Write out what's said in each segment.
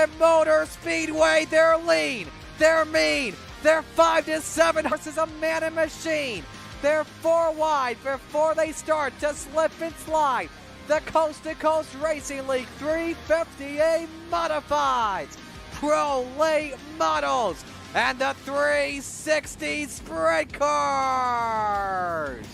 Ultimate Motor Speedway. They're lean, they're mean, they're 5 to 7 horses, a man and machine. They're 4 wide before they start to slip and slide. The Coast to Coast Racing League 350A Modifieds, Pro Late Models, and the 360 Sprint Cars.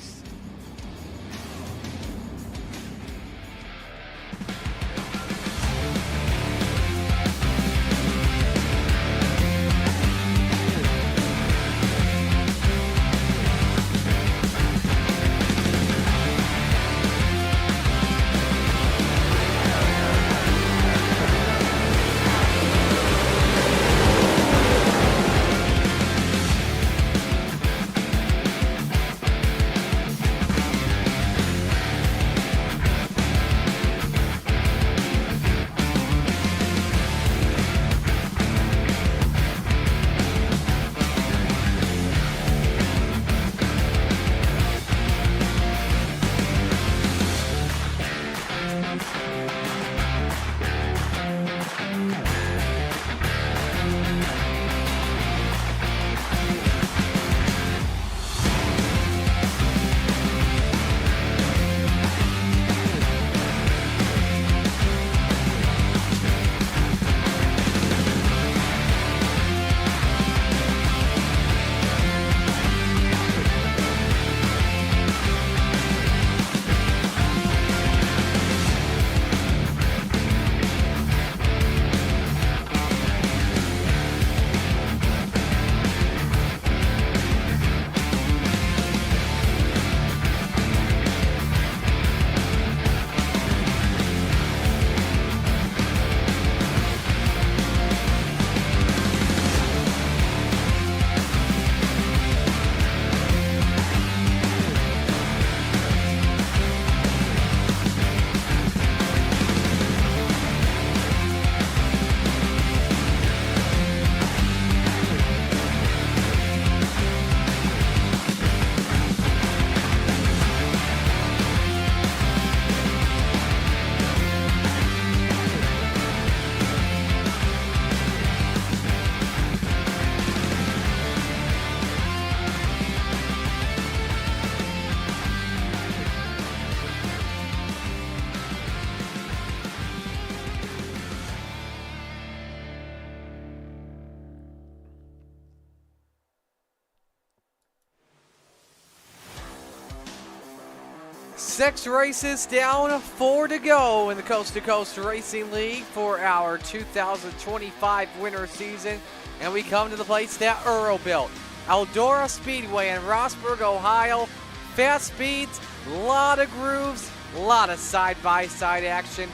Six races down, 4 to go in the Coast to Coast Racing League for our 2025 winter season. And we come to the place that Earl built, Eldora Speedway in Rossburg, Ohio. Fast speeds, a lot of grooves, a lot of side-by-side action.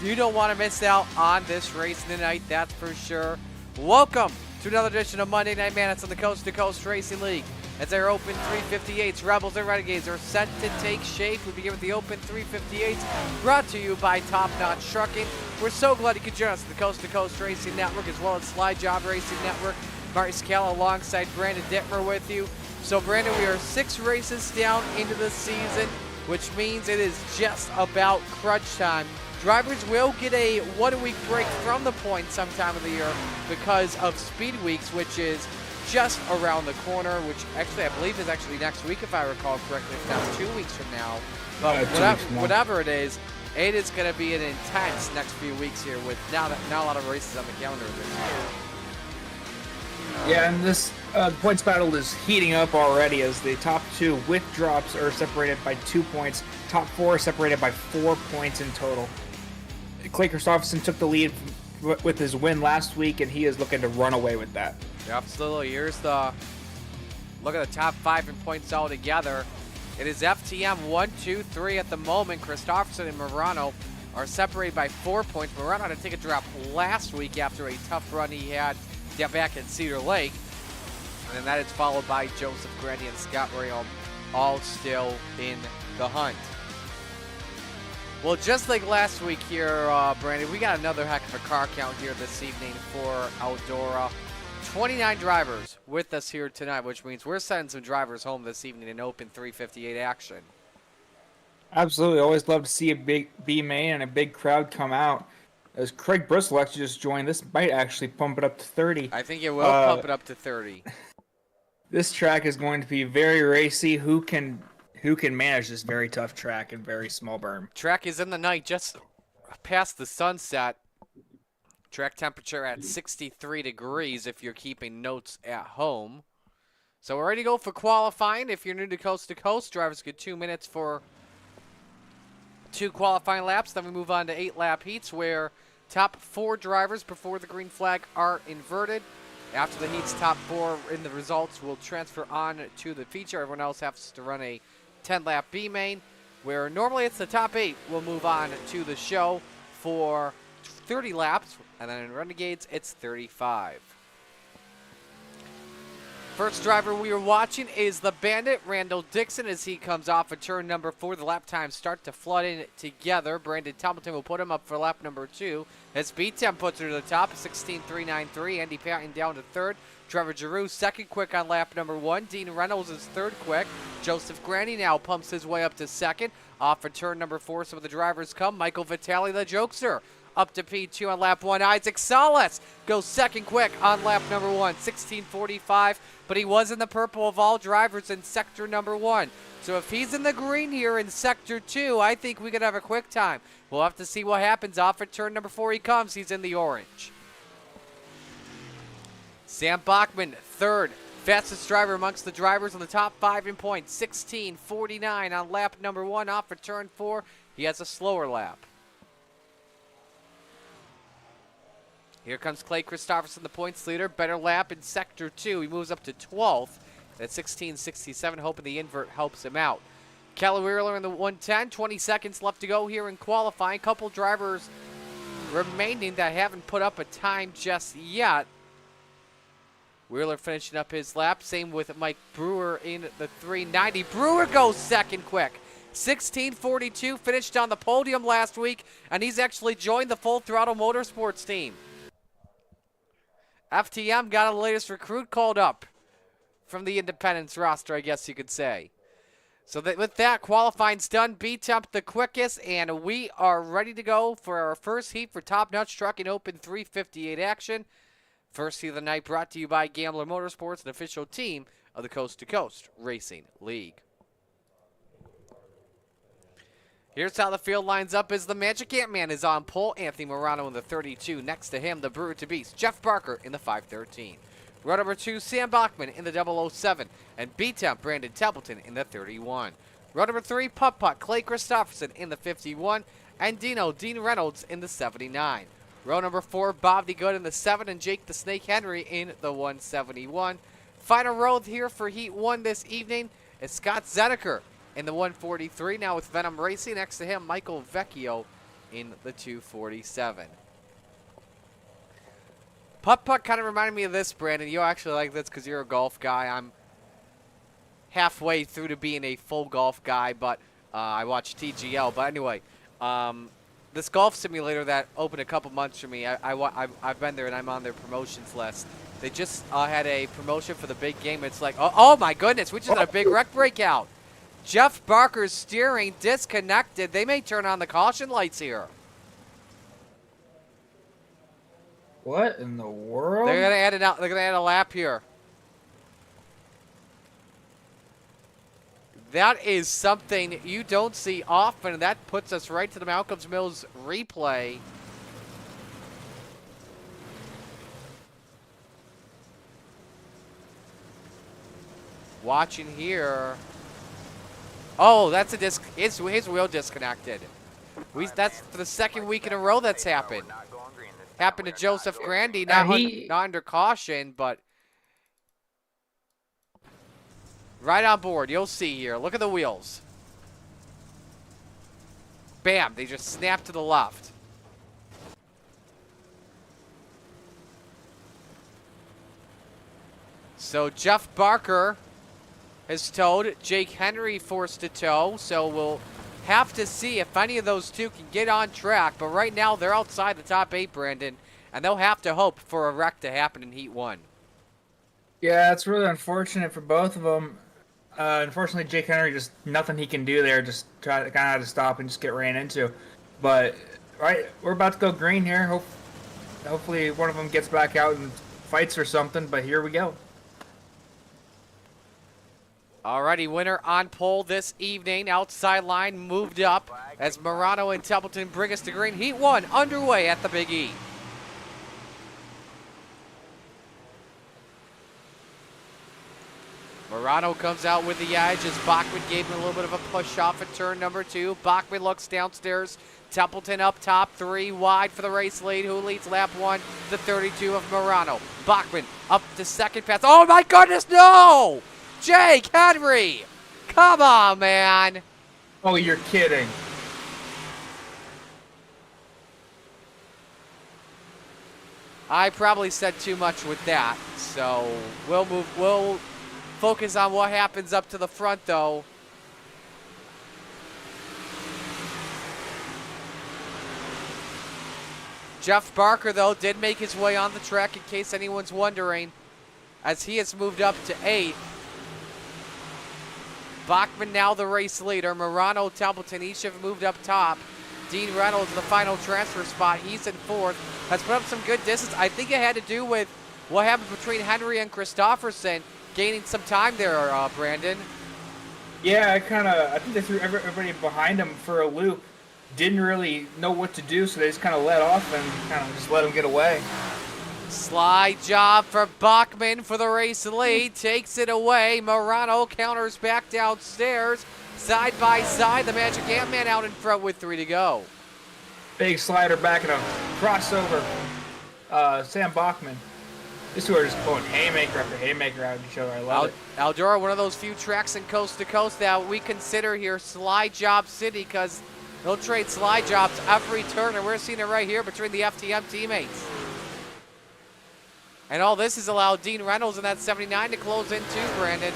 You don't want to miss out on this race tonight, that's for sure. Welcome to another edition of Monday Night Madness on the Coast to Coast Racing League. As our Open 358s, Rebels and Renegades are set to take shape. We begin with the Open 358s, brought to you by Top Notch Trucking. We're so glad you could join us at the Coast to Coast Racing Network as well as Slide Job Racing Network. Marty Scala alongside Brandon Dittmer with you. So Brandon, we are 6 races down into the season, which means it is just about crunch time. Drivers will get a 1-week break from the points sometime of the year because of Speed Weeks, which is just around the corner, which actually I believe is actually next week if I recall correctly, if not 2 weeks from now. But whatever it is going to be an intense next few weeks here with now a lot of races on the calendar this year. Yeah, and this points battle is heating up already as the top 2 with drops are separated by 2 points. Top 4 are separated by 4 points in total. Clay Christopherson took the lead with his win last week, and he is looking to run away with that. Absolutely. Here's the look at the top 5 in points all together. It is FTM 1, 2, 3 at the moment. Christopherson and Morano are separated by 4 points. Morano had to take a drop last week after a tough run he had back at Cedar Lake. And then that is followed by Joseph Grandy and Scott Rayholm, all still in the hunt. Well, just like last week here, Brandon, we got another heck of a car count here this evening for Eldora. 29 drivers with us here tonight, which means we're sending some drivers home this evening in Open 358 action. Absolutely. Always love to see a big B main and a big crowd come out. As Craig Bristol actually just joined, this might actually pump it up to 30. I think it will pump it up to 30. This track is going to be very racy. Who can manage this very tough track and very small berm? Track is in the night, just past the sunset. Track temperature at 63 degrees if you're keeping notes at home. So we're ready to go for qualifying. If you're new to Coast, drivers get 2 minutes for 2 qualifying laps. Then we move on to 8-lap heats where top 4 drivers before the green flag are inverted. After the heats, top 4 in the results will transfer on to the feature. Everyone else has to run a 10-lap B main, where normally it's the top 8 will move on to the show for 30 laps, and then in Renegades, it's 35. First driver we are watching is the Bandit, Randall Dixon, as he comes off of turn number 4. The lap times start to flood in together. Brandon Templeton will put him up for lap number 2. As B-Temp puts her to the top, 16.393. Andy Patton down to 3rd. Trevor Giroux second quick on lap number 1. Dean Reynolds is 3rd quick. Joseph Grandy now pumps his way up to 2nd. Off of turn number 4, some of the drivers come. Michael Vitale, the jokester, up to P2 on lap 1. Isaac Salas goes 2nd quick on lap number 1, 16.45. But he was in the purple of all drivers in sector number 1. So if he's in the green here in sector 2, I think we could have a quick time. We'll have to see what happens. Off at turn number 4 he comes. He's in the orange. Sam Bachman, 3rd. Fastest driver amongst the drivers on the top 5 in points. 16.49 on lap number 1. Off at turn 4, he has a slower lap. Here comes Clay Christopherson, the points leader. Better lap in sector 2. He moves up to 12th at 16.67, hoping the invert helps him out. Kelly Wheeler in the 110. 20 seconds left to go here in qualifying. Couple drivers remaining that haven't put up a time just yet. Wheeler finishing up his lap. Same with Mike Brewer in the 390. Brewer goes 2nd quick. 16.42, finished on the podium last week, and he's actually joined the Full Throttle Motorsports team. FTM got a latest recruit called up from the Independence roster, I guess you could say. So with that, qualifying's done. B-Temp the quickest, and we are ready to go for our first heat for Top Notch Truck in Open 358 action. First heat of the night brought to you by Gambler Motorsports, an official team of the Coast to Coast Racing League. Here's how the field lines up as the Magic Ant-Man is on pole. Anthony Morano in the 32. Next to him, the Brewer to Beast, Jeff Barker in the 513. Row number 2, Sam Bachman in the 007. And B-Temp, Brandon Templeton in the 31. Row number 3, Putt-Putt, Clay Christopherson in the 51. And Dean Reynolds in the 79. Row number 4, Bob the Good in the 7. And Jake the Snake Henry in the 171. Final row here for Heat 1 this evening is Scott Zedeker in the 143, now with Venom Racing. Next to him, Michael Vecchio in the 247. Putt-Putt kind of reminded me of this, Brandon. You actually like this because you're a golf guy. I'm halfway through to being a full golf guy, but I watch TGL. But anyway, this golf simulator that opened a couple months for me, I've been there and I'm on their promotions list. They just had a promotion for the big game. It's like, oh my goodness, we just had a big wreck breakout. Jeff Barker's steering disconnected. They may turn on the caution lights here. What in the world? They're gonna add it out. They're gonna add a lap here. That is something you don't see often, and that puts us right to the Malcolm's Mills replay. Watching here. Oh, that's a disc. His wheel disconnected. That's for the 2nd week in a row that's happened. Happened to Joseph Grandy, not under caution, but right on board. You'll see here. Look at the wheels. Bam, they just snap to the left. So Jeff Barker has towed. Jake Henry forced to tow, so we'll have to see if any of those two can get on track. But right now, they're outside the top 8, Brandon, and they'll have to hope for a wreck to happen in Heat 1. Yeah, it's really unfortunate for both of them. Unfortunately, Jake Henry, just nothing he can do there. Just kind of had to stop and just get ran into. But Right, we're about to go green here. Hopefully one of them gets back out and fights or something, but here we go. Alrighty, winner on pole this evening. Outside line moved up as Morano and Templeton bring us to green. Heat 1 underway at the Big E. Morano comes out with the edge as Bachman gave him a little bit of a push off at turn number 2. Bachman looks downstairs. Templeton up top, 3 wide for the race lead. Who leads lap 1? The 32 of Morano. Bachman up to second pass. Oh my goodness, no! Jake Henry! Come on, man! Oh, you're kidding. I probably said too much with that, so we'll focus on what happens up to the front, though. Jeff Barker, though, did make his way on the track, in case anyone's wondering, as he has moved up to 8th. Bachman now the race leader. Morano, Templeton, each have moved up top. Dean Reynolds, the final transfer spot. He's in 4th. Has put up some good distance. I think it had to do with what happened between Henry and Christopherson, gaining some time there, Brandon. Yeah, I think they threw everybody behind him for a loop. Didn't really know what to do, so they just kind of let off and kind of just let him get away. Slide job for Bachman for the race lead. Takes it away. Morano counters back downstairs. Side by side, the Magic Ant-Man out in front with 3 to go. Big slider back and a crossover. Sam Bachman. These two are just pulling haymaker after haymaker out of each other. I love it. Eldora, one of those few tracks in coast to coast that we consider here slide job city, because they'll trade slide jobs every turn, and we're seeing it right here between the FTM teammates. And all this has allowed Dean Reynolds in that 79 to close in too, Brandon.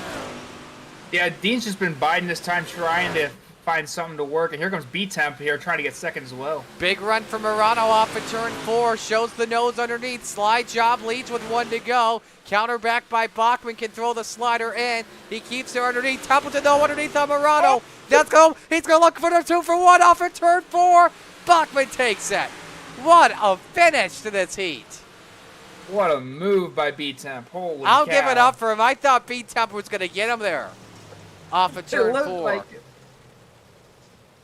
Yeah, Dean's just been biding this time, trying to find something to work. And here comes B-Temp here, trying to get second as well. Big run from Morano off at turn 4. Shows the nose underneath. Slide job leads with 1 to go. Counter back by Bachman, can throw the slider in. He keeps it underneath. Templeton though underneath on Morano. Let's go. He's going to look for the 2 for 1 off at turn 4. Bachman takes it. What a finish to this heat. What a move by B-Temp. Holy I'll cow. give it up for him. I thought B-Temp was going to get him there. Off of turn 4. Like it.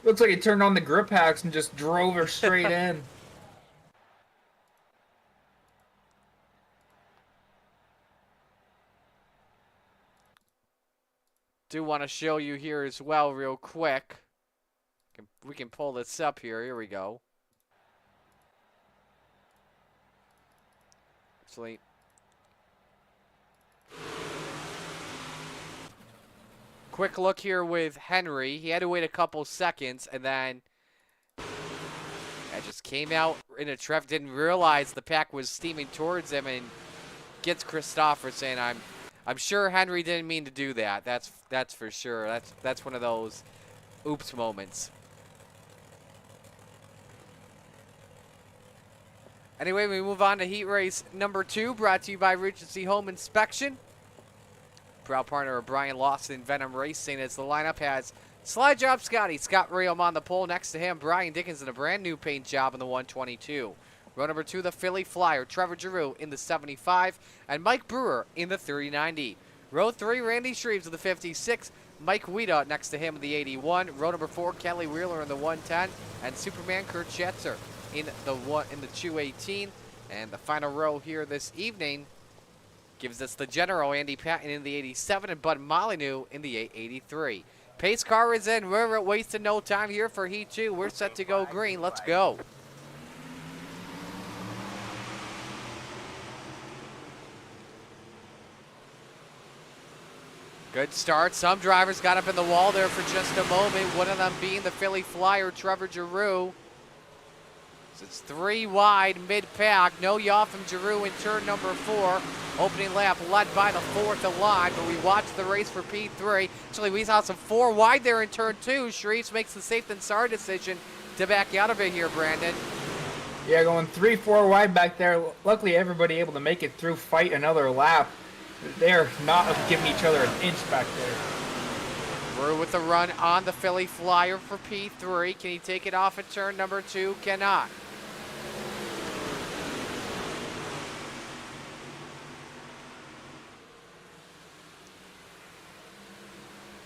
Looks like he turned on the grip packs and just drove her straight in. Do want to show you here as well real quick. We can pull this up here. Here we go. Actually, quick look here with Henry. He had to wait a couple seconds, and then it just came out in a trap. Didn't realize the pack was steaming towards him, and gets Christopherson. I'm sure Henry didn't mean to do that. That's for sure. That's one of those oops moments. Anyway, we move on to heat race number 2, brought to you by Regency Home Inspection. Proud partner of Brian Lawson, Venom Racing, as the lineup has slide job Scotty, Scott Rayom on the pole. Next to him, Brian Dickinson, a brand new paint job in the 122. Row number 2, the Philly Flyer, Trevor Giroux in the 75, and Mike Brewer in the 3090. Row 3, Randy Shreves in the 56, Mike Weeda next to him in the 81. Row number 4, Kelly Wheeler in the 110, and Superman Kurt Schatzer in the 218. And the final row here this evening gives us the General Andy Patton in the 87 and Bud Molyneux in the 883. Pace car is in. We're wasting no time here for Heat 2. We're set to go green. Let's go. Good start. Some drivers got up in the wall there for just a moment. One of them being the Philly Flyer, Trevor Giroux. So it's 3 wide mid-pack. No yaw from Giroux in turn number 4. Opening lap led by the 4th line, but we watched the race for P3. Actually, we saw some 4 wide there in turn 2. Shreves makes the safe and sorry decision to back out of it here, Brandon. Yeah, going 3-4 wide back there. Luckily, everybody able to make it through, fight another lap. They're not giving each other an inch back there. Through with the run on the Philly Flyer for P3. Can he take it off at turn number 2? Cannot.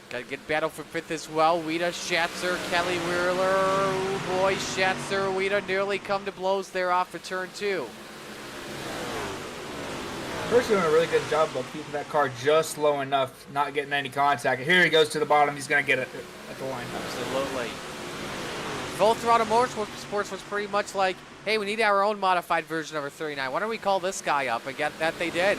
Got a good battle for 5th as well. Wheater, Schatzer, Kelly Wheeler. Oh boy, Schatzer, Wheater nearly come to blows there off of turn 2. First doing a really good job of keeping that car just low enough, not getting any contact. Here he goes to the bottom. He's going to get it at the line. Absolutely. Full Throttle Motorsports was pretty much like, hey, we need our own modified version of our 39. Why don't we call this guy up? And get that they did.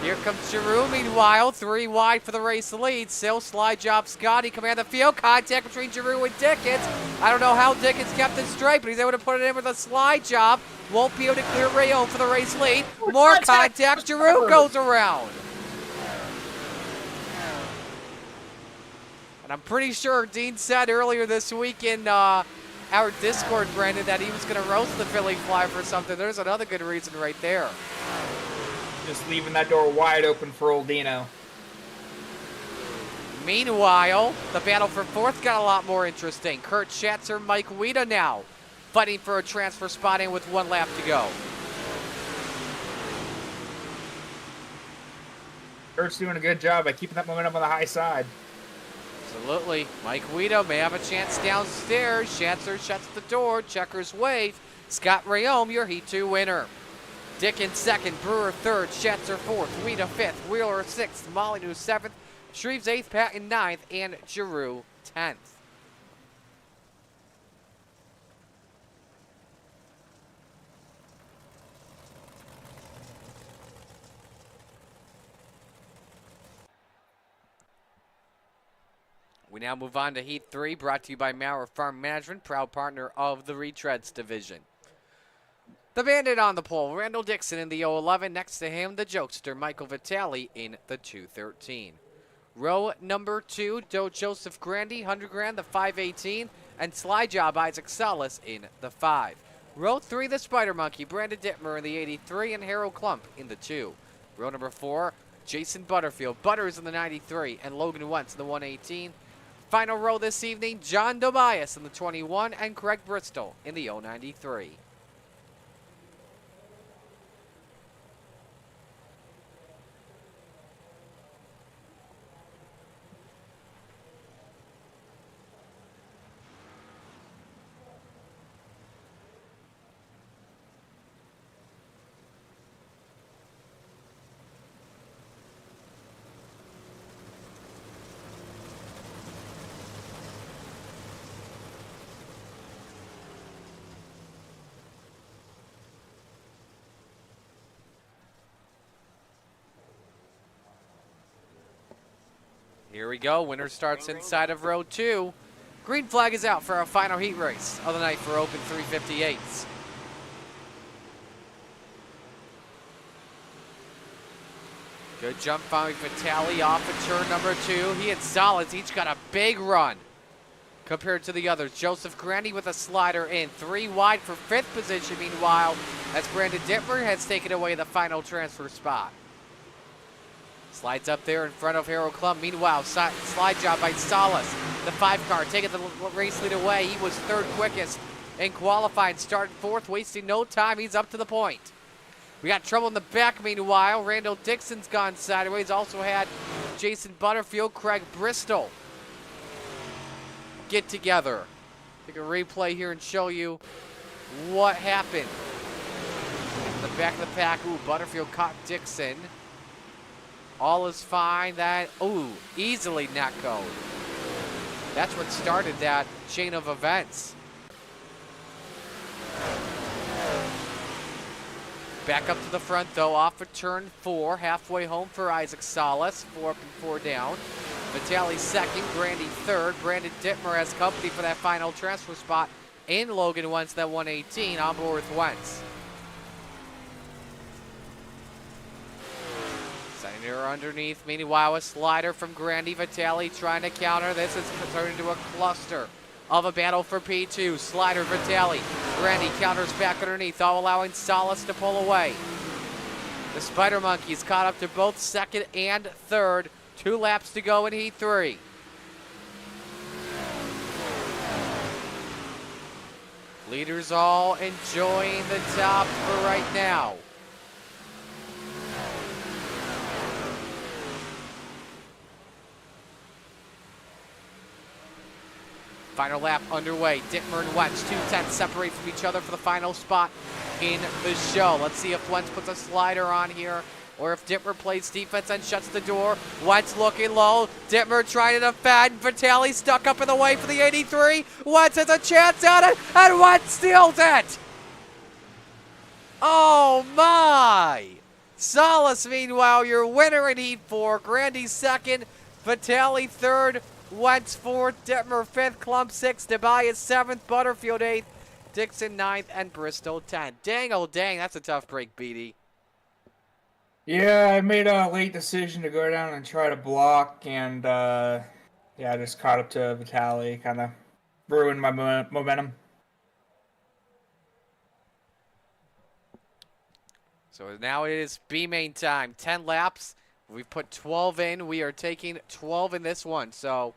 Here comes Giroux, meanwhile, 3 wide for the race lead. Still slide job Scotty, command the field. Contact between Giroux and Dickens. I don't know how Dickens kept it straight, but he's able to put it in with a slide job. Won't be able to clear Rayon for the race lead. More contact, Giroux goes around. And I'm pretty sure Dean said earlier this week in our Discord, Brandon, that he was going to roast the Philly Fly for something. There's another good reason right there. Just leaving that door wide open for old Dino. Meanwhile, the battle for 4th got a lot more interesting. Kurt Schatzer, Mike Wheater now fighting for a transfer spot in with 1 lap to go. Kurt's doing a good job by keeping that momentum on the high side. Absolutely. Mike Wheater may have a chance downstairs. Schatzer shuts the door. Checkers wave. Scott Rayome, your Heat 2 winner. Dickens 2nd, Brewer 3rd, Schatzer 4th, Wheater 5th, Wheeler 6th, Molyneux 7th, Shreves 8th, Patton 9th, and Giroux 10th. We now move on to Heat 3, brought to you by Maurer Farm Management, proud partner of the Retreads division. The Bandit on the pole, Randall Dixon in the 011. Next to him, the Jokester, Michael Vitale in the 213. Row number 2, Joseph Grandy, 100 grand, the 518. And slide job, Isaac Salas in the 5. Row 3, the Spider Monkey, Brandon Dittmer in the 83. And Harold Klump in the 2. Row number 4, Jason Butterfield, Butters in the 93. And Logan Wentz in the 118. Final row this evening, John Tobias in the 21. And Craig Bristol in the 093. Here we go. Winner starts inside of row 2. Green flag is out for our final heat race of the night for Open 358s. Good jump found Vitale off of turn number 2. He and Solids each got a big run compared to the others. Joseph Grandy with a slider in. 3 wide for 5th position, meanwhile, as Brandon Dittmer has taken away the final transfer spot. Slides up there in front of Harold Klum. Meanwhile, slide job by Salas. The 5 car taking the race lead away. He was 3rd quickest in qualifying. Started 4th, wasting no time. He's up to the point. We got trouble in the back, meanwhile. Randall Dixon's gone sideways. Also had Jason Butterfield, Craig Bristol get together. Take a replay here and show you what happened. In the back of the pack, ooh, Butterfield caught Dixon. All is fine. That, ooh, easily net code. That's what started that chain of events. Back up to the front, though, off of turn 4. Halfway home for Isaac Salas. 4 up and 4 down. Vitale 2nd, Grandy 3rd. Brandon Dittmer has company for that final transfer spot in Logan Wentz, that 118, on board with Wentz. Setting her underneath. Meanwhile, a slider from Grandy. Vitale trying to counter. This is turned into a cluster of a battle for P2. Slider Vitale. Grandy counters back underneath, all allowing Salas to pull away. The Spider Monkeys caught up to both 2nd and 3rd. 2 laps to go in Heat 3. Leaders all enjoying the top for right now. Final lap underway. Dittmer and Wentz, 2/10 separate from each other for the final spot in the show. Let's see if Wentz puts a slider on here or if Dittmer plays defense and shuts the door. Wentz looking low. Dittmer trying to defend. Vitale stuck up in the way for the 83. Wentz has a chance at it, and Wentz steals it. Oh my! Salas, meanwhile, your winner in Heat 4. Grandy second. Vitale third. Wentz fourth. Dittmer fifth. Klump sixth. Tobias seventh. Butterfield eighth. Dixon ninth. And Bristol 10th. Dang, oh dang, that's a tough break, BD. Yeah, I made a late decision to go down and try to block, and I just caught up to Vitale, kind of ruined my momentum. So now it is B-main time. 10 laps. We've put 12 in. We are taking 12 in this one, so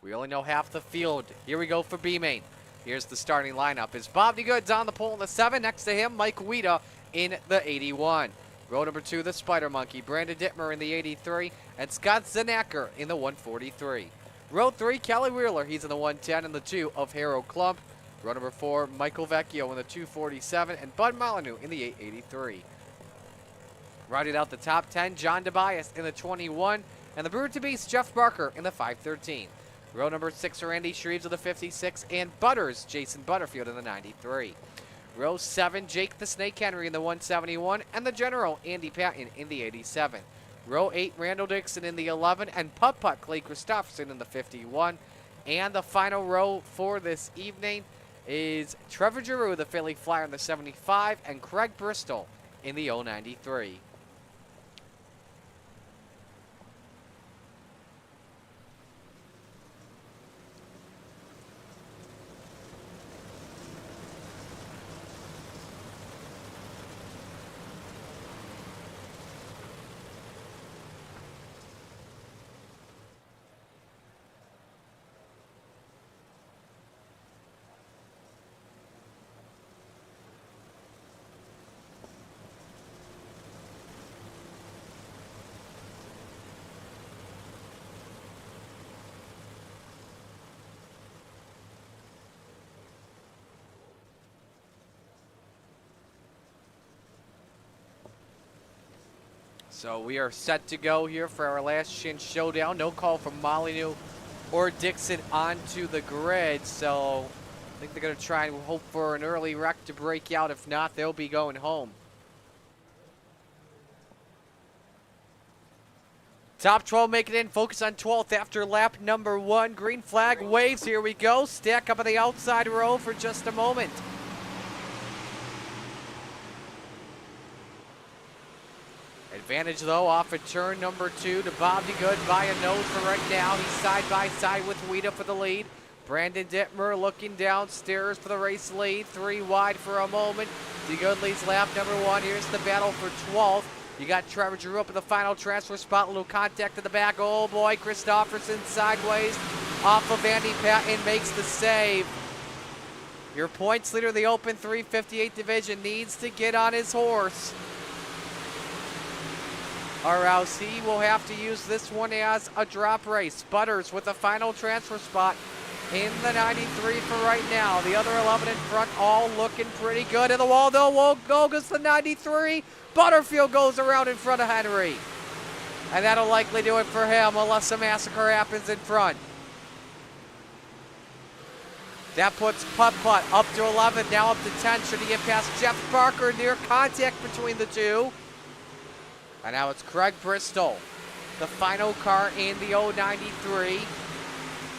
we only know half the field. Here we go for B-main. Here's the starting lineup. Is Bob DeGoods on the pole in the 7. Next to him, Mike Weeda in the 81. Row number 2, the Spider Monkey. Brandon Dittmer in the 83. And Scott Zanacker in the 143. Row 3, Kelly Wheeler. He's in the 110 and the 2 of Harold Klump. Row number 4, Michael Vecchio in the 247. And Bud Molyneux in the 883. Rounded out the top 10, John Tobias in the 21. And the Brewer to Beast, Jeff Barker in the 513. Row number 6, Randy Shreves of the 56. And Butters, Jason Butterfield in the 93. Row 7, Jake the Snake Henry in the 171, and the General, Andy Patton, in the 87. Row 8, Randall Dixon in the 11, and Putt-Putt, Clay Christopherson in the 51. And the final row for this evening is Trevor Giroux, the Philly Flyer, in the 75, and Craig Bristol in the 093. So we are set to go here for our last Shin Showdown. No call from Molyneux or Dixon onto the grid. So I think they're going to try and hope for an early wreck to break out. If not, they'll be going home. Top 12 make it in. Focus on 12th after lap number 1. Green flag waves. Here we go. Stack up on the outside row for just a moment. Advantage, though, off of turn number 2 to Bob DeGood by a nose for right now. He's side by side with Weeda for the lead. Brandon Dittmer looking downstairs for the race lead. 3 wide for a moment. DeGood leads lap number 1. Here's the battle for 12th. You got Trevor Giroux up in the final transfer spot. Little contact in the back. Oh, boy. Christopherson sideways off of Andy Patton makes the save. Your points leader of the Open 358 division needs to get on his horse, or else he will have to use this one as a drop race. Butters with the final transfer spot in the 93 for right now. The other 11 in front all looking pretty good. In the wall, though, won't go, goes the 93. Butterfield goes around in front of Henry. And that'll likely do it for him unless a massacre happens in front. That puts Putt-Putt up to 11, now up to 10. Should he get past Jeff Barker? Near contact between the two. And now it's Craig Bristol, the final car in the 093.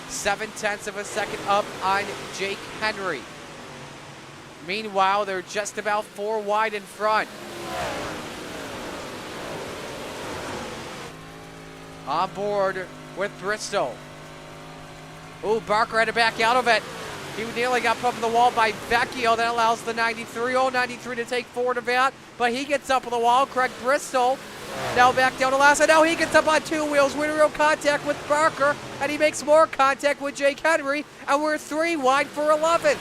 7/10 of a second up on Jake Henry. Meanwhile, they're just about 4 wide in front. On board with Bristol. Ooh, Barker had to back out of it. He nearly got put up in the wall by Vecchio. That allows the 93, 093 to take forward of that. But he gets up on the wall. Craig Bristol now back down to last. And now he gets up on 2 wheels. With real contact with Barker. And he makes more contact with Jake Henry. And we're 3 wide for 11th.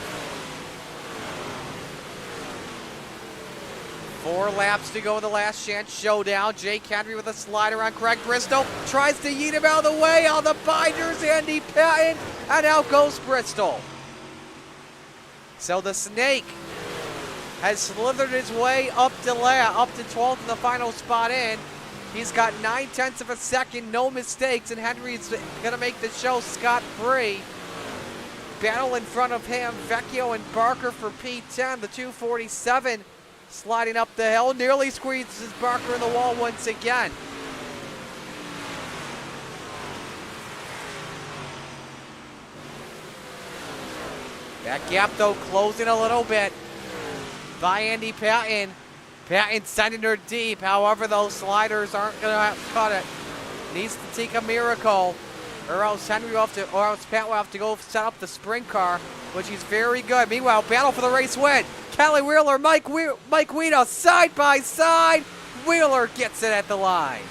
4 laps to go in the last chance showdown. Jake Henry with a slider on Craig Bristol. Tries to yeet him out of the way. On the binders, Andy Patton. And out goes Bristol. So the Snake has slithered his way up to 12th in the final spot in. He's got 9/10 of a second, no mistakes, and Henry's going to make the show scot-free. Battle in front of him, Vecchio and Barker for P10. The 247 sliding up the hill, nearly squeezes Barker in the wall once again. That gap, though, closing a little bit by Andy Patton. Patton sending her deep. However, those sliders aren't going to cut it. Needs to take a miracle, or else Patton will have to go set up the sprint car, which he's very good. Meanwhile, battle for the race win. Kelly Wheeler, Mike Weeda, side by side. Wheeler gets it at the line.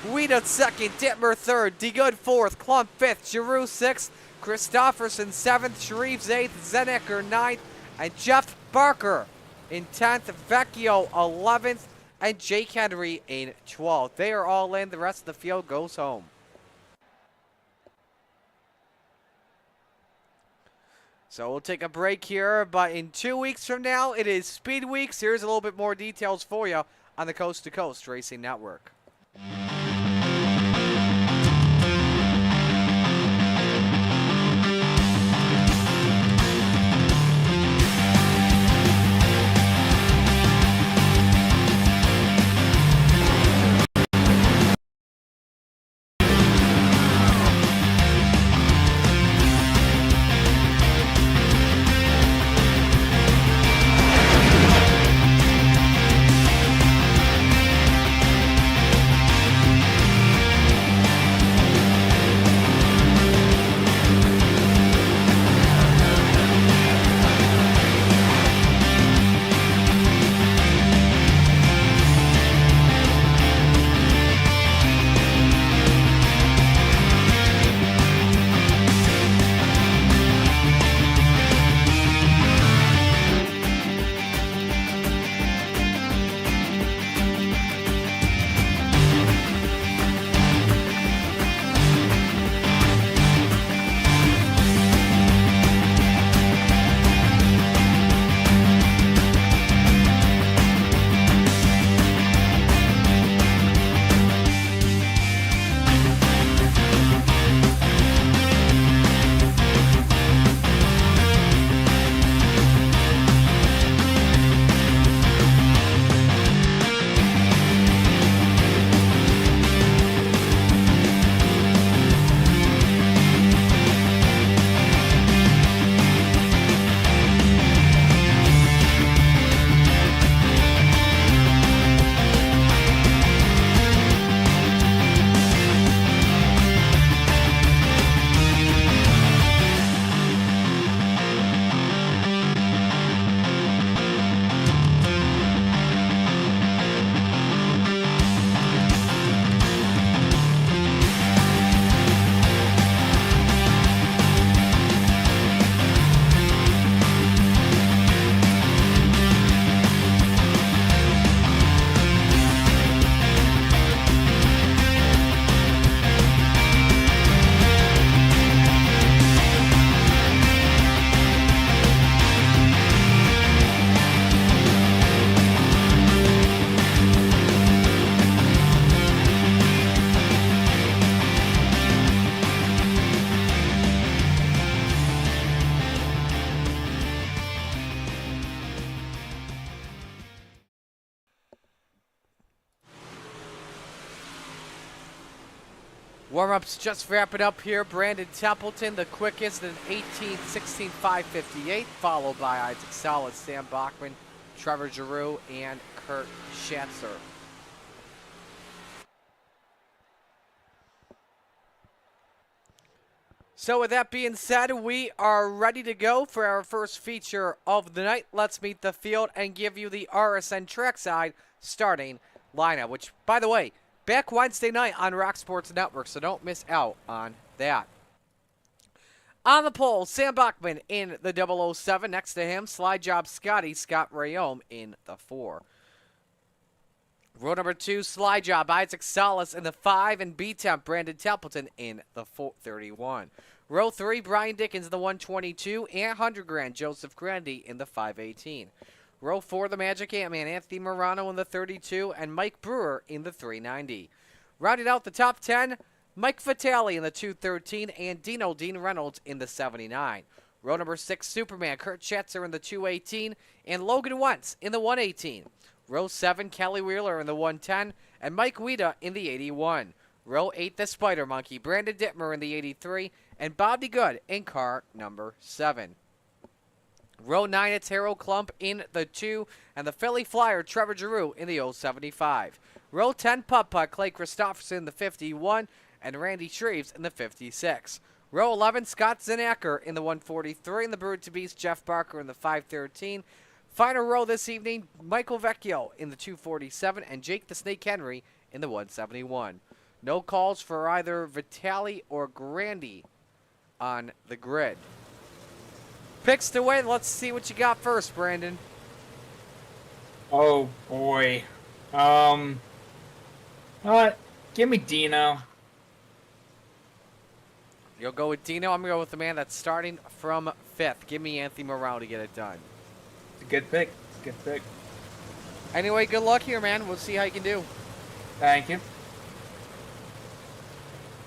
Weeda second, Dittmer third, DeGood fourth, Klump fifth, Giroux sixth, Christofferson seventh, Shreves eighth, Zenecker ninth, and Jeff Barker in 10th, Vecchio 11th, and Jake Henry in 12th. They are all in. The rest of the field goes home. So we'll take a break here, but in 2 weeks from now, it is Speed Weeks. Here's a little bit more details for you on the Coast to Coast Racing Network. Warm-ups just wrapping up here. Brandon Templeton, the quickest, in 18:16.558, followed by Isaac Salas, Sam Bachman, Trevor Giroux, and Kurt Schatzer. So with that being said, we are ready to go for our first feature of the night. Let's meet the field and give you the RSN trackside starting lineup, which, by the way, back Wednesday night on Rock Sports Network, so don't miss out on that. On the pole, Sam Bachman in the 007. Next to him, slide job Scott Rayome in the 4. Row number 2, Slide Job, Isaac Salas in the 5, and B-Temp, Brandon Templeton in the 31. Row 3, Brian Dickens in the 122, and 100 grand, Joseph Grandy in the 518. Row 4, the Magic Ant-Man, Anthony Morano in the 32, and Mike Brewer in the 390. Rounding out the top 10, Mike Vitale in the 213, and Dean Reynolds in the 79. Row number 6, Superman, Kurt Schatzer in the 218, and Logan Wentz in the 118. Row 7, Kelly Wheeler in the 110, and Mike Weida in the 81. Row 8, the Spider Monkey, Brandon Dittmer in the 83, and Bobby Good in car number 7. Row 9, it's Harold Klump in the 2, and the Philly Flyer, Trevor Giroux in the 075. Row 10, Putt Putt, Clay Christopherson in the 51, and Randy Shreves in the 56. Row 11, Scott Zinacker in the 143, and the Bird to Beast, Jeff Barker in the 513. Final row this evening, Michael Vecchio in the 247 and Jake the Snake Henry in the 171. No calls for either Vitale or Grandy on the grid. Picks to win. Let's see what you got first, Brandon. Oh, boy. Give me Dino. You'll go with Dino. I'm going to go with the man that's starting from 5th. Give me Anthony Morale to get it done. It's a good pick. Good pick. Anyway, good luck here, man. We'll see how you can do. Thank you.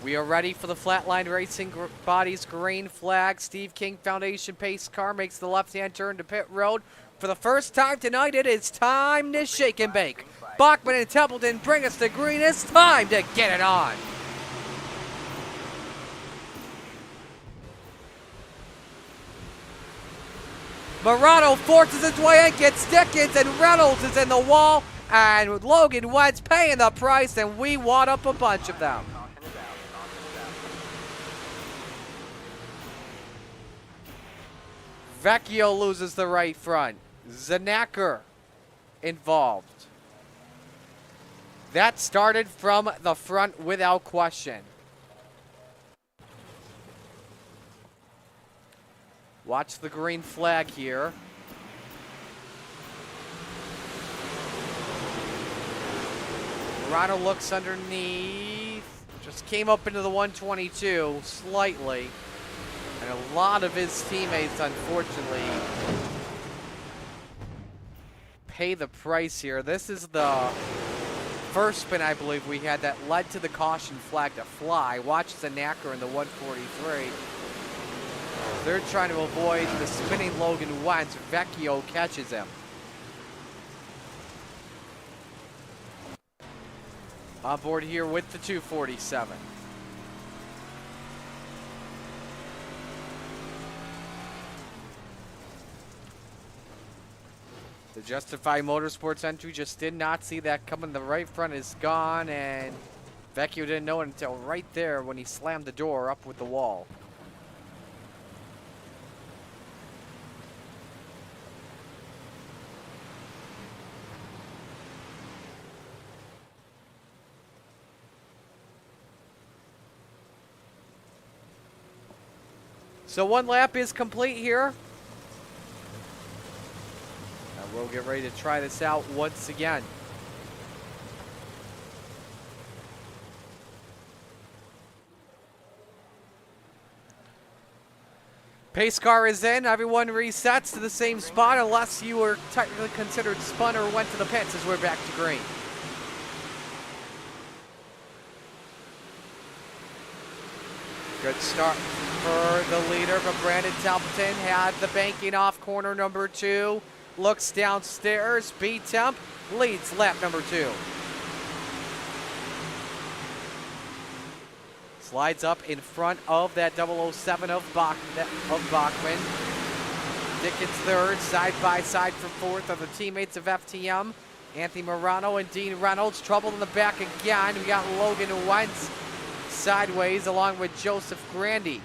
We are ready for the Flatline Racing Bodies green flag. Steve King Foundation pace car makes the left-hand turn to pit road. For the first time tonight, it is time to shake and bake. Bachman and Templeton bring us the green. It's time to get it on. Morano forces his way in, gets Dickens, and Reynolds is in the wall. And Logan Wentz paying the price, and we wad up a bunch of them. Vecchio loses the right front. Zinacker involved. That started from the front without question. Watch the green flag here. Morano looks underneath. Just came up into the 122 slightly. And a lot of his teammates, unfortunately, pay the price here. This is the first spin, I believe, we had that led to the caution flag to fly. Watch Zinacker in the 143. They're trying to avoid the spinning Logan Wentz. Vecchio catches him. On board here with the 247. The Justify Motorsports entry just did not see that coming. The right front is gone, and Vecchio didn't know it until right there when he slammed the door up with the wall. So one lap is complete here. We'll get ready to try this out once again. Pace car is in. Everyone resets to the same spot unless you were technically considered spun or went to the pits as we're back to green. Good start for the leader, but Brandon Templeton had the banking off corner number 2. Looks downstairs. B-Temp leads lap number 2. Slides up in front of that 007 of Bachman. Dickens third, side by side for fourth are the teammates of FTM. Anthony Morano and Dean Reynolds. Trouble in the back again. We got Logan Wentz sideways along with Joseph Grandy.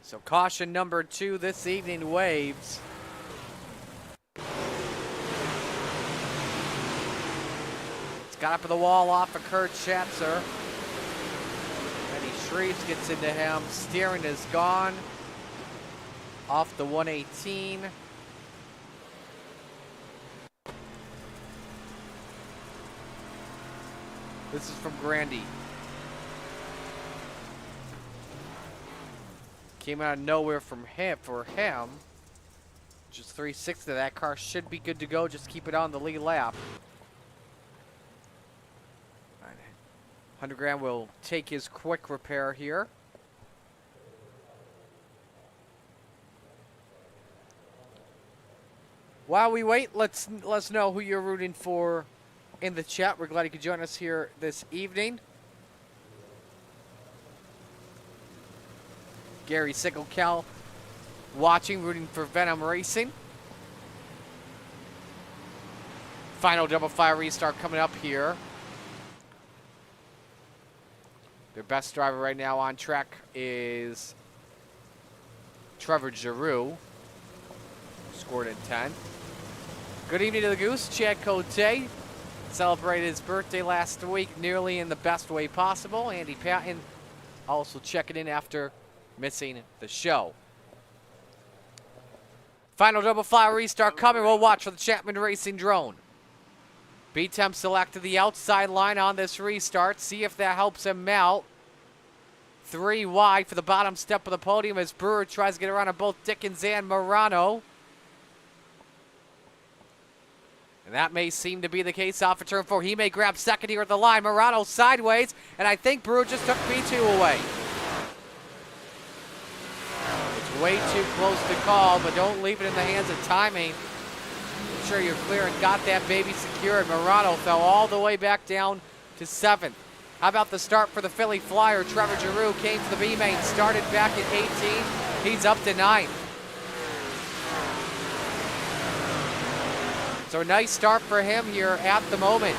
So caution number 2 this evening waves. It's got up to the wall off of Kurt Schatzer. Eddie Shreves gets into him. Steering is gone. off the 118. This is from Grandy. Came out of nowhere from him for him. Just 360. That car should be good to go. Just keep it on the lead lap. 100 grand will take his quick repair here. While we wait, let's know who you're rooting for in the chat. We're glad you could join us here this evening. Gary Sickle-Cal watching, rooting for Venom Racing. Final double fire restart coming up here. Their best driver right now on track is Trevor Giroux. Scored in 10. Good evening to the Goose. Chad Cote celebrated his birthday last week nearly in the best way possible. Andy Patton also checking in after missing the show. Final double fire restart coming. We'll watch for the Chapman Racing drone. B-Temp selected the outside line on this restart. See if that helps him out. 3 wide for the bottom step of the podium as Brewer tries to get around on both Dickens and Morano. And that may seem to be the case off of turn 4. He may grab second here at the line. Morano sideways, and I think Brewer just took B2 away. It's way too close to call, but don't leave it in the hands of timing. Make sure you're clear and got that baby secured. Morano fell all the way back down to 7th. How about the start for the Philly Flyer? Trevor Giroux came to the B-main, started back at 18. He's up to 9th. So a nice start for him here at the moment.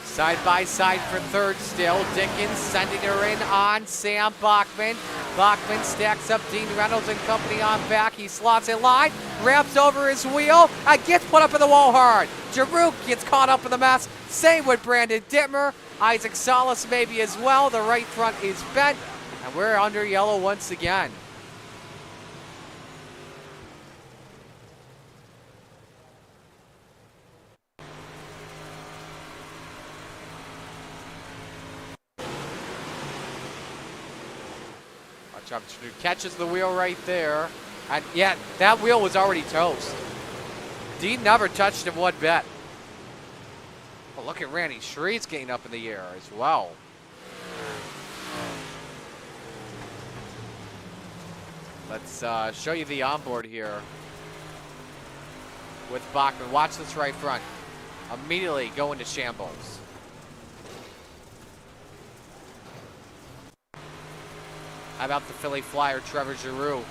Side by side for third still. Dickens sending her in on Sam Bachman. Bachman stacks up Dean Reynolds and company on back. He slots in line, wraps over his wheel, and gets put up in the wall hard. Giroux gets caught up in the mess. Same with Brandon Dittmer. Isaac Salas maybe as well. The right front is bent, and we're under yellow once again. Catches the wheel right there. And yeah, that wheel was already toast. Dean never touched him one bit. Oh, look at Randy Shreeds getting up in the air as well. Let's show you the onboard here with Bachman. Watch this right front. Immediately go into shambles. How about the Philly Flyer, Trevor Giroux?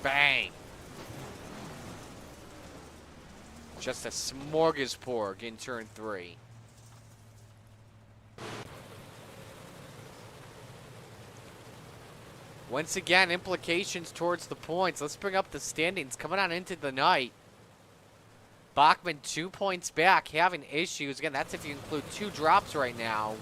Bang. Just a smorgasbord in turn 3. Once again, implications towards the points. Let's bring up the standings coming on into the night. Bachman 2 points back, having issues. Again, that's if you include 2 drops right now.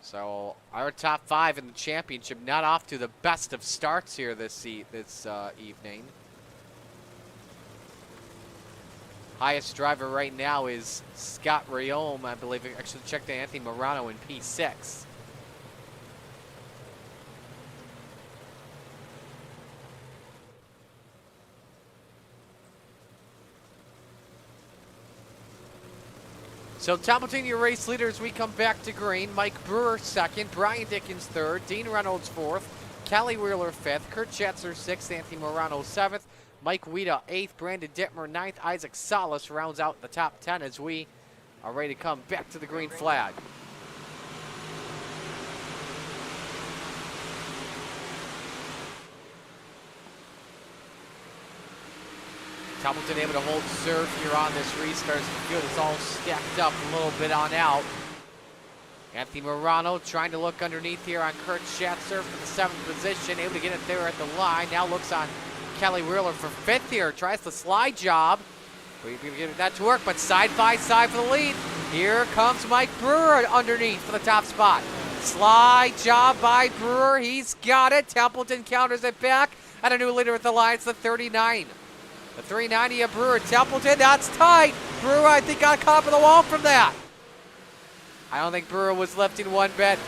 So our top 5 in the championship, not off to the best of starts here this evening. Highest driver right now is Scott Rayome, I believe. Actually, check to Anthony Morano in P6. So Templeton, your race leaders, we come back to green. Mike Brewer 2nd, Brian Dickens 3rd, Dean Reynolds 4th, Kelly Wheeler 5th, Kurt Schatzer 6th, Anthony Morano 7th, Mike Weeda 8th, Brandon Dittmer 9th, Isaac Salas rounds out the top 10 as we are ready to come back to the green flag. Templeton able to hold serve here on this restart. The field is all stacked up a little bit on out. Anthony Morano trying to look underneath here on Kurt Schatzer for the 7th position. Able to get it there at the line. Now looks on Kelly Wheeler for 5th here. Tries the slide job. We're going to get that to work, but side by side for the lead. Here comes Mike Brewer underneath for the top spot. Slide job by Brewer. He's got it. Templeton counters it back. And a new leader at the line. It's the 39. The 390 of Brewer. Templeton, that's tight. Brewer, I think, got caught up in the wall from that. I don't think Brewer was lifting one bit.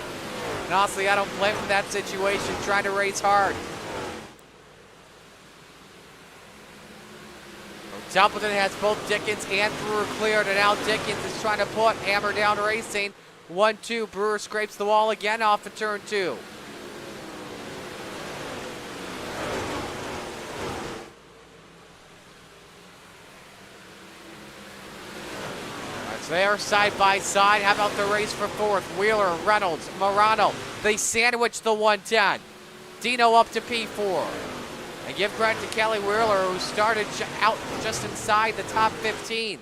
And honestly, I don't blame him in that situation, trying to race hard. Templeton has both Dickens and Brewer cleared, and now Dickens is trying to put Hammer Down Racing. 1-2, Brewer scrapes the wall again off of turn 2. They are side by side. How about the race for 4th? Wheeler, Reynolds, Morano. They sandwich the 110. Dino up to P4. And give credit to Kelly Wheeler, who started out just inside the top 15.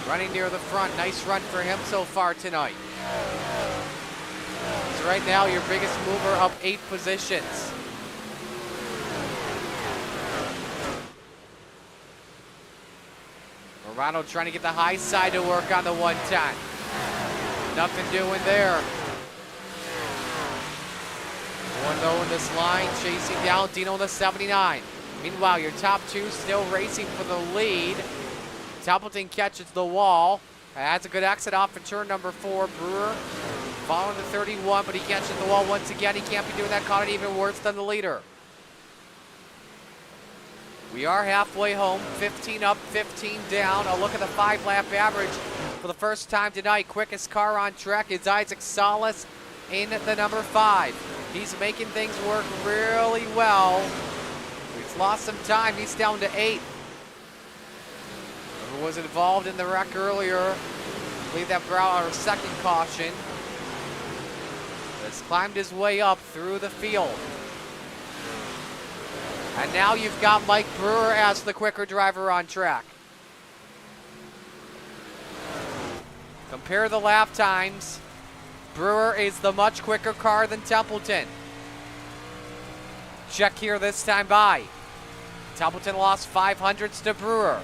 Running near the front. Nice run for him so far tonight. So right now, your biggest mover up 8 positions. Morano trying to get the high side to work on the 110. Nothing doing there. 1-0 in this line, chasing down Dino in the 79. Meanwhile, your top 2 still racing for the lead. Templeton catches the wall. That's a good exit off of turn number 4. Brewer following the 31, but he catches the wall once again. He can't be doing that, caught it even worse than the leader. We are halfway home, 15 up, 15 down. A look at the 5-lap average for the first time tonight. Quickest car on track is Isaac Salas in the number 5. He's making things work really well. He's lost some time. He's down to 8th. Whoever was involved in the wreck earlier, I believe that brought our second caution. Has climbed his way up through the field. And now you've got Mike Brewer as the quicker driver on track. Compare the lap times. Brewer is the much quicker car than Templeton. Check here this time by. Templeton lost 500ths to Brewer.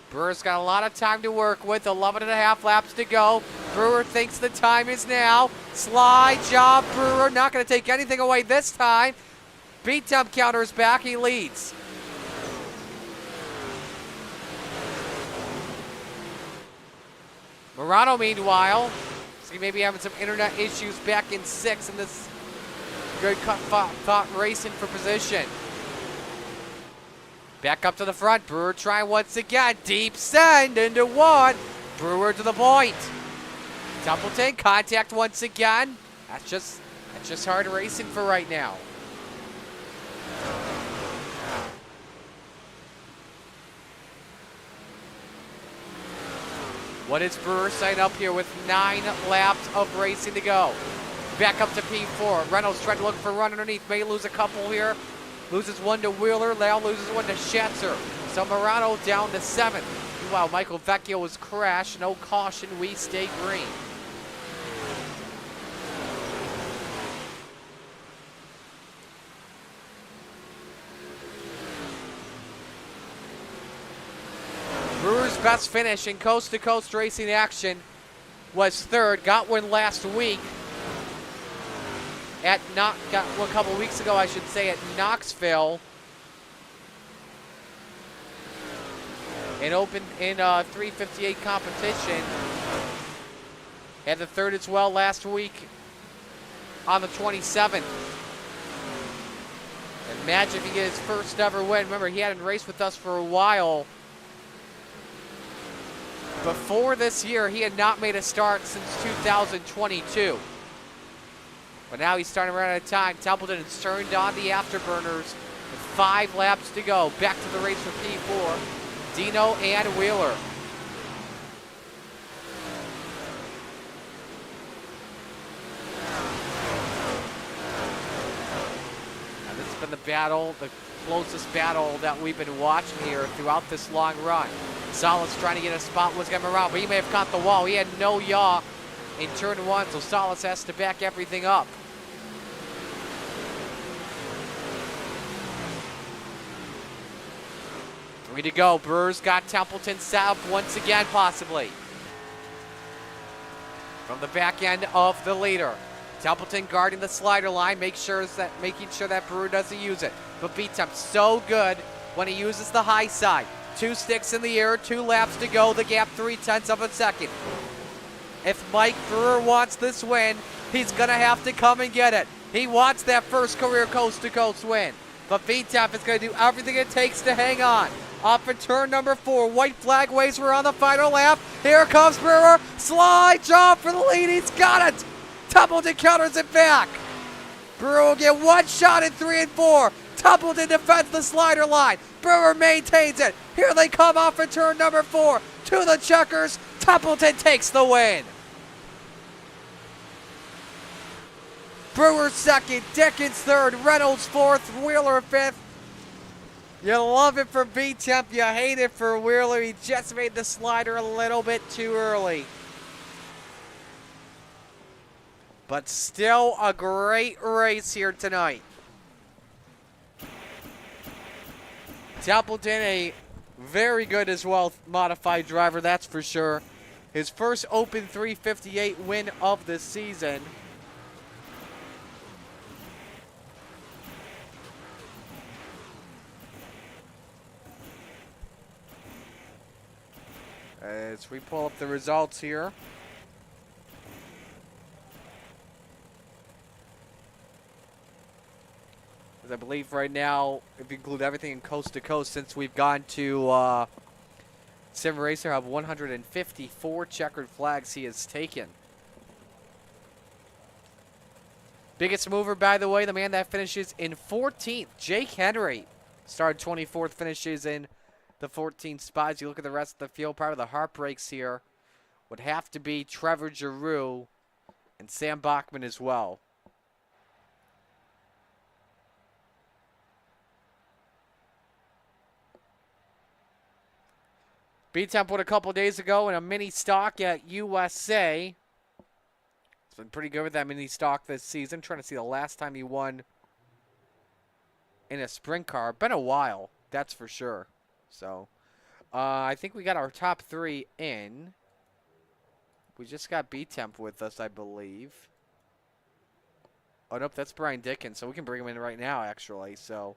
Brewer's got a lot of time to work with, 11.5 laps to go. Brewer thinks the time is now. Slide job, Brewer, not going to take anything away this time. Beat Temp counters back, he leads. Morano, meanwhile, he may be having some internet issues back in 6th in this good fought racing for position. Back up to the front, Brewer trying once again, deep send into 1. Brewer to the point. Templeton, contact once again. That's just hard racing for right now. What is Brewer sign up here with 9 laps of racing to go? Back up to P4. Reynolds trying to look for a run underneath. May lose a couple here. Loses 1 to Wheeler. Now loses 1 to Schatzer. So Morano down to 7th. Wow, Michael Vecchio was crashed. No caution. We stay green. Brewer's best finish in coast-to-coast racing action was 3rd. Got one last week got one a couple weeks ago, I should say, at Knoxville. And opened in 358 competition. Had the 3rd as well last week on the 27th. Imagine if he gets his first ever win. Remember, he hadn't raced with us for a while. Before this year, he had not made a start since 2022. But now he's starting to run out of time. Templeton has turned on the afterburners with 5 laps to go. Back to the race for P4. Dino and Wheeler. Now this has been the battle, the closest battle that we've been watching here throughout this long run. Salas trying to get a spot, was coming around, but he may have caught the wall. He had no yaw in turn one, so Salas has to back everything up. Three to go. Brewers got Templeton set up once again, possibly. From the back end of the leader. Templeton guarding the slider line, making sure that Brewer doesn't use it. But B-Temp so good when he uses the high side. 2 sticks in the air, 2 laps to go, the gap 0.3 of a second. If Mike Brewer wants this win, he's gonna have to come and get it. He wants that first career coast-to-coast win. But B-Temp is gonna do everything it takes to hang on. Off in turn number 4, white flag waves, we're on the final lap. Here comes Brewer, slide job for the lead, he's got it. Templeton counters it back. Brewer will get one shot in 3 and 4. Templeton defends the slider line. Brewer maintains it. Here they come off in turn number 4. To the checkers. Templeton takes the win. Brewer second, Dickens third, Reynolds fourth, Wheeler fifth. You love it for B-Temp, you hate it for Wheeler. He just made the slider a little bit too early. But still a great race here tonight. Templeton, a very good as well modified driver, that's for sure. His first Open 358 win of the season. As we pull up the results here. As I believe right now, if you include everything in coast to coast, since we've gone to Sim Racer, have 154 checkered flags he has taken. Biggest mover, by the way, the man that finishes in 14th, Jake Henry. Started 24th, finishes in the 14th spot. As you look at the rest of the field, part of the heartbreaks here would have to be Trevor Giroux and Sam Bachman as well. B-Temp won a couple days ago in a mini stock at USA. It's been pretty good with that mini stock this season. Trying to see the last time he won in a sprint car. Been a while, that's for sure. So, I think we got our top 3 in. We just got B-Temp with us, I believe. Oh, nope, that's Brian Dickens, so we can bring him in right now, actually. So,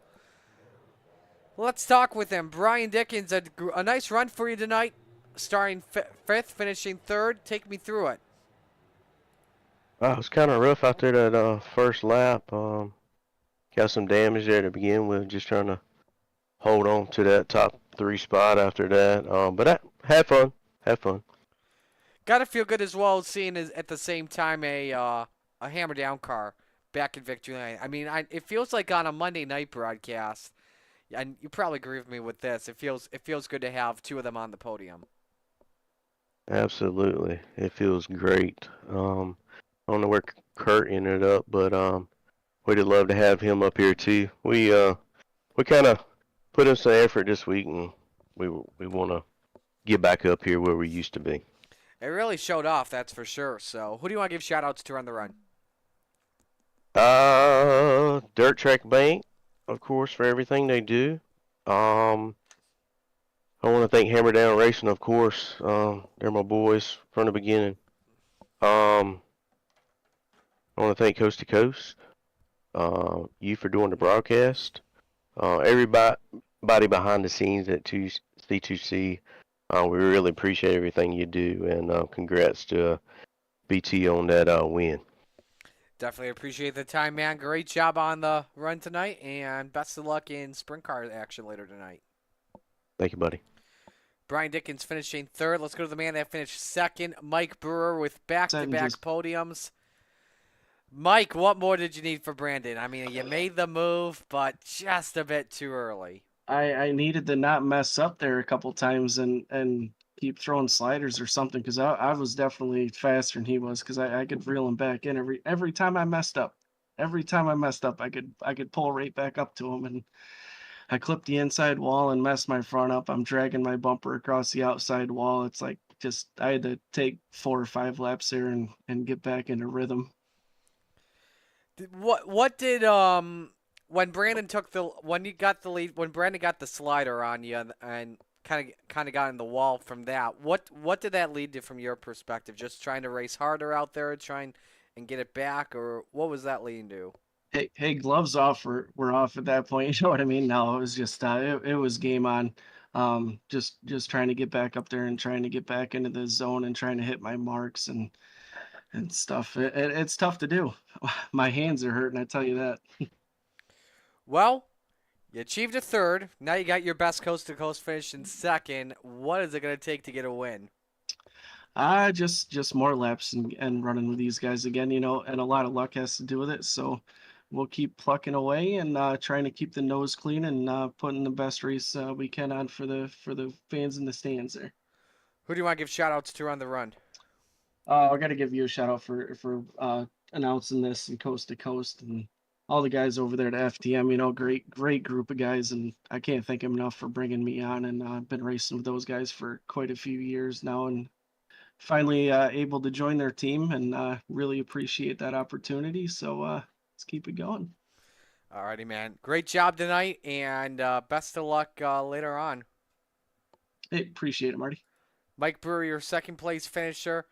let's talk with him. Brian Dickens, a nice run for you tonight. Starting 5th, finishing 3rd. Take me through it. It was kind of rough out there that first lap. Got some damage there to begin with, just trying to hold on to that top 3 spot after that. But I had fun. Got to feel good as well seeing at the same time a hammer down car back in victory lane. I mean, it feels like on a Monday night broadcast, and you probably agree with me with this. It feels good to have 2 of them on the podium. Absolutely, it feels great. I don't know where Kurt ended up, but we'd love to have him up here too. We kind of put in some effort this week, and we want to get back up here where we used to be. It really showed off, that's for sure. So, who do you want to give shout-outs to on the run? Dirt Track Bank, of course, for everything they do. I want to thank Hammer Down Racing, of course. They're my boys from the beginning. I want to thank Coast to Coast, you for doing the broadcast. Everybody behind the scenes at C2C. We really appreciate everything you do, and congrats to BT on that win. Definitely appreciate the time, man. Great job on the run tonight, and best of luck in sprint car action later tonight. Thank you, buddy. Brian Dickens finishing 3rd. Let's go to the man that finished 2nd, Mike Brewer, with back-to-back podiums. Mike, what more did you need for Brandon? I mean, you made the move, but just a bit too early. I needed to not mess up there a couple times and keep throwing sliders or something, because I was definitely faster than he was, because I could reel him back in every time I messed up. Every time I messed up, I could pull right back up to him, and I clipped the inside wall and messed my front up. I'm dragging my bumper across the outside wall. It's like just I had to take 4 or 5 laps there and get back into rhythm. What did when Brandon took the when you got the lead when Brandon got the slider on you and kind of got in the wall from that, what did that lead to from your perspective? Just trying to race harder out there, trying and get it back, or what was that leading to? Hey, gloves off were off at that point. You know what I mean? No, it was just it was game on. Just trying to get back up there and trying to get back into the zone and trying to hit my marks and stuff. It's tough to do. My hands are hurting, I tell you that. Well, you achieved a third. Now you got your best coast to coast finish in second. What is it going to take to get a win? Just more laps and running with these guys again, you know, and a lot of luck has to do with it. So we'll keep plucking away and trying to keep the nose clean and putting the best race we can on for the fans in the stands there. Who do you want to give shout outs to on the run? I got to give you a shout out for announcing this and coast to coast and all the guys over there at FTM. You know, great group of guys, and I can't thank them enough for bringing me on. And I've been racing with those guys for quite a few years now, and finally able to join their team, and really appreciate that opportunity. So let's keep it going. Alrighty, man. Great job tonight, and best of luck later on. Hey, appreciate it, Marty. Mike Brewer, your second place finisher.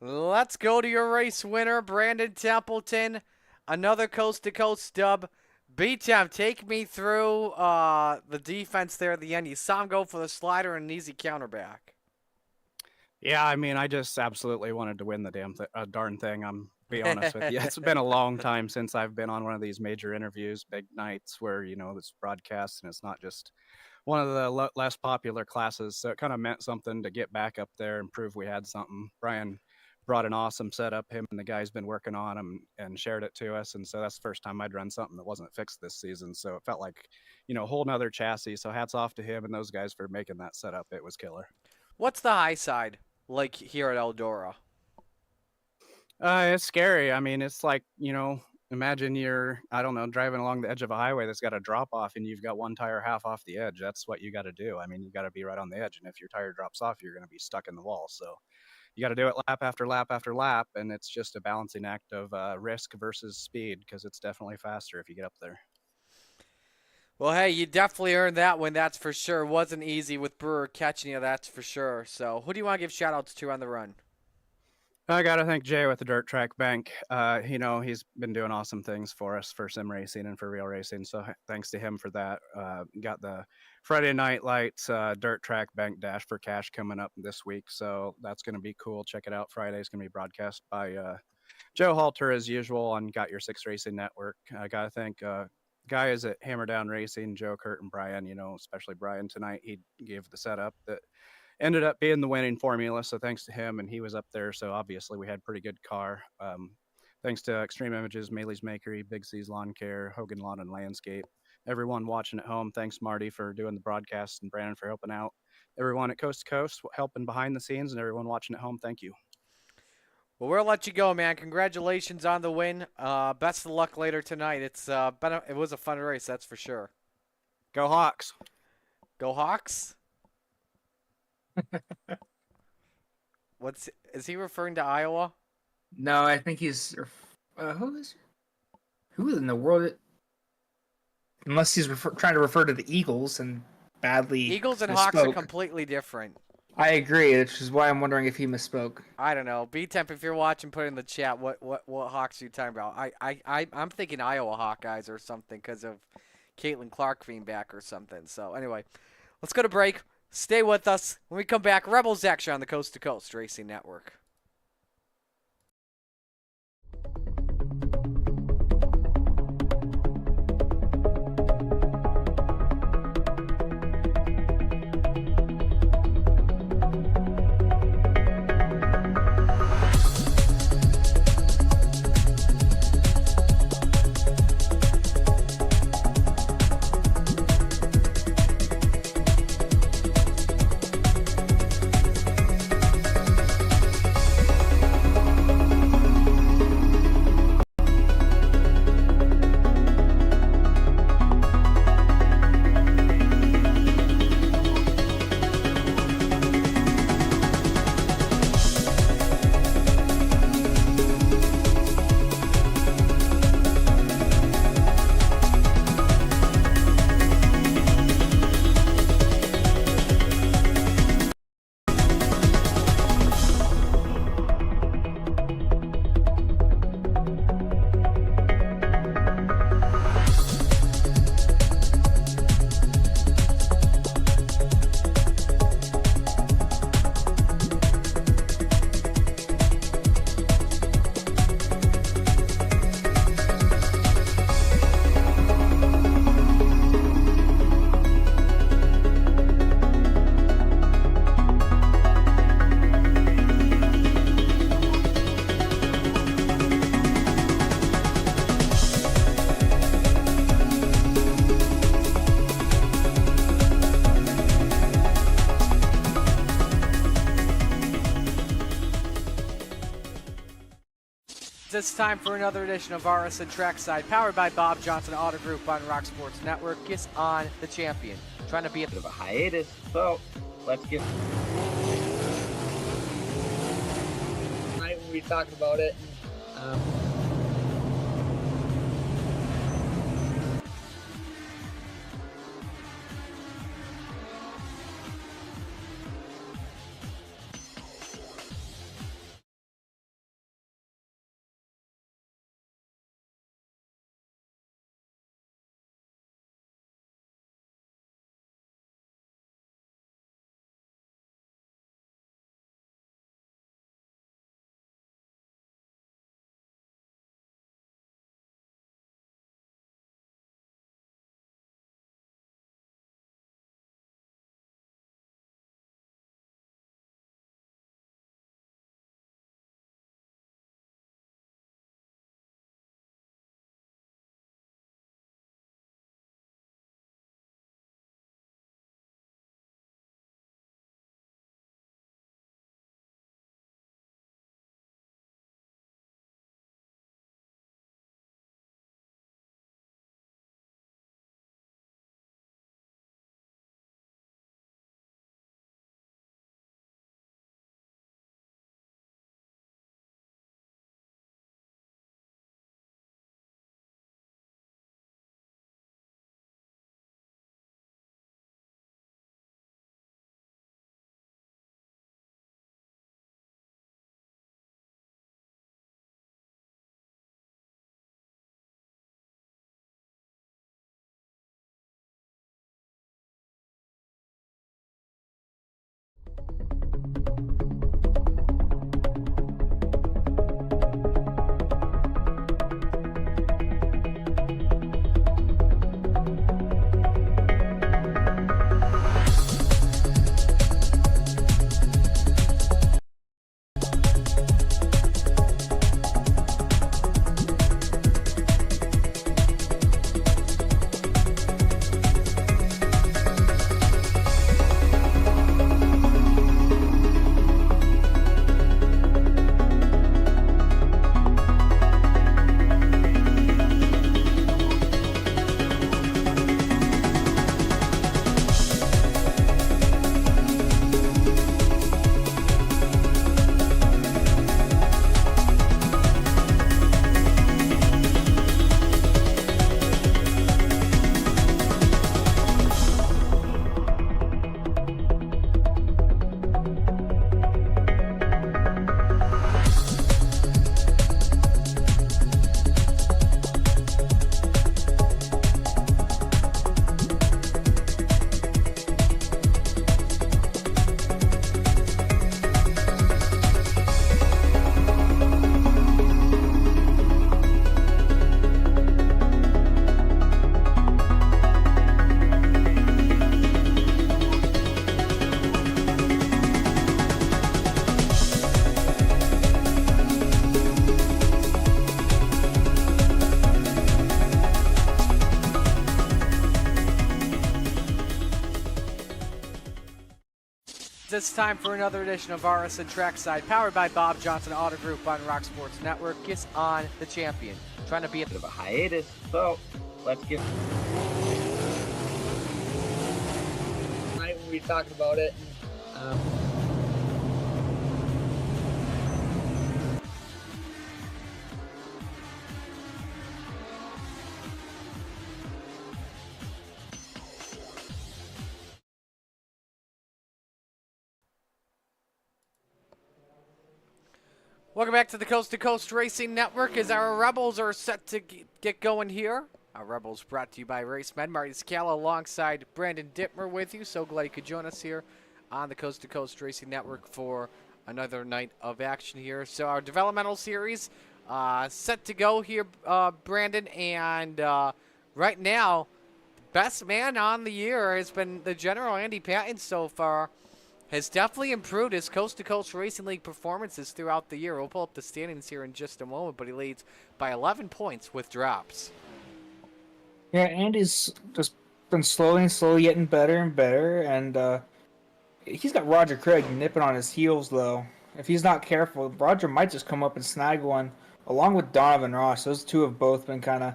Let's go to your race winner, Brandon Templeton. Another coast-to-coast dub. B-Temp, take me through the defense there at the end. You saw him go for the slider and an easy counterback. Yeah, I mean, I just absolutely wanted to win the darn thing. I'm be honest with you. It's been a long time since I've been on one of these major interviews, big nights where, you know, it's broadcast and it's not just one of the less popular classes. So it kind of meant something to get back up there and prove we had something. Brian brought an awesome setup. Him and the guy's been working on them and shared it to us. And so that's the first time I'd run something that wasn't fixed this season. So it felt like, you know, a whole nother chassis. So hats off to him and those guys for making that setup. It was killer. What's the high side like here at Eldora? It's scary. I mean, it's like, you know, imagine you're, I don't know, driving along the edge of a highway that's got a drop off and you've got one tire half off the edge. That's what you got to do. I mean, you got to be right on the edge. And if your tire drops off, you're going to be stuck in the wall. So you got to do it lap after lap after lap. And it's just a balancing act of risk versus speed, because it's definitely faster if you get up there. Well, hey, you definitely earned that one, that's for sure. Wasn't easy with Brewer catching you, that's for sure. So who do you want to give shout-outs to on the run? I got to thank Jay with the Dirt Track Bank. You know, he's been doing awesome things for us for sim racing and for real racing. So thanks to him for that. Got the Friday Night Lights Dirt Track Bank Dash for Cash coming up this week. So that's going to be cool. Check it out. Friday is going to be broadcast by Joe Halter as usual on Got Your Six Racing Network. I got to thank guys at Hammer Down Racing, Joe, Kurt, and Brian. You know, especially Brian tonight. He gave the setup that ended up being the winning formula, so thanks to him, and he was up there, so obviously we had pretty good car. Thanks to Extreme Images, Maley's Makery, Big C's Lawn Care, Hogan Lawn and Landscape, everyone watching at home. Thanks, Marty, for doing the broadcast, and Brandon for helping out. Everyone at Coast to Coast helping behind the scenes, and everyone watching at home, thank you. Well, we'll let you go, man. Congratulations on the win. Best of luck later tonight. It was a fun race, that's for sure. Go Hawks. Go Hawks? Is he referring to Iowa? No, I think he's who in the world? Unless he's trying to refer to the Eagles and badly. Eagles and misspoke. Hawks are completely different. I agree, which is why I'm wondering if he misspoke. I don't know. B-Temp, if you're watching, put in the chat what Hawks are you talking about. I'm thinking Iowa Hawkeyes or something because of Caitlin Clark being back or something. So anyway, let's go to break. Stay with us. When we come back, Rebels Extra on the Coast to Coast Racing Network. It's time for another edition of RSN Trackside, powered by Bob Johnson Auto Group on Rock Sports Network. Kiss on the champion. Trying to be a bit of a hiatus, so let's get. Tonight when we talked about it. It's time for another edition of RSN Trackside, powered by Bob Johnson Auto Group on Rock Sports Network. Kiss on the champion. Trying to be a Bit of a hiatus, so let's get. Tonight when we talked about it. Welcome back to the Coast to Coast Racing Network as our Rebels are set to get going here. Our Rebels brought to you by RaceMed. Marty Scala alongside Brandon Dittmer with you. So glad you could join us here on the Coast to Coast Racing Network for another night of action here. So our developmental series set to go here, Brandon. And right now, best man on the year has been the General Andy Patton so far. Has definitely improved his Coast to Coast Racing League performances throughout the year. We'll pull up the standings here in just a moment, but he leads by 11 points with drops. Yeah, Andy's just been slowly getting better and better, and he's got Roger Craig nipping on his heels, though. If he's not careful, Roger might just come up and snag one along with Donovan Ross. Those two have both been kind of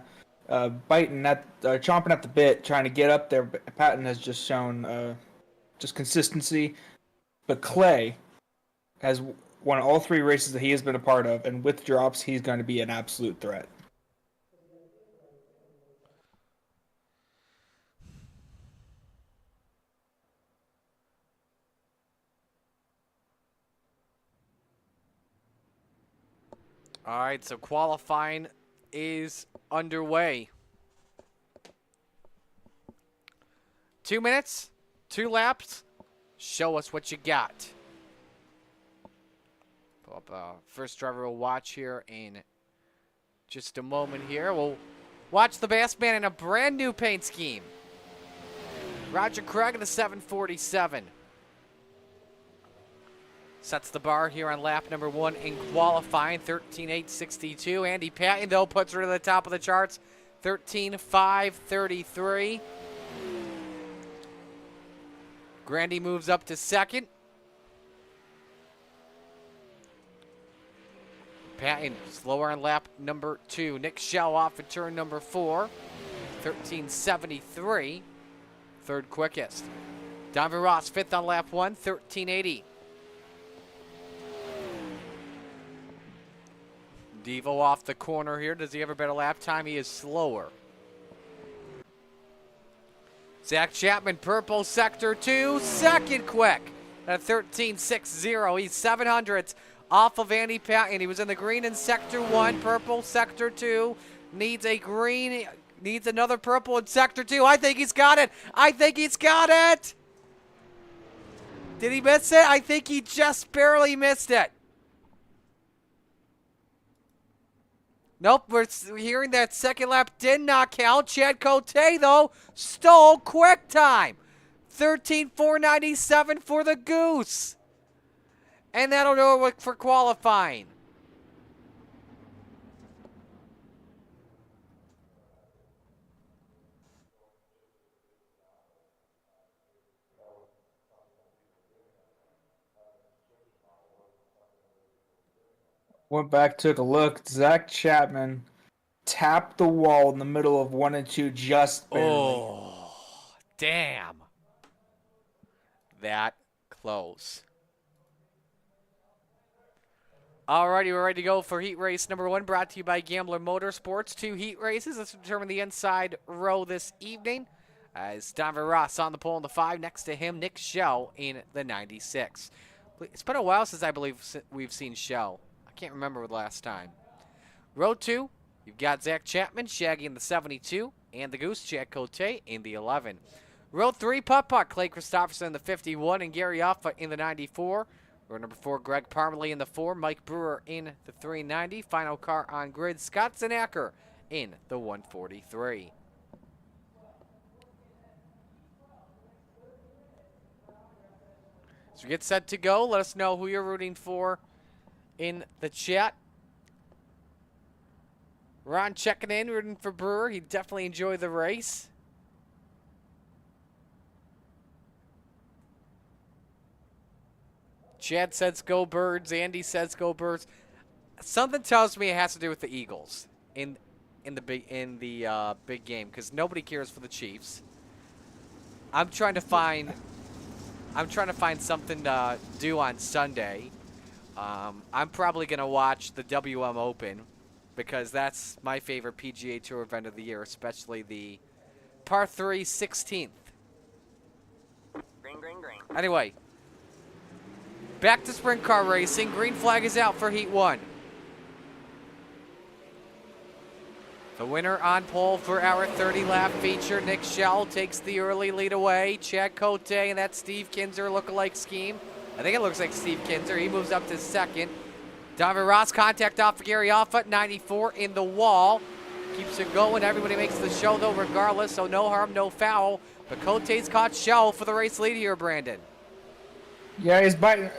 chomping at the bit, trying to get up there. Patton has just shown just consistency. But Clay has won all 3 races that he has been a part of, and with drops, he's going to be an absolute threat. All right, so qualifying is underway. 2 minutes, 2 laps. Show us what you got. Pull up, first driver will watch here in just a moment here. We'll watch the Bass Man in a brand new paint scheme. Roger Craig in the 747. Sets the bar here on lap number 1 in qualifying, 13.862. Andy Patton, though, puts her to the top of the charts, 13.533. Grandy moves up to second. Patton slower on lap number 2. Nick Schell off at turn number 4, 13.73. Third quickest. Donovan Ross, 5th on lap 1, 13.80. Devo off the corner here. Does he have a better lap time? He is slower. Zach Chapman, purple sector 2, second quick at 13.60. He's 700ths off of Andy Patton. He was in the green in sector 1, purple sector 2. Needs a green, needs another purple in sector 2. I think he's got it. I think he's got it. Did he miss it? I think he just barely missed it. Nope, we're hearing that second lap did not count. Chad Cote, though, stole quick time. 13.497 for the Goose. And that'll do it for qualifying. Went back, took a look. Zach Chapman tapped the wall in the middle of 1 and 2 just barely. Oh, damn. That close. Alrighty, we're ready to go for heat race number 1, brought to you by Gambler Motorsports. 2 heat races. Let's determine the inside row this evening. As Donovan Ross on the pole in the 5. Next to him, Nick Schell in the 96. It's been a while since I believe we've seen Schell. I can't remember the last time. Row 2, you've got Zach Chapman, Shaggy in the 72, and the Goose, Chad Cote in the 11. Row 3, Putt-Putt, Clay Christopherson in the 51, and Gary Offa in the 94. Row number 4, Greg Parmalee in the 4, Mike Brewer in the 390. Final car on grid, Scott Zanacker in the 143. So we get set to go. Let us know who you're rooting for in the chat. Ron checking in, rooting for Brewer. He definitely enjoyed the race. Chad says go Birds. Andy says go Birds. Something tells me it has to do with the Eagles in the big game, because nobody cares for the Chiefs. I'm trying to find something to do on Sunday. I'm probably gonna watch the WM Open, because that's my favorite PGA Tour event of the year, especially the par 3 16th. Green, green, green. Anyway, back to sprint car racing. Green flag is out for Heat 1. The winner on pole for our 30-lap feature, Nick Schell, takes the early lead away. Chad Cote and that Steve Kinzer lookalike scheme. I think it looks like Steve Kinzer. He moves up to second. Donovan Ross, contact off for Gary Offa, 94 in the wall. Keeps it going. Everybody makes the show, though, regardless, so no harm, no foul. But Cote's caught Schell for the race lead here, Brandon. Yeah, he's going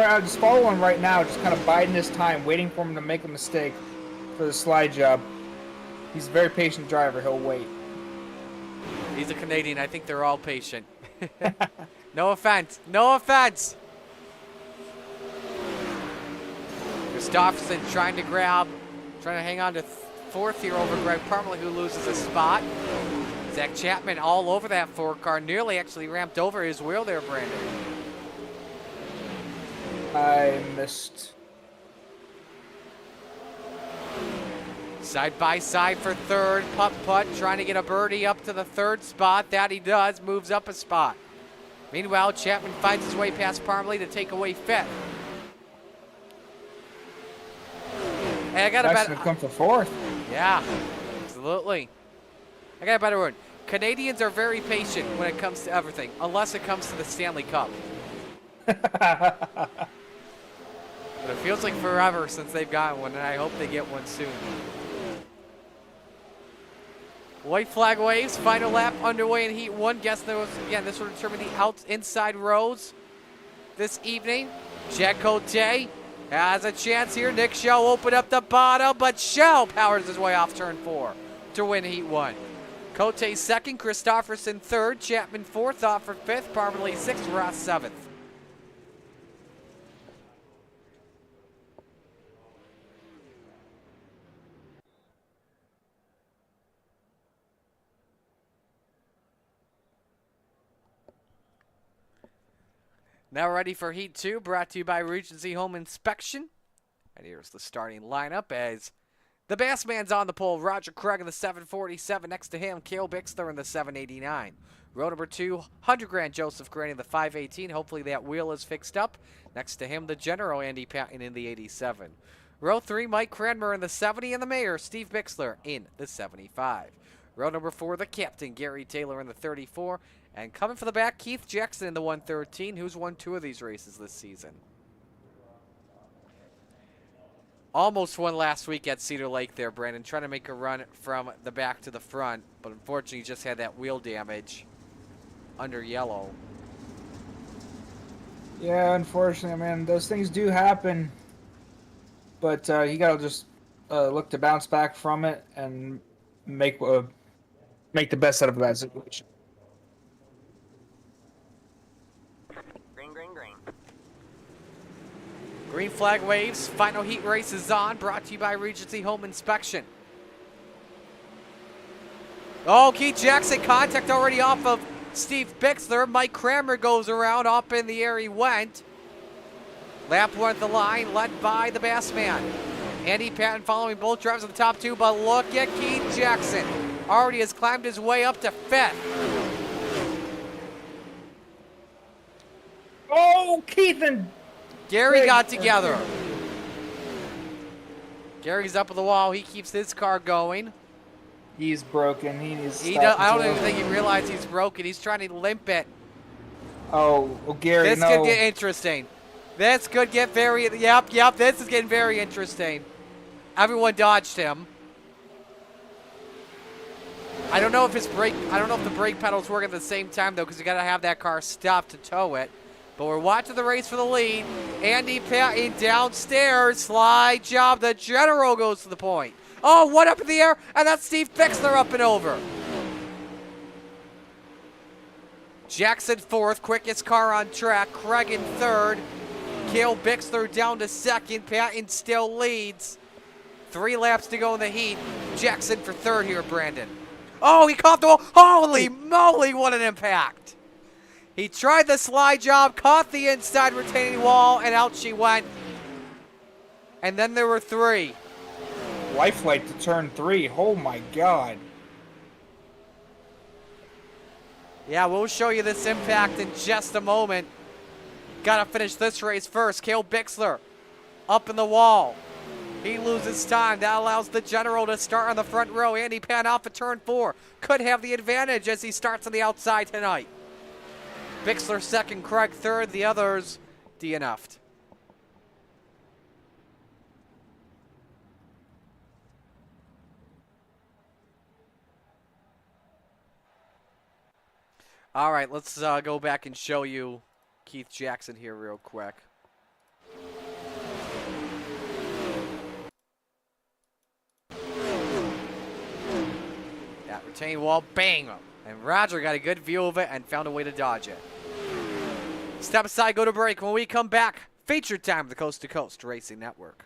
out, just following right now, just kind of biding his time, waiting for him to make a mistake for the slide job. He's a very patient driver. He'll wait. He's a Canadian. I think they're all patient. No offense. No offense. Christopherson trying to grab Trying to hang on to fourth here over Greg Parmalee, who loses a spot. Zach Chapman all over that 4 car, nearly actually ramped over his wheel there, Brandon. I missed. Side by side for third, putt, trying to get a birdie up to the 3rd spot. That he does, moves up a spot. Meanwhile, Chapman finds his way past Parmalee to take away 5th. And I got a better. Come for 4th. Yeah, absolutely. I got a better one. Canadians are very patient when it comes to everything, unless it comes to the Stanley Cup. But it feels like forever since they've gotten one, and I hope they get one soon. White flag waves, final lap underway in Heat 1. Guess there was, again, this will determine the inside rows this evening. Jack Cote has a chance here. Nick Shell opened up the bottom, but Shell powers his way off turn 4 to win Heat 1. Cote 2nd, Christofferson 3rd, Chapman 4th, Offer 5th, Parmalee 6th, Ross 7th. Now ready for Heat 2, brought to you by Regency Home Inspection. And here's the starting lineup as the Bassman's on the pole. Roger Craig in the 747. Next to him, Cale Bixler in the 789. Row number 2, 100 grand Joseph Grant in the 518. Hopefully that wheel is fixed up. Next to him, the General Andy Patton in the 87. Row 3, Mike Cranmer in the 70. And the Mayor, Steve Bixler in the 75. Row number 4, the Captain, Gary Taylor in the 34. And coming for the back, Keith Jackson in the 113, who's won 2 of these races this season. Almost won last week at Cedar Lake there, Brandon, trying to make a run from the back to the front, but unfortunately just had that wheel damage under yellow. Yeah, unfortunately, man, those things do happen. But you got to just look to bounce back from it and make the best out of that situation. Green flag waves, final heat race is on, brought to you by Regency Home Inspection. Oh, Keith Jackson, contact already off of Steve Bixler. Mike Cranmer goes around, up in the air he went. Lap 1 at the line, led by the Bassman. Andy Patton following both drivers in the top 2, but look at Keith Jackson. Already has climbed his way up to 5th. Oh, Keith and Gary got together. Gary's up on the wall. He keeps his car going. He's broken. He needs to I don't even think he realized he's broken. He's trying to limp it. Oh, Gary, This could get interesting. This could get very, yep, this is getting very interesting. Everyone dodged him. I don't know if the brake pedals work at the same time though, because you gotta have that car stopped to tow it. But we're watching the race for the lead. Andy Patton downstairs, slide job. The General goes to the point. Oh, one up in the air, and that's Steve Bixler up and over. Jackson 4th, quickest car on track. Craig in 3rd. Cale Bixler down to 2nd. Patton still leads. 3 laps to go in the heat. Jackson for 3rd here, Brandon. Oh, he caught the wall. Holy moly, what an impact. He tried the slide job, caught the inside retaining wall, and out she went. And then there were 3. Lifelike to turn 3. Oh my God. Yeah, we'll show you this impact in just a moment. Gotta finish this race first. Cale Bixler up in the wall. He loses time. That allows the General to start on the front row. Andy Patton off at turn 4. Could have the advantage as he starts on the outside tonight. Bixler 2nd, Craig 3rd, the others DNF'd. All right, let's go back and show you Keith Jackson here real quick. That retaining wall, bang! And Roger got a good view of it and found a way to dodge it. Step aside, go to break. When we come back, feature time of the Coast to Coast Racing Network.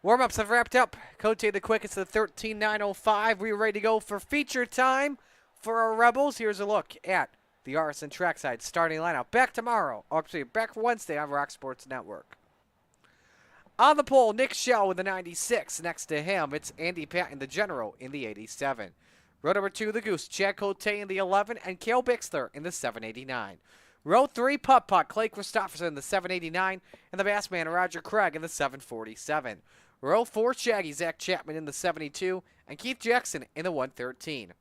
Warm-ups have wrapped up. Cote the quickest at 13.905. We're ready to go for feature time for our Rebels. Here's a look at the RSN Trackside starting lineup. Back tomorrow. Actually, back Wednesday on Rock Sports Network. On the pole, Nick Shell with the 96. Next to him, it's Andy Patton, the General, in the 87. Row number 2, the Goose, Chad Cote in the 11, and Cale Bixler in the 789. Row 3, Putt Putt, Clay Christopherson in the 789, and the Bassman, Roger Craig, in the 747. Row 4, Shaggy, Zach Chapman in the 72, and Keith Jackson in the 113.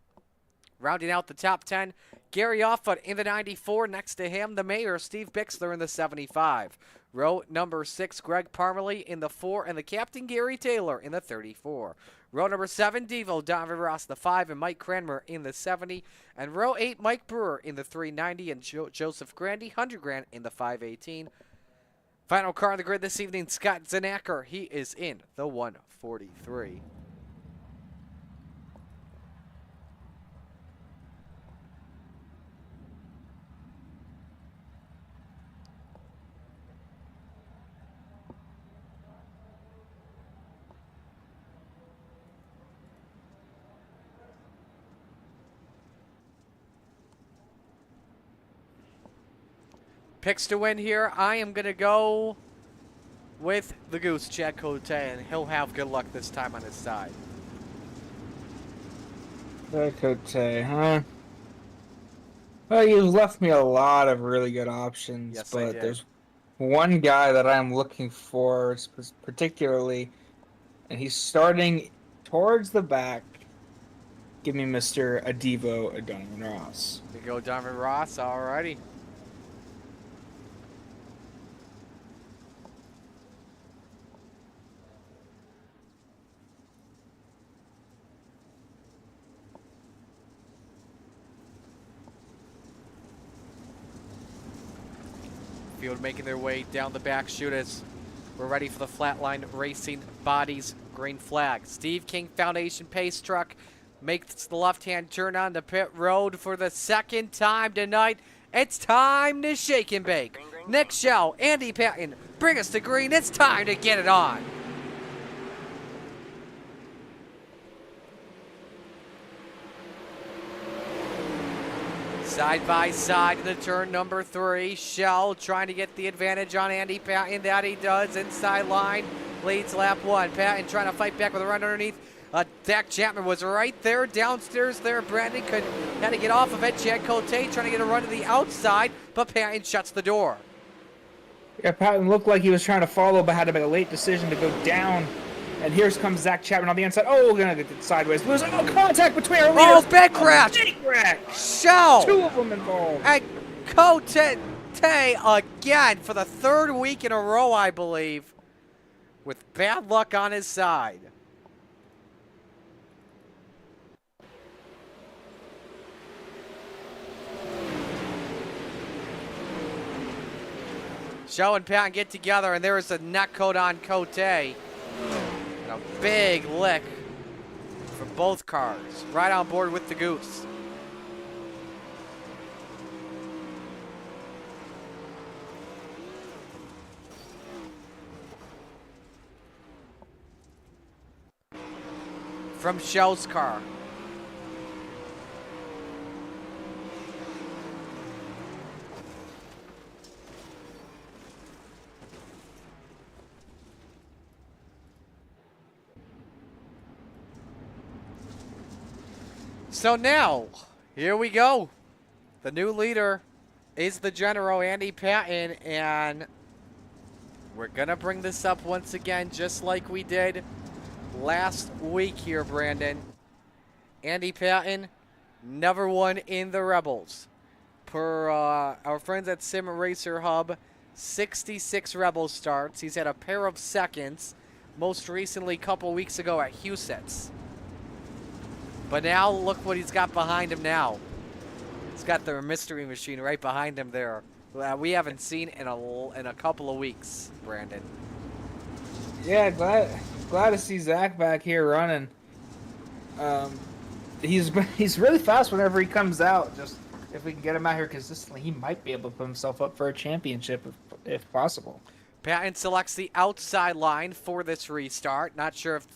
Rounding out the top 10, Gary Offutt in the 94. Next to him, the Mayor, Steve Bixler in the 75. Row number 6, Greg Parmalee in the 4, and the Captain Gary Taylor in the 34. Row number 7, Devo, Donovan Ross the 5, and Mike Cranmer in the 70. And row 8, Mike Brewer in the 390, and Joseph Grandy, 100 grand in the 518. Final car on the grid this evening, Scott Zanacker. He is in the 143. Picks to win here. I am going to go with the Goose, Chad Cote, and he'll have good luck this time on his side. Cote, huh? Well, you've left me a lot of really good options, Yes, I but did. there's one guy that I'm looking for particularly, and he's starting towards the back. Give me Mr. Adivo Donovan Ross. We go Donovan Ross, alrighty. Field making their way down the back chute as we're ready for the Flatline Racing Bodies green flag. Steve King Foundation Pace Truck makes the left-hand turn on the pit road for the second time tonight. It's time to shake and bake. Nick Shell, Andy Patton, bring us to green. It's time to get it on. Side by side in the turn number 3. Shell trying to get the advantage on Andy Patton. That he does. Inside line leads lap 1. Patton trying to fight back with a run underneath. Zach Chapman was right there downstairs there. Brandon had to get off of it. Chad Cote trying to get a run to the outside, but Patton shuts the door. Yeah, Patton looked like he was trying to follow, but had to make a late decision to go down. And here comes Zach Chapman on the inside. Oh, gonna get it sideways. Lose. Oh, contact between our leaders. Oh, big crash. Big crash. Shell. 2 of them involved. And Cote again for the 3rd week in a row, I believe, with bad luck on his side. Shell and Patton get together, and there is a neck coat on Cote. And a big lick for both cars. Right on board with the Goose. From Shell's car. So now, here we go. The new leader is the General, Andy Patton, and we're going to bring this up once again, just like we did last week here, Brandon. Andy Patton never won in the Rebels. Per our friends at Sim Racer Hub, 66 Rebels starts. He's had a pair of seconds, most recently a couple weeks ago at Huset's. But now look what he's got behind him now. He's got the mystery machine right behind him there. We haven't seen in a couple of weeks, Brandon. Yeah, glad to see Zach back here running. He's really fast whenever he comes out. Just if we can get him out here consistently, he might be able to put himself up for a championship if possible. Patton selects the outside line for this restart. Not sure if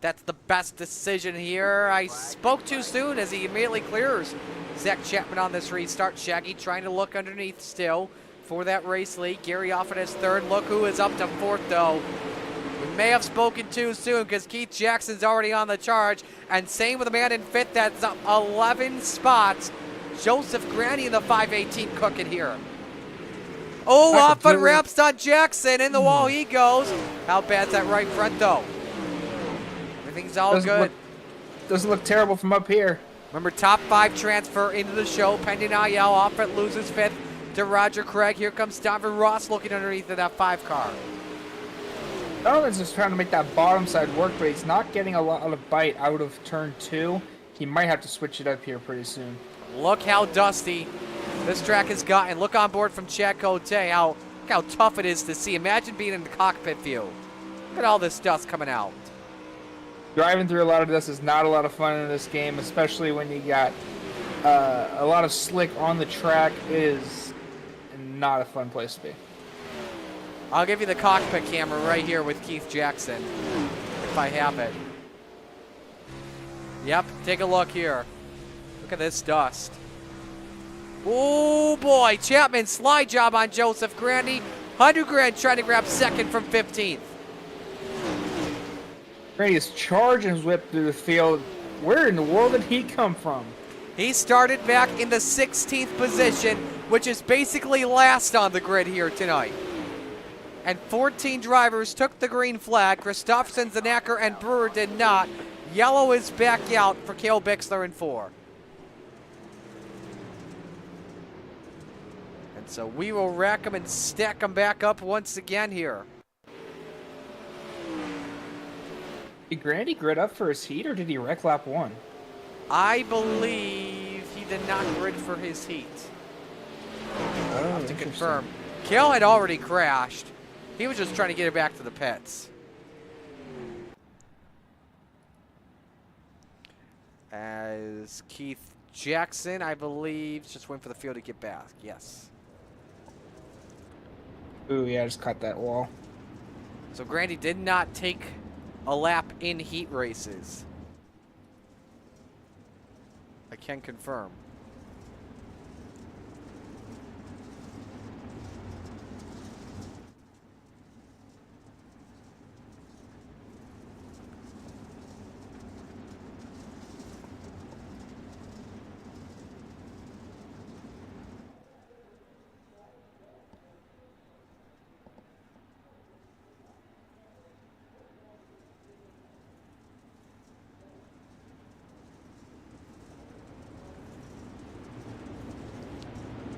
that's the best decision here. I spoke too soon as he immediately clears Zach Chapman on this restart. Shaggy trying to look underneath still for that race lead. Gary off at his third. Look who is up to fourth, though. We may have spoken too soon because Keith Jackson's already on the charge. And same with the man in fifth. That's up 11 spots. Joseph Granny in the 518 cooking here. Oh, off on ramps on Jackson. In the wall he goes. How bad's that right front, though? Everything's all good. Doesn't look terrible from up here. Remember, top 5 transfer into the show. Pending Ayel off at loses 5th to Roger Craig. Here comes Donovan Ross looking underneath of that 5 car. Donovan's just trying to make that bottom side work, but he's not getting a lot of bite out of turn 2. He might have to switch it up here pretty soon. Look how dusty this track has gotten. Look on board from Chad Cote. Look how tough it is to see. Imagine being in the cockpit view. Look at all this dust coming out. Driving through a lot of this is not a lot of fun in this game, especially when you got a lot of slick on the track. It is not a fun place to be. I'll give you the cockpit camera right here with Keith Jackson, if I have it. Yep, take a look here. Look at this dust. Oh boy, Chapman slide job on Joseph Grandy. 100 grand trying to grab second from 15th. Grandy is charging his whip through the field. Where in the world did he come from? He started back in the 16th position, which is basically last on the grid here tonight. And 14 drivers took the green flag. Christopherson, Zanacker, and Brewer did not. Yellow is back out for Cale Bixler in 4. And so we will rack them and stack them back up once again here. Did Grandy grid up for his heat, or did he wreck lap 1? I believe he did not grid for his heat. I'll have to confirm. Cale had already crashed. He was just trying to get it back to the pits. As Keith Jackson, I believe, just waiting for the field to get back. Yes. Ooh, yeah, I just cut that wall. So Grandy did not take a lap in heat races. I can confirm.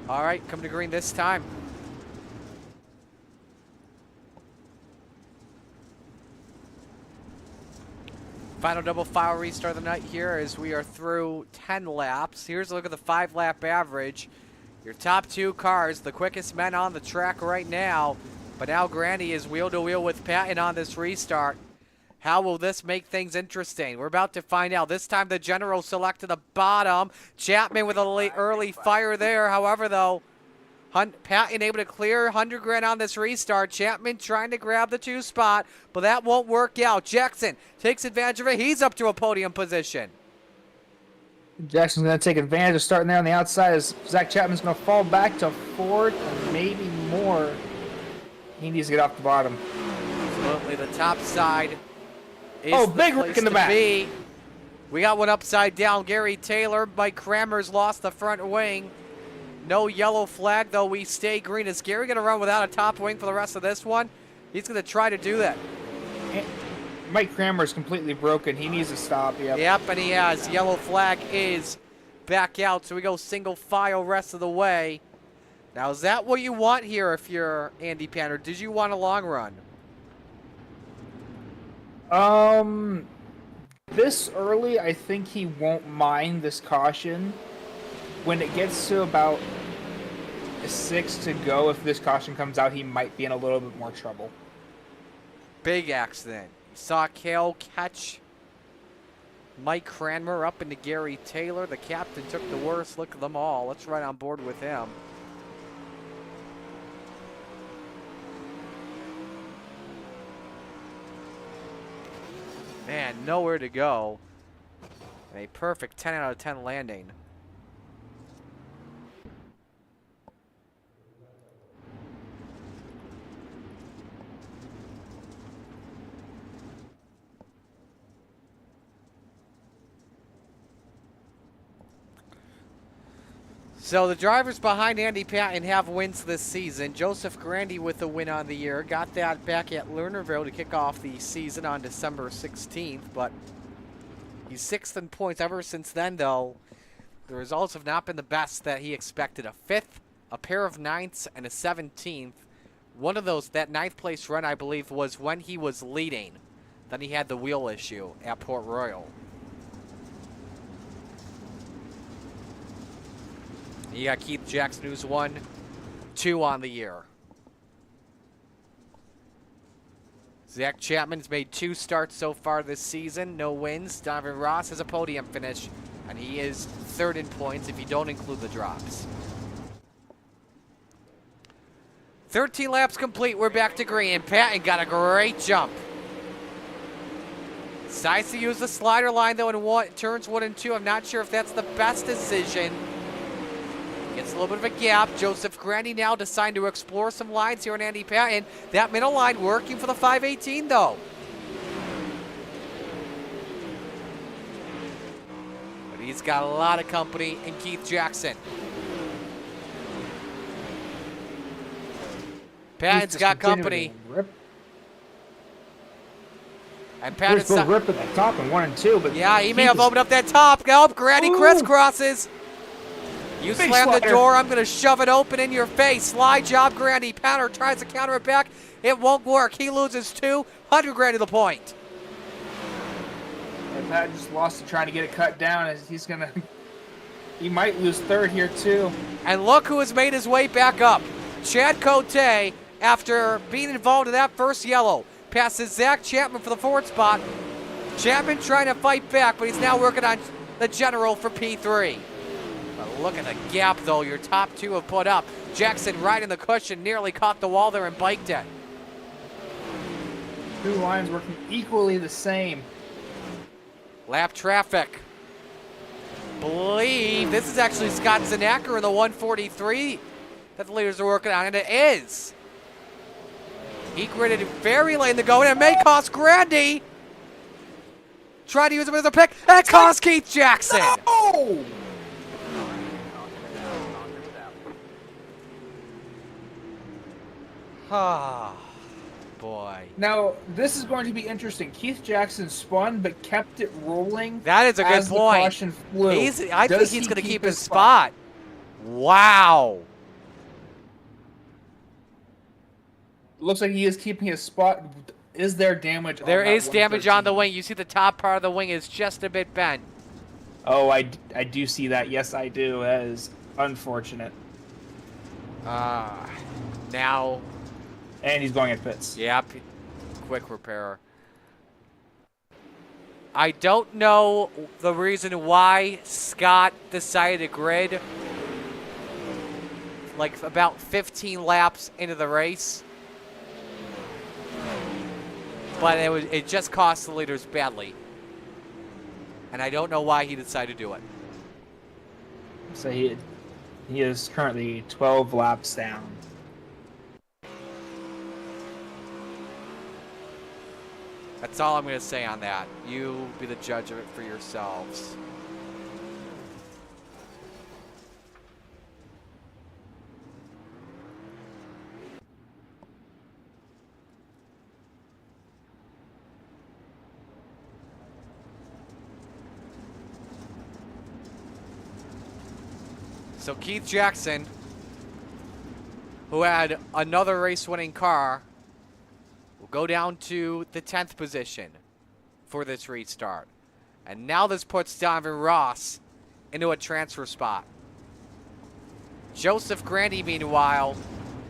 All right, come to green this time. Final double file restart of the night here as we are through 10 laps. Here's a look at the 5-lap average. Your top 2 cars, the quickest men on the track right now. But now Grandy is wheel to wheel with Patton on this restart. How will this make things interesting? We're about to find out. This time the general select to the bottom. Chapman with a early fire there. However, though, Patton able to clear 100 grand on this restart. Chapman trying to grab the 2 spot, but that won't work out. Jackson takes advantage of it. He's up to a podium position. Jackson's going to take advantage of starting there on the outside as Zach Chapman's going to fall back to 4th and maybe more. He needs to get off the bottom. Absolutely, the top side is the big wreck in the back. We got one upside down. Gary Taylor, Mike Kramer's lost the front wing. No yellow flag, though we stay green. Is Gary going to run without a top wing for the rest of this one? He's going to try to do that. Mike Kramer's completely broken. He needs to stop. Yep, and he has. Yellow flag is back out, so we go single file rest of the way. Now, is that what you want here if you're Andy Pan, or did you want a long run? This early, I think he won't mind this caution. When it gets to about 6 to go, if this caution comes out, he might be in a little bit more trouble. Big accident. You saw Cale catch Mike Cranmer up into Gary Taylor. The captain took the worst look of them all. Let's ride on board with him. nowhere to go. A perfect 10 out of 10 landing. So the drivers behind Andy Patton have wins this season. Joseph Grandy with the win on the year. Got that back at Lernerville to kick off the season on December 16th, but he's 6th in points ever since then, though. The results have not been the best that he expected. A 5th, a pair of 9ths, and a 17th. One of those, that 9th place run, I believe, was when he was leading. Then he had the wheel issue at Port Royal. You got Keith Jackson, who's won 2 on the year. Zach Chapman's made 2 starts so far this season, no wins. Donovan Ross has a podium finish, and he is 3rd in points if you don't include the drops. 13 laps complete, we're back to green. Patton got a great jump. Decides to use the slider line though in turns 1 and 2. I'm not sure if that's the best decision. Gets a little bit of a gap. Joseph Grandy now deciding to explore some lines here on Andy Patton. That middle line working for the 518 though. But he's got a lot of company in Keith Jackson. Patton's got company. And Patton's still ripping the top in 1 and 2, but yeah, he may have opened up that top. Go, Grandy crisscrosses. You slam the door, I'm going to shove it open in your face. Slide job, Grandy. Patton tries to counter it back. It won't work. He loses 2. 100 grand to the point. And Patton just lost to trying to get it cut down. As he's going to... He might lose 3rd here, too. And look who has made his way back up. Chad Cote, after being involved in that first yellow, passes Zach Chapman for the 4th spot. Chapman trying to fight back, but he's now working on the general for P3. But look at the gap, though, your top 2 have put up. Jackson right in the cushion, nearly caught the wall there and biked it. 2 lines working equally the same. Lap traffic. Believe this is actually Scott Zanacker in the 143 that the leaders are working on, and it is. He gridded very late in the go, and it may cost Grandy. Trying to use him as a pick, and it cost Keith Jackson. No! Ah, boy. Now, this is going to be interesting. Keith Jackson spun, but kept it rolling. That is a good as point. The caution flew. I think he's going to keep his spot. Wow. Looks like he is keeping his spot. Is there damage? There on that is damage on the 113? wing. You see the top part of the wing is just a bit bent. Oh, I do see that. Yes, I do. That is unfortunate. Now. And he's going at pits. Yep. Quick repair. I don't know the reason why Scott decided to grid like about 15 laps into the race. But it just cost the leaders badly. And I don't know why he decided to do it. So he is currently 12 laps down. That's all I'm going to say on that. You be the judge of it for yourselves. So Keith Jackson, who had another race-winning car, will go down to the 10th position for this restart. And now this puts Donovan Ross into a transfer spot. Joseph Grandy, meanwhile,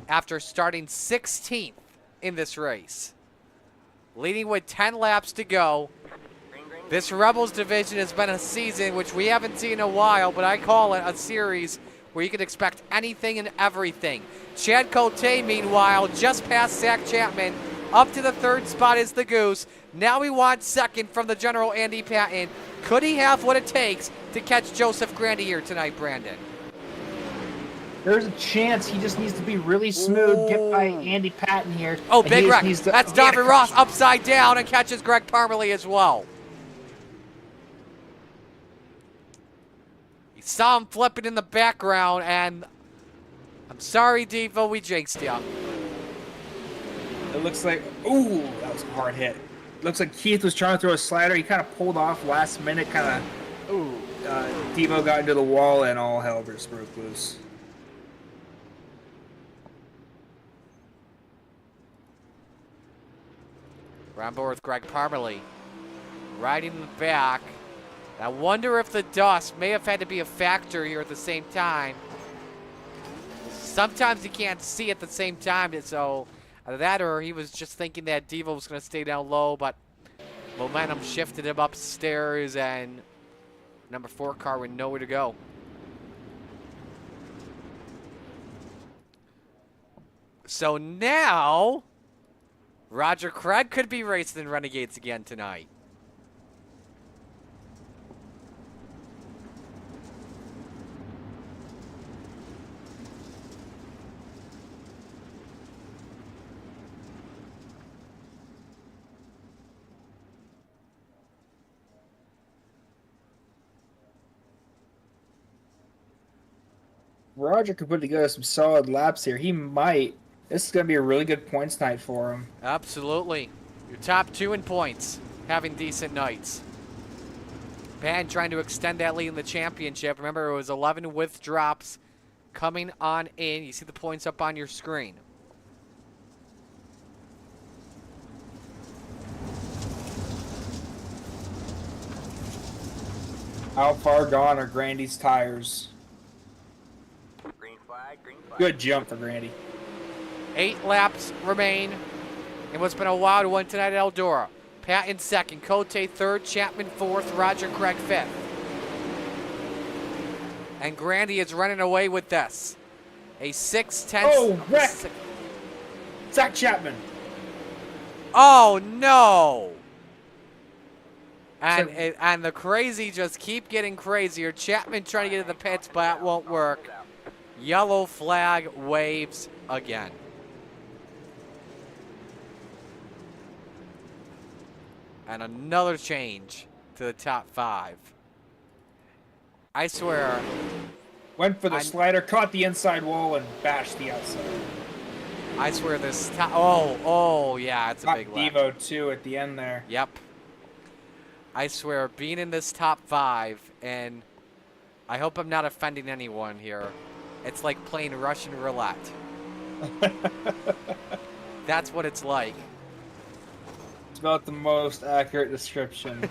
after starting 16th in this race, leading with 10 laps to go. This Rebels division has been a season which we haven't seen in a while, but I call it a series where you can expect anything and everything. Chad Cote, meanwhile, just past Zach Chapman Up to the third spot is the Goose. Now we want second from the General Andy Patton. Could he have what it takes to catch Joseph Grandy here tonight, Brandon? There's a chance. He just needs to be really smooth, get by Andy Patton here. Oh, and big he wreck. needs to- That's he had a Donovan Ross caution. upside down and catches Greg Parmalee as well. You saw him flipping in the background, and I'm sorry, Devo, we jinxed you. It looks like, ooh, that was a hard hit. Looks like Keith was trying to throw a slider. He kind of pulled off last minute, kind of, Devo got into the wall, and all hell just broke loose. We're on board with Greg Parmalee. Riding in the back. I wonder if the dust may have had to be a factor here at the same time. Sometimes you can't see at the same time, so either that or he was just thinking that Devo was going to stay down low, but momentum shifted him upstairs, and number 4 car with nowhere to go. So now, Roger Craig could be racing in Renegades again tonight. Roger could put together some solid laps here. He might. This is going to be a really good points night for him. Absolutely. Your top 2 in points, having decent nights. Pan trying to extend that lead in the championship. Remember, it was 11 with drops coming on in. You see the points up on your screen. How far gone are Grandy's tires? Green flag, green flag. Good jump for Grandy. 8 laps remain in what's been a wild one tonight at Eldora. Patton second, Cote third, Chapman fourth, Roger Craig fifth. And Grandy is running away with this. A 6-10. Oh, wreck! Zach Chapman. Oh, no! And, So- and the crazy just keep getting crazier. Chapman trying to get in the pits, but that won't work. Yellow flag waves again. And another change to the top 5. I swear, Went for the I'm- slider, caught the inside wall, and bashed the outside. this top, oh, yeah, it's a Got big lap. Devo, too, at the end there. Yep. I swear, being in this top 5, and I hope I'm not offending anyone here, it's like playing Russian roulette. That's what it's like. It's about the most accurate description.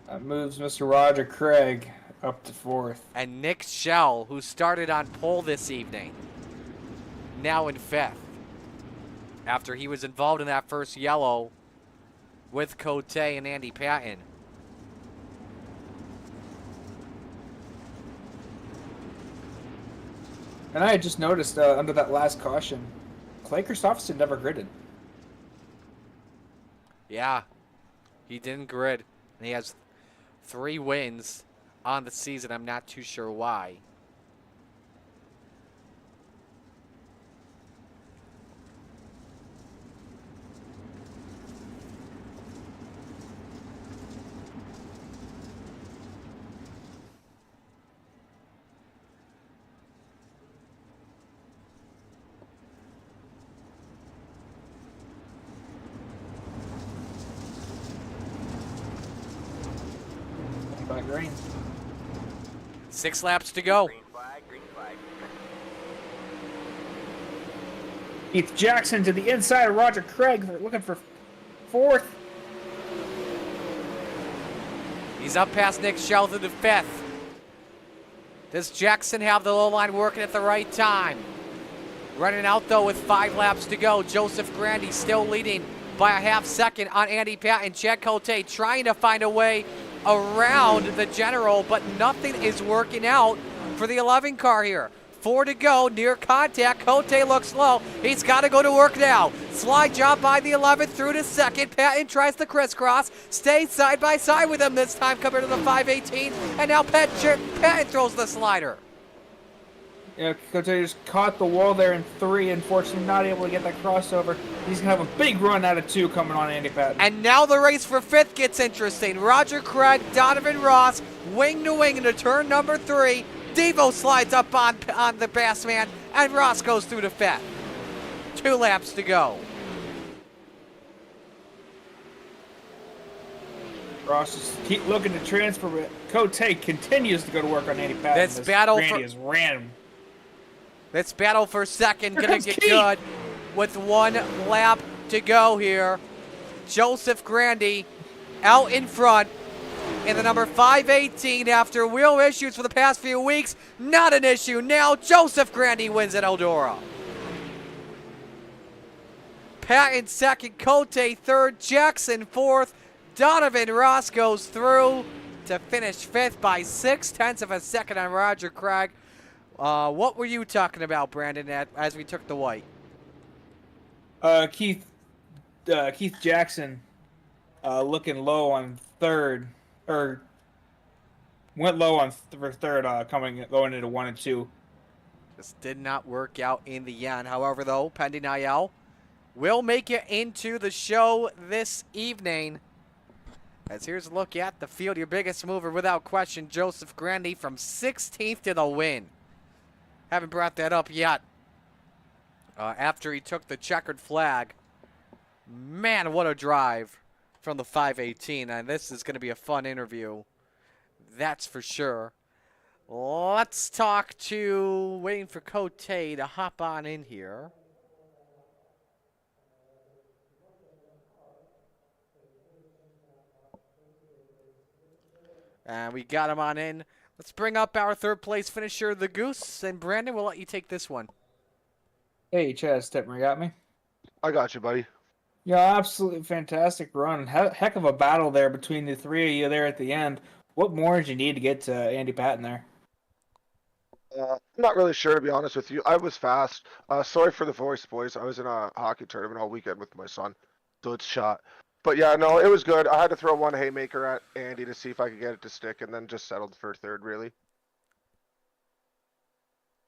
That moves Mr. Roger Craig up to 4th. And Nick Schell, who started on pole this evening, now in 5th. After he was involved in that first yellow with Cote and Andy Patton. And I had just noticed under that last caution, Clay Christopherson never gridded. Yeah, he didn't grid. And he has 3 wins on the season. I'm not too sure why. By green. 6 laps to go. Green flag, green flag. Keith Jackson to the inside of Roger Craig. They're looking for 4th. He's up past Nick Schell to the 5th. Does Jackson have the low line working at the right time? Running out, though, with 5 laps to go. Joseph Grandy still leading by a half second on Andy Patton. Chad Cote trying to find a way around the general, but nothing is working out for the 11 car here. 4 to go, near contact. Cote looks low. He's got to go to work now. Slide job by the 11 through to second. Patton tries the crisscross. Stays side by side with him this time compared to the 518. And now Patton throws the slider. Yeah, Cote just caught the wall there in 3. Unfortunately, not able to get that crossover. He's going to have a big run out of 2 coming on Andy Patton. And now the race for 5th gets interesting. Roger Craig, Donovan Ross, wing to wing into turn number 3. Devo slides up on the Bassman, and Ross goes through to 5th. 2 laps to go. Ross just keep looking to transfer, but Cote continues to go to work on Andy Patton. This battle Randy is random. This battle for second Here gonna comes get Keith. good with 1 lap to go here. Joseph Grandy out in front in the number 518 after wheel issues for the past few weeks. Not an issue now. Joseph Grandy wins at Eldora. Patton second, Cote third, Jackson fourth. Donovan Ross goes through to finish 5th by 0.6 of a second on Roger Craig. What were you talking about, Brandon, as we took the white? Keith Jackson looking low on 3rd, or went low on for 3rd, going into 1 and 2. This did not work out in the end. However, though, Pendy Nayel will make it into the show this evening. As here's a look at the field, your biggest mover without question, Joseph Grandy from 16th to the win. Haven't brought that up yet. After he took the checkered flag. Man, what a drive from the 518. And this is going to be a fun interview. That's for sure. Let's talk to, waiting for Cote to hop on in here. And we got him on in. Let's bring up our 3rd place finisher, the Goose. And Brandon, we'll let you take this one. Hey, Chaz Stepmer, got me? I got you, buddy. Yeah, absolutely fantastic run. Heck of a battle there between the 3 of you there at the end. What more did you need to get to Andy Patton there? I'm not really sure, to be honest with you. I was fast. Sorry for the voice, boys. I was in a hockey tournament all weekend with my son, so it's shot. But yeah, no, it was good. I had to throw 1 haymaker at Andy to see if I could get it to stick, and then just settled for 3rd, really.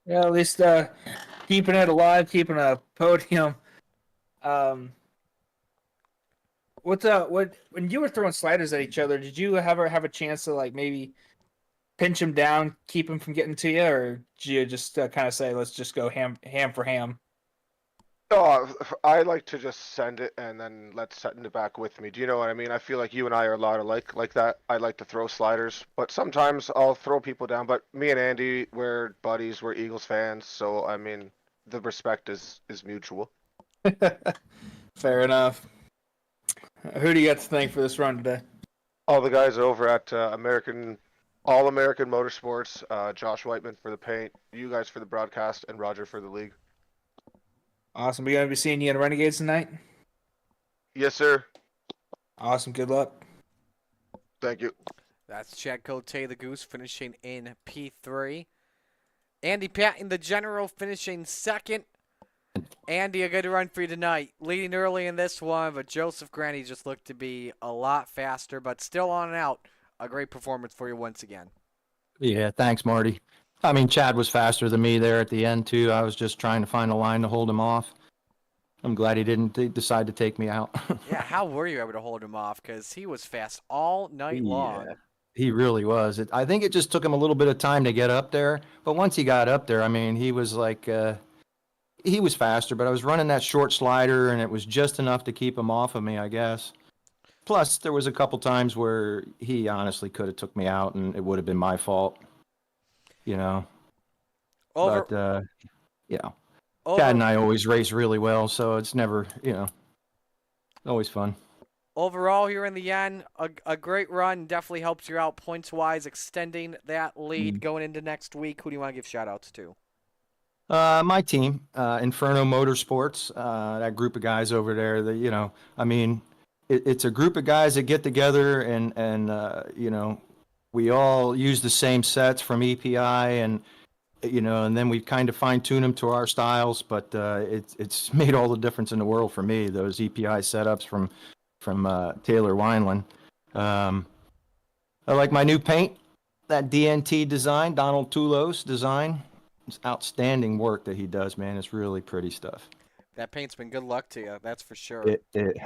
Yeah, at least keeping it alive, keeping a podium. When you were throwing sliders at each other, did you ever have a chance to like maybe pinch him down, keep him from getting to you, or did you just kind of say, let's just go ham for ham? Oh, I like to just send it and then let send it back with me. Do you know what I mean? I feel like you and I are a lot alike like that. I like to throw sliders, but sometimes I'll throw people down. But me and Andy, we're buddies. We're Eagles fans, so I mean, the respect is mutual. Fair enough. Who do you got to thank for this run today? All the guys over at All American Motorsports, Josh Whiteman for the paint, you guys for the broadcast, and Roger for the league. Awesome. We gonna be seeing you in Renegades tonight? Yes, sir. Awesome. Good luck. Thank you. That's Chad Cote, the Goose, finishing in P3. Andy Patton, the General, finishing 2nd. Andy, a good run for you tonight. Leading early in this one, but Joseph Grandy just looked to be a lot faster, but still on and out. A great performance for you once again. Yeah, thanks, Marty. I mean, Chad was faster than me there at the end, too. I was just trying to find a line to hold him off. I'm glad he didn't decide to take me out. Yeah, how were you able to hold him off? Because he was fast all night long. Yeah, he really was. I think it just took him a little bit of time to get up there. But once he got up there, I mean, he was like, he was faster, but I was running that short slider, and it was just enough to keep him off of me, I guess. Plus, there was a couple times where he honestly could have took me out, and it would have been my fault. You know, but you know, Chad and I always race really well, so it's never, you know, always fun. Overall, here in the end, a great run. Definitely helps you out points-wise, extending that lead going into next week. Who do you want to give shout-outs to? My team, Inferno Motorsports, that group of guys over there, you know, I mean, it's a group of guys that get together and you know, we all use the same sets from EPI and, you know, and then we kind of fine tune them to our styles, but it's made all the difference in the world for me, those EPI setups from Taylor Wineland. I like my new paint, that DNT design, Donald Tulos design. It's outstanding work that he does, man. It's really pretty stuff. That paint's been good luck to you, that's for sure.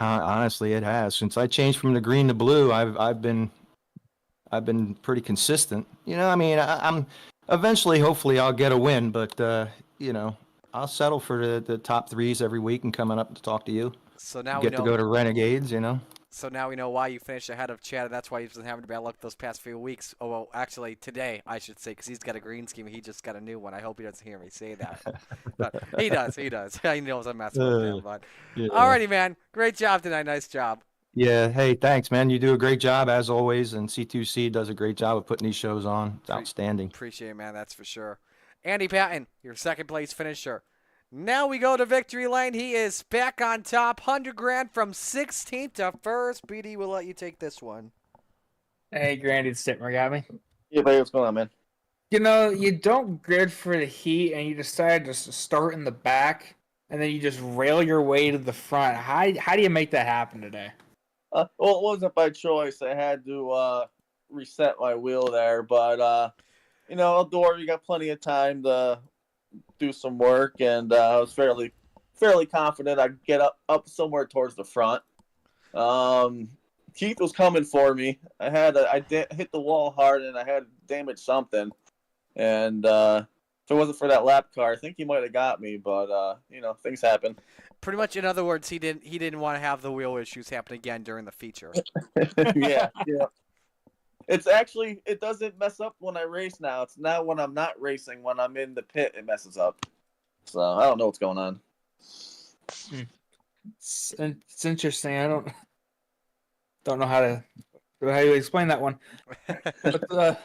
Honestly, it has. Since I changed from the green to blue, I've been pretty consistent. You know, I mean, I'm eventually, hopefully, I'll get a win, but you know, I'll settle for the top threes every week and coming up to talk to you. So now Get we to know. go to Renegades, you know. So now we know why you finished ahead of Chad. That's why he's been having bad luck those past few weeks. Oh, well, actually today, I should say, because he's got a green scheme. He just got a new one. I hope he doesn't hear me say that. But he does. He does. He knows I'm messing with him. But Yeah. alrighty, man. Great job tonight. Nice job. Yeah. Hey, thanks, man. You do a great job as always, and C2C does a great job of putting these shows on. It's outstanding. Appreciate it, man. That's for sure. Andy Patton, your second place finisher. Now we go to victory lane. He is back on top, 100 grand from 16th to first. BD will let you take this one. Hey, Grandy, it's Stitmer got me. Yeah, buddy, what's going on, man? You know, you don't grid for the heat, and you decide to start in the back, and then you just rail your way to the front. How do you make that happen today? Well, it wasn't by choice. I had to reset my wheel there, but you know, Eldora, you got plenty of time to do some work, and I was fairly confident I'd get up somewhere towards the front. Keith was coming for me. I hit the wall hard, and I had damaged something. And if it wasn't for that lap car, I think he might have got me. But you know, things happen. Pretty much, in other words, he didn't want to have the wheel issues happen again during the feature. yeah. It doesn't mess up when I race now. It's now when I'm not racing, when I'm in the pit, it messes up. So I don't know what's going on. It's interesting. I don't know how you explain that one. But,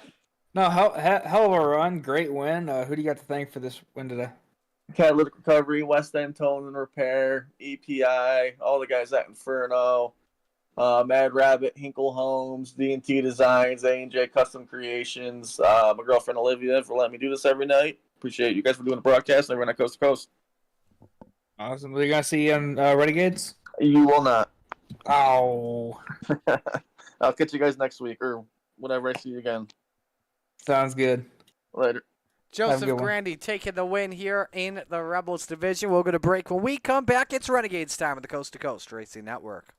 no, hell of a run, great win. Who do you got to thank for this win today? Catalytic Recovery, West End Tone and Repair, EPI, all the guys at Inferno, Mad Rabbit, Hinkle Homes, D&T Designs, A&J Custom Creations, my girlfriend Olivia for letting me do this every night. Appreciate you guys for doing the broadcast. I run at Coast to Coast. Awesome. Are you going to see you on Renegades? You will not. Oh. I'll catch you guys next week or whenever I see you again. Sounds good. Later. Joseph Grandy taking the win here in the Rebels division. We'll go to break. When we come back, it's Renegades time on the Coast to Coast Racing Network.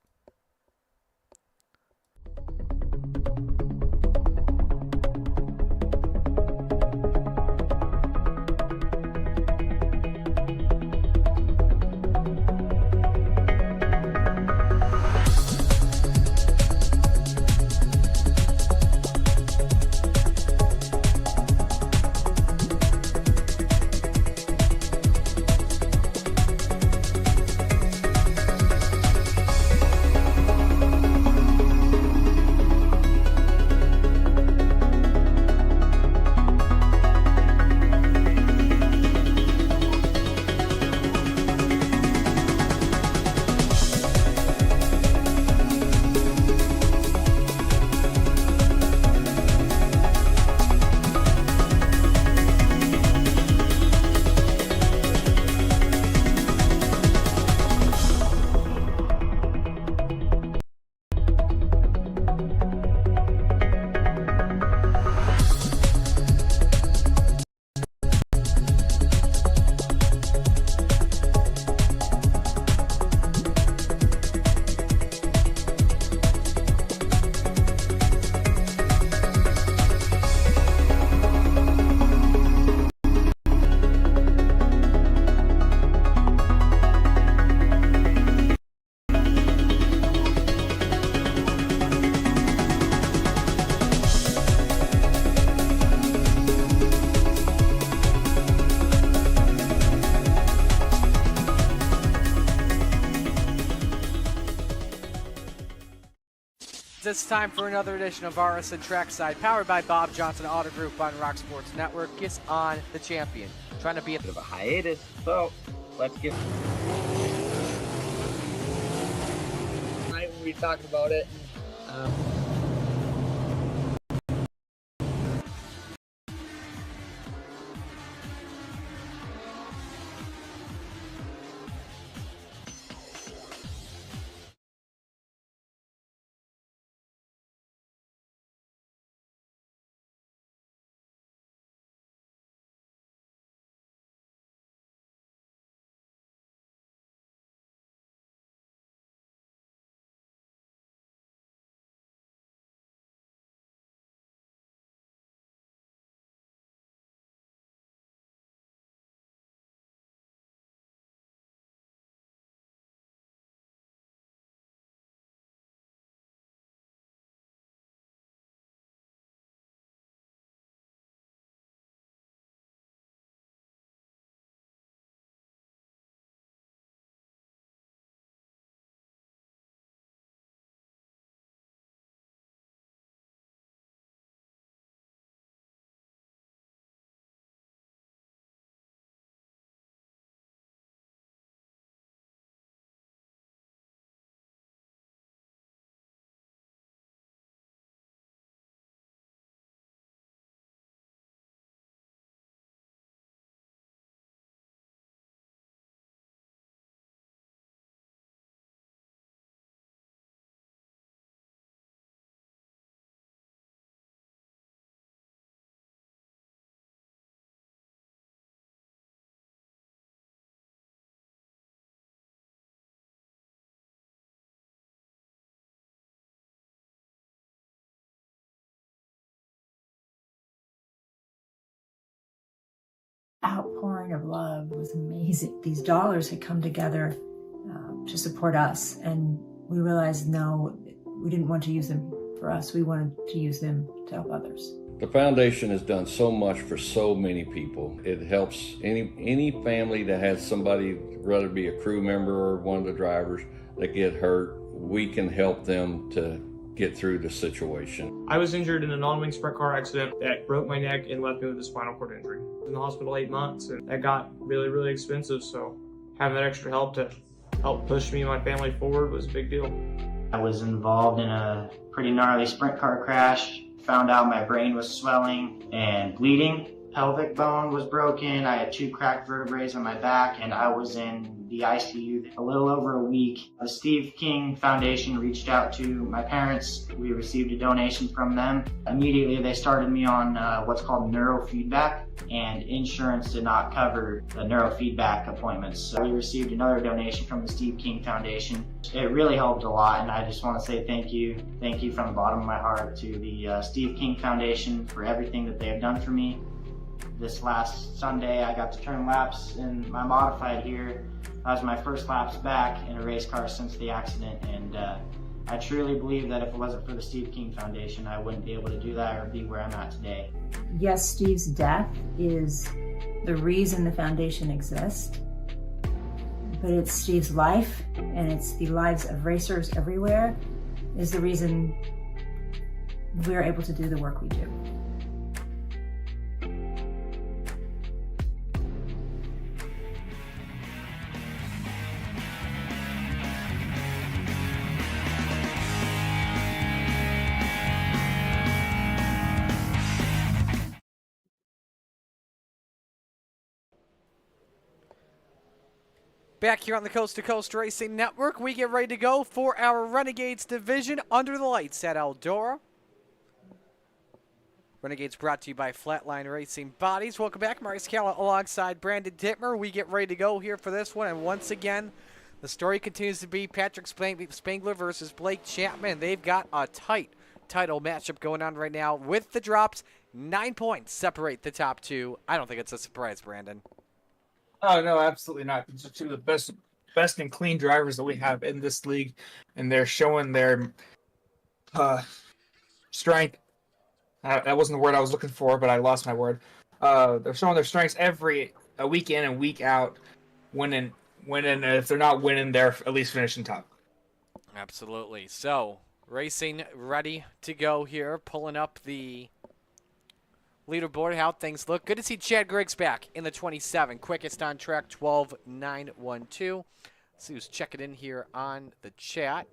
It's time for another edition of RSN Trackside, powered by Bob Johnson Auto Group on Rock Sports Network. Kiss on the champion. Trying to be a Bit of a hiatus, so let's get. Tonight we already talking about it. Outpouring of love was amazing. These dollars had come together to support us, and we realized no, we didn't want to use them for us. We wanted to use them to help others. The foundation has done so much for so many people. It helps any family that has somebody, whether it be a crew member or one of the drivers, that get hurt. We can help them to get through the situation. I was injured in a non-wing sprint car accident that broke my neck and left me with a spinal cord injury. I was in the hospital 8 months, and that got really, really expensive. So having that extra help to help push me and my family forward was a big deal. I was involved in a pretty gnarly sprint car crash. Found out my brain was swelling and bleeding. Pelvic bone was broken. I had 2 cracked vertebrae on my back, and I was in the ICU a little over a week. The Steve King Foundation reached out to my parents. We received a donation from them. Immediately, they started me on what's called neurofeedback, and insurance did not cover the neurofeedback appointments. So we received another donation from the Steve King Foundation. It really helped a lot, and I just want to say thank you. Thank you from the bottom of my heart to the Steve King Foundation for everything that they have done for me. This last Sunday, I got to turn laps in my modified here. That was my first laps back in a race car since the accident, and I truly believe that if it wasn't for the Steve King Foundation, I wouldn't be able to do that or be where I'm at today. Yes, Steve's death is the reason the foundation exists, but it's Steve's life, and it's the lives of racers everywhere, is the reason we're able to do the work we do. Back here on the Coast to Coast Racing Network, we get ready to go for our Renegades division under the lights at Eldora. Renegades brought to you by Flatline Racing Bodies. Welcome back, Maurice Calla alongside Brandon Dittmer. We get ready to go here for this one, and once again, the story continues to be Patrick Spangler versus Blake Chapman. They've got a tight title matchup going on right now with the drops. 9 points separate the top two. I don't think it's a surprise, Brandon. Oh, no, absolutely not. These are 2 of the best and clean drivers that we have in this league, and they're showing their strength. That wasn't the word I was looking for, but I lost my word. They're showing their strengths every week in and week out, winning. And if they're not winning, they're at least finishing top. Absolutely. So, racing ready to go here, pulling up the leaderboard, how things look. Good to see Chad Griggs back in the 27. Quickest on track, 12.912. Let's see who's checking in here on the chat.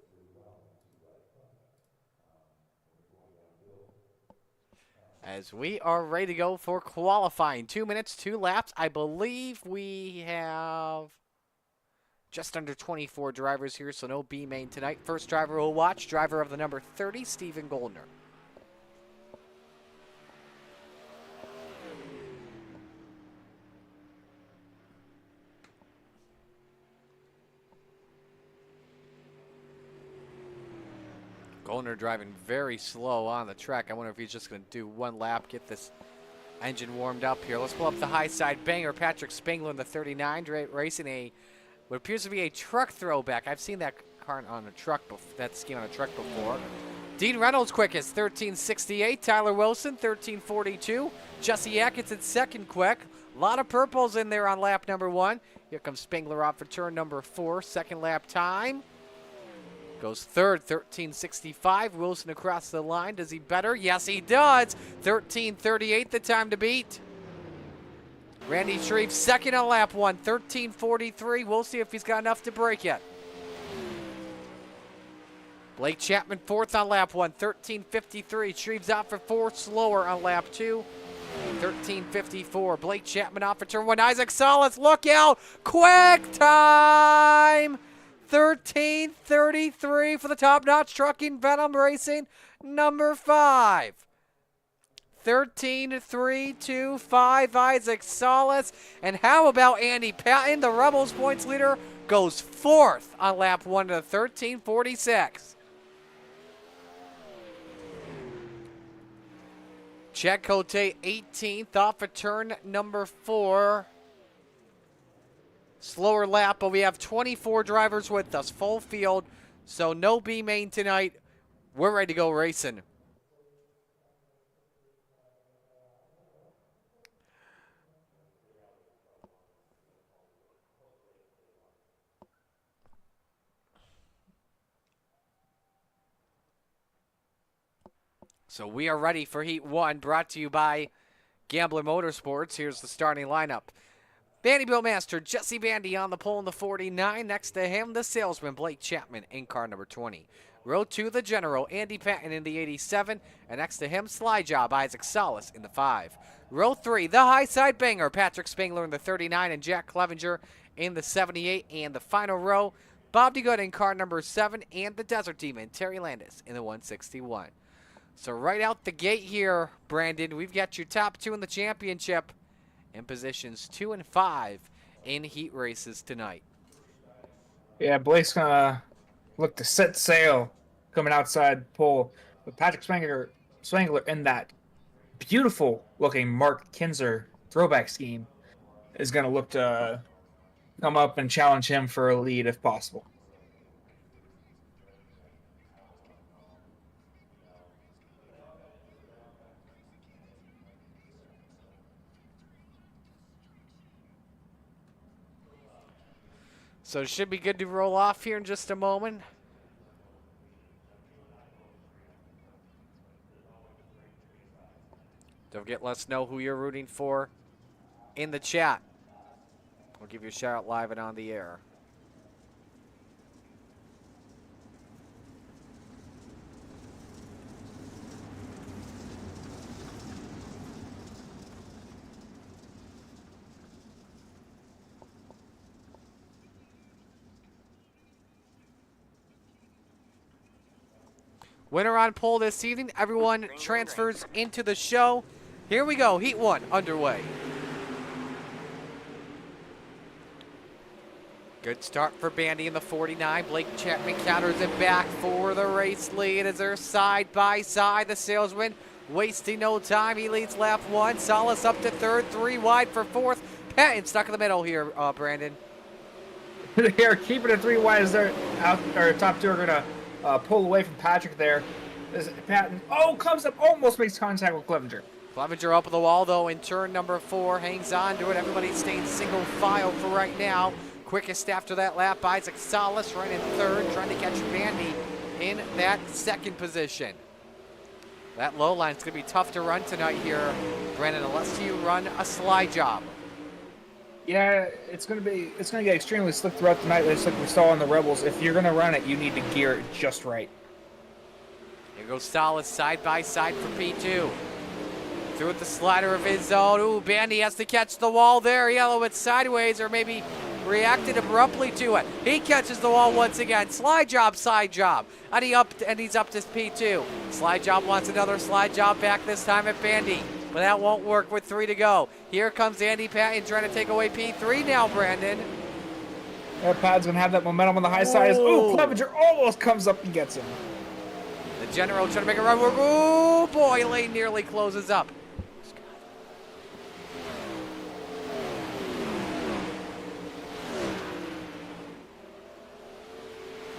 as we are ready to go for qualifying. 2 minutes, 2 laps. I believe we have just under 24 drivers here, so no B main tonight. First driver we'll watch, driver of the number 30, Stephen Goldner. Goldner driving very slow on the track. I wonder if he's just going to do one lap, get this engine warmed up here. Let's pull up the high side banger. Patrick Spangler in the 39, racing what appears to be a truck throwback. I've seen that car on a truck, that scheme on a truck before. Dean Reynolds quickest, 13:68. Tyler Wilson, 13:42. Jesse Atkinson second quick. A lot of purples in there on lap number 1. Here comes Spangler off for turn number 4. Second lap time. Goes third, 13:65. Wilson across the line. Does he better? Yes, he does. 13:38, the time to beat. Randy Shreve second on lap 1, 13:43. We'll see if he's got enough to break it. Blake Chapman fourth on lap 1, 13:53. Shreve's out for 4, slower on lap 2. 13:54. Blake Chapman off for turn 1. Isaac Salas, look out! Quick time! 13:33 for the top-notch trucking Venom Racing number 5. 13:325 Isaac Salas. And how about Andy Patton, the Rebels points leader, goes 4th on lap 1 to 13:46. Chad Cote 18th off of turn number 4. Slower lap, but we have 24 drivers with us, full field, so no B main tonight. We're ready to go racing. So we are ready for Heat 1, brought to you by Gambler Motorsports. Here's the starting lineup. Bandy Master Jesse Bandy on the pole in the 49. Next to him, the salesman, Blake Chapman in car number 20. Row 2, the general, Andy Patton in the 87. And next to him, Sly Job, Isaac Salas in the 5. Row 3, the high side banger, Patrick Spangler in the 39 and Jack Clevenger in the 78. And the final row, Bob DeGood in car number 7 and the Desert Demon, Terry Landis in the 161. So right out the gate here, Brandon, we've got your top 2 in the championship in positions 2 and 5 in heat races tonight. Yeah, Blake's gonna look to set sail coming outside pole. But Patrick Spangler in that beautiful looking Mark Kinzer throwback scheme is gonna look to come up and challenge him for a lead if possible. So it should be good to roll off here in just a moment. Don't forget, let us know who you're rooting for in the chat. We'll give you a shout out live and on the air. Winner on pole this evening. Everyone transfers into the show. Here we go. Heat 1 underway. Good start for Bandy in the 49. Blake Chapman counters it back for the race lead as they're side by side. The salesman wasting no time. He leads lap 1. Salas up to 3rd. 3 wide for 4th. Patton stuck in the middle here, Brandon. They're keeping it 3 wide as they're out, or top 2 are going to pull away from Patrick there. Patton, comes up, almost makes contact with Clevenger. Clevenger up the wall, though, in turn number 4. Hangs on to it. Everybody's staying single file for right now. Quickest after that lap, Isaac Salas running in 3rd, trying to catch Bandy in that 2nd position. That low line's going to be tough to run tonight here, Brandon, unless you run a slide job. Yeah, it's gonna get extremely slick throughout the night, just like we saw on the Rebels. If you're gonna run it, you need to gear it just right. Here goes Salas side by side for P2. Threw with the slider of his own. Ooh, Bandy has to catch the wall there. Yellow it sideways, or maybe reacted abruptly to it. He catches the wall once again. Slide job, side job. And he's up to P2. Slide job wants another slide job back this time at Bandy. But that won't work with 3 to go. Here comes Andy Patton trying to take away P3 now, Brandon. Patton's going to have that momentum on the high side. Ooh, Clevenger almost comes up and gets him. The General trying to make a run. Oh, boy, lane nearly closes up.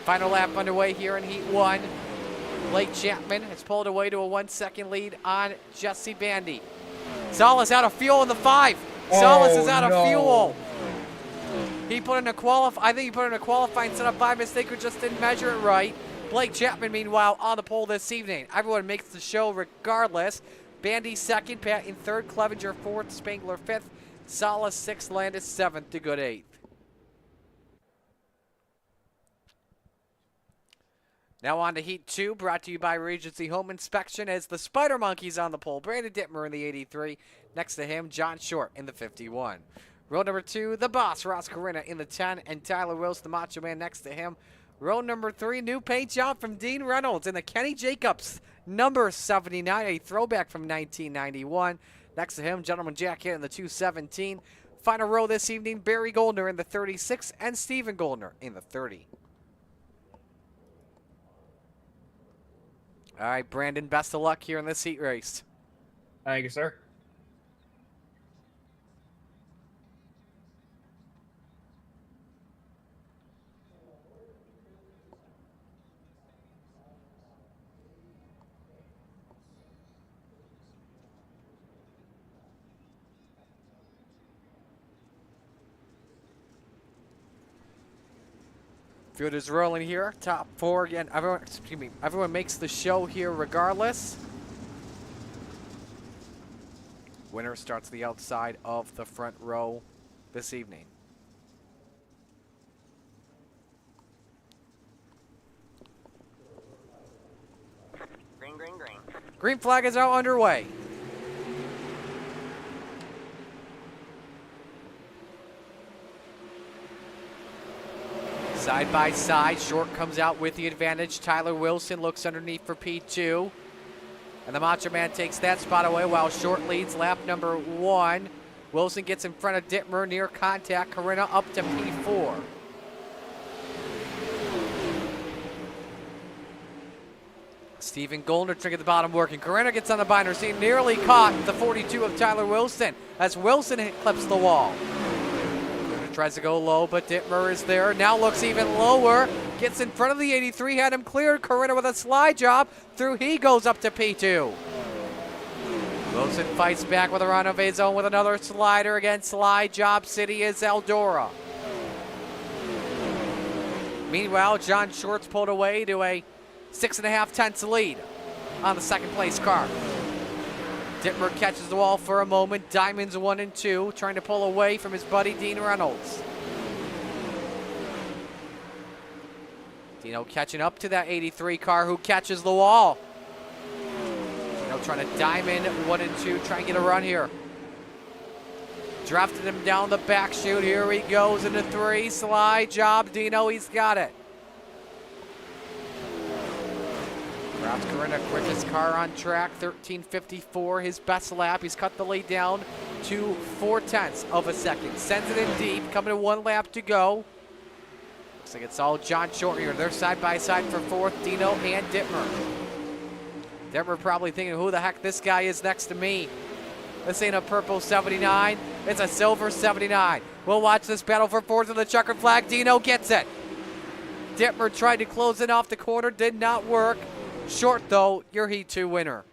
Final lap underway here in Heat 1. Blake Chapman has pulled away to a 1-second lead on Jesse Bandy. Salas out of fuel in the 5. Salas is out of fuel. He put in a qualifying setup by mistake or just didn't measure it right. Blake Chapman, meanwhile, on the pole this evening. Everyone makes the show regardless. Bandy 2nd, Patton 3rd, Clevenger 4th, Spangler 5th, Salas 6th, Landis 7th, to good 8th. Now on to Heat 2, brought to you by Regency Home Inspection, as the Spider Monkeys on the pole. Brandon Dittmer in the 83. Next to him, John Short in the 51. Row number 2, the boss, Ross Corina in the 10, and Tyler Wilson, the Macho Man, next to him. Row number 3, new paint job from Dean Reynolds in the Kenny Jacobs, number 79, a throwback from 1991. Next to him, Gentleman Jack in the 217. Final row this evening, Barry Goldner in the 36, and Steven Goldner in the 30. All right, Brandon, best of luck here in this heat race. Thank you, sir. Field is rolling here. Top 4 again. Everyone makes the show here regardless. Winner starts the outside of the front row this evening. Green, green, green. Green flag is now underway. Side by side, Short comes out with the advantage. Tyler Wilson looks underneath for P2. And the Macho Man takes that spot away while Short leads lap number 1. Wilson gets in front of Dittmer near contact. Corina up to P4. Steven Goldner trick at the bottom working. Corina gets on the binder seat, nearly caught the 42 of Tyler Wilson as Wilson clips the wall. Tries to go low, but Dittmer is there. Now looks even lower. Gets in front of the 83, had him cleared. Corina with a slide job. Through he goes up to P2. Wilson fights back with a run of his own with another slider. Again, slide job city is Eldora. Meanwhile, John Short's pulled away to a 6.5 tenths lead on the second place car. Dittmer catches the wall for a moment. Diamonds 1 and 2, trying to pull away from his buddy Dean Reynolds. Dino catching up to that 83 car who catches the wall. Dino trying to diamond 1 and 2, try and get a run here. Drafted him down the back chute. Here he goes into 3. Slide job. Dino, he's got it. Routes Corina, quickest car on track, 13:54, his best lap. He's cut the lead down to 0.4 of a second. Sends it in deep, coming to 1 lap to go. Looks like it's all John Short here. They're side by side for 4th, Dino and Dittmer. Dittmer probably thinking, who the heck this guy is next to me? This ain't a purple 79, it's a silver 79. We'll watch this battle for 4th of the checkered flag. Dino gets it. Dittmer tried to close it off the corner, did not work. Short, though, your Heat 2 winner.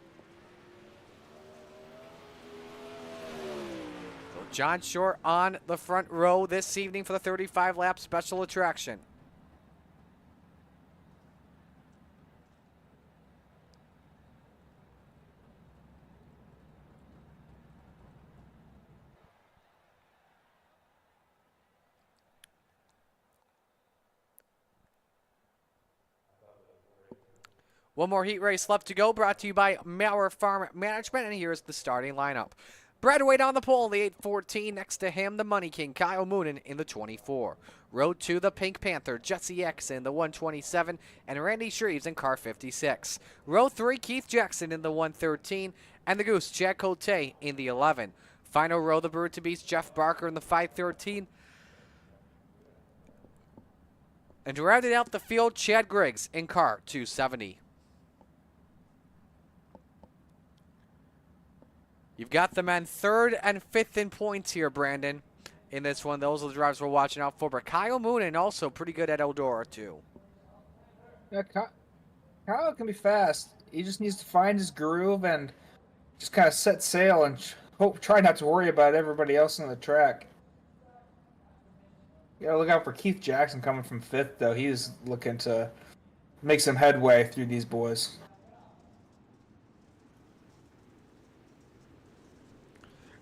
So John Short on the front row this evening for the 35-lap special attraction. One more heat race left to go, brought to you by Maurer Farm Management, and here's the starting lineup. Brad Wade on the pole in the 814. Next to him, the Money King, Kyle Moonen in the 24. Row 2, the Pink Panther, Jesse X in the 127, and Randy Shreves in car 56. Row 3, Keith Jackson in the 113, and the Goose, Chad Cote in the 11. Final row, the Bird to Beast, Jeff Barker in the 513. And to round it out the field, Chad Griggs in car 270. You've got the men 3rd and 5th in points here, Brandon, in this one. Those are the drivers we're watching out for. But Kyle Moonen also pretty good at Eldora, too. Yeah, Kyle can be fast. He just needs to find his groove and just kind of set sail and try not to worry about everybody else on the track. You gotta look out for Keith Jackson coming from 5th, though. He's looking to make some headway through these boys.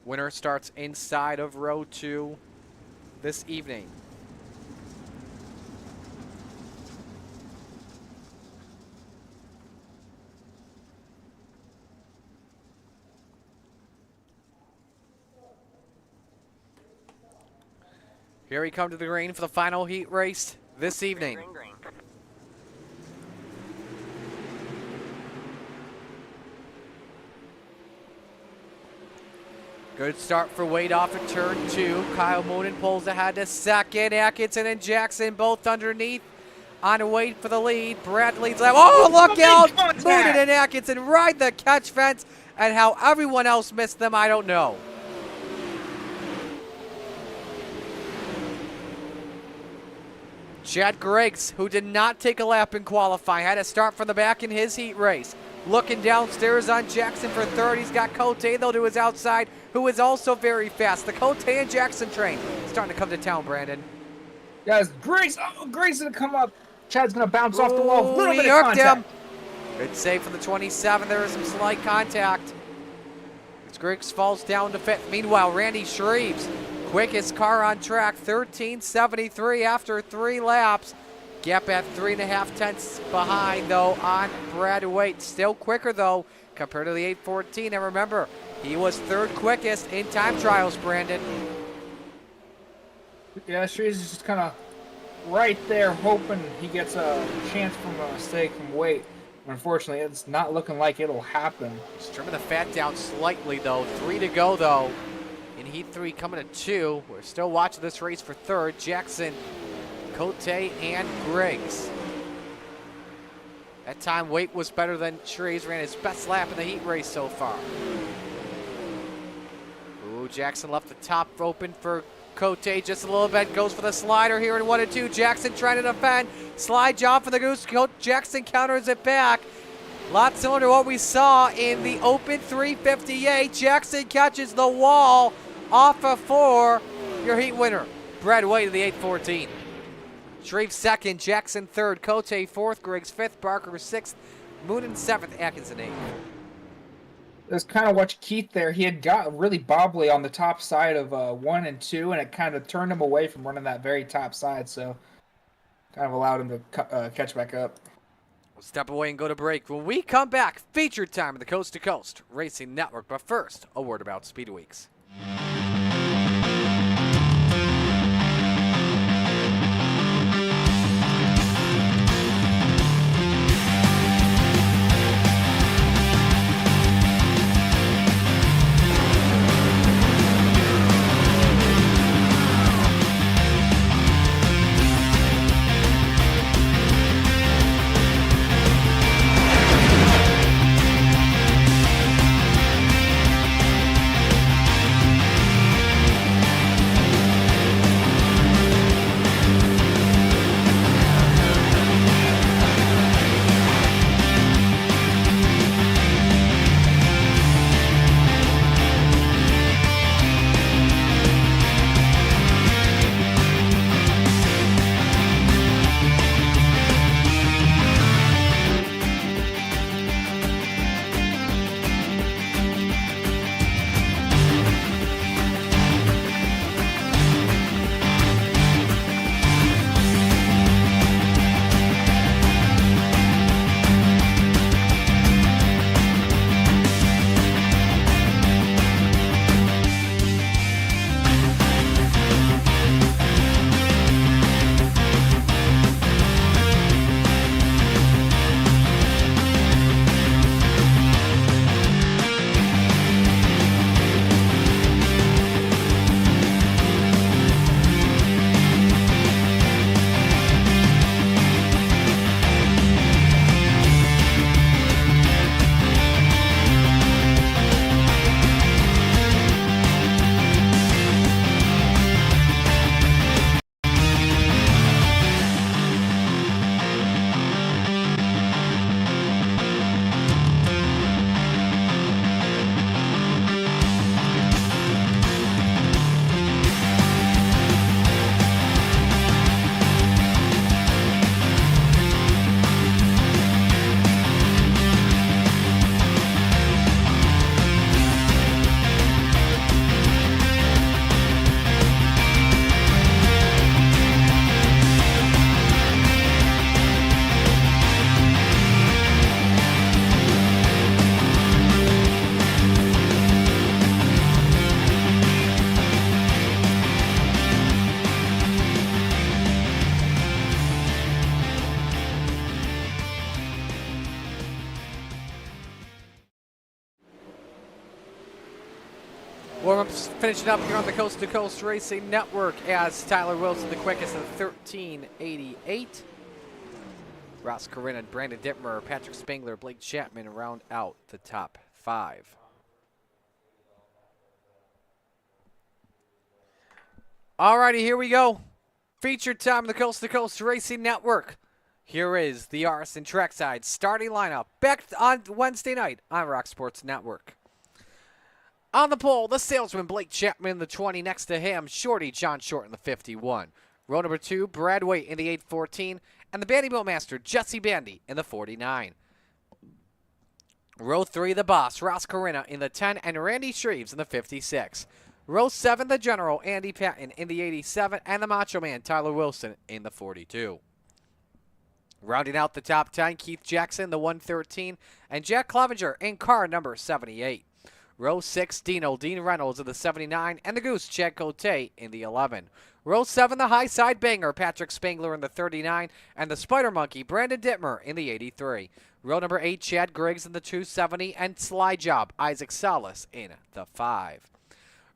Winner starts inside of row 2 this evening. Here we come to the green for the final heat race this evening. Green, green. Good start for Wade off at turn 2. Kyle Moonen pulls ahead to second. Atkinson and Jackson both underneath on Wade for the lead. Brad leads left. Oh, look out! Moonen and Atkinson ride the catch fence, and how everyone else missed them, I don't know. Chad Griggs, who did not take a lap in qualifying, had to start from the back in his heat race. Looking downstairs on Jackson for 3rd. He's got Cote, though, to his outside, who is also very fast. The Cote and Jackson train starting to come to town, Brandon. Guys, Griggs is going to come up. Chad's going to bounce off the wall. Little He bit of hooked contact. him. Good save from the 27. There is some slight contact. As Griggs falls down to 5th. Meanwhile, Randy Shreves, quickest car on track, 13:73 after 3 laps. Gap at 3.5 tenths behind, though, on Brad Wade. Still quicker, though, compared to the 814. And remember, he was 3rd quickest in time trials, Brandon. Yeah, Shreves is just kind of right there hoping he gets a chance from a mistake from Wade. Unfortunately, it's not looking like it'll happen. Just trimming the fat down slightly, though. 3 to go, though. In Heat 3 coming to 2. We're still watching this race for 3rd. Jackson, Cote, and Griggs. That time, Waite was better than Shreves. Ran his best lap in the heat race so far. Ooh, Jackson left the top open for Cote just a little bit. Goes for the slider here in 1 and 2. Jackson trying to defend. Slide job for the Goose. Jackson counters it back. Lot similar to what we saw in the open 358. Jackson catches the wall off of 4. Your heat winner, Brad Wade of the 814. Shreve 2nd, Jackson 3rd, Cote 4th, Griggs 5th, Barker 6th, Moonen 7th, Atkinson 8th. Let's kind of watch Keith there. He had got really bobbly on the top side of 1 and 2, and it kind of turned him away from running that very top side, so kind of allowed him to catch back up. We'll step away and go to break. When we come back, feature time of the Coast to Coast Racing Network. But first, a word about Speed Weeks. Warm-ups finishing up here on the Coast to Coast Racing Network as Tyler Wilson the quickest at 13:88. Ross Corinna, Brandon Dittmer, Patrick Spangler, Blake Chapman round out the top 5. Alrighty, here we go. Feature time on the Coast to Coast Racing Network. Here is the RS and Trackside starting lineup back on Wednesday night on Rock Sports Network. On the pole, the salesman Blake Chapman in the 20. Next to him, Shorty John Short in the 51. Row number 2, Brad Waite in the 814. And the Bandy Boatmaster Jesse Bandy in the 49. Row 3, the boss Ross Corinna in the 10 and Randy Shreves in the 56. Row 7, the General Andy Patton in the 87 and the Macho Man Tyler Wilson in the 42. Rounding out the top 10, Keith Jackson, the 113, and Jack Clevenger in car number 78. Row 6, Dean Reynolds in the 79, and the Goose, Chad Cote, in the 11. Row 7, the high side banger, Patrick Spangler in the 39, and the Spider Monkey, Brandon Dittmer in the 83. Row number 8, Chad Griggs in the 270, and Sly Job, Isaac Salas in the 5.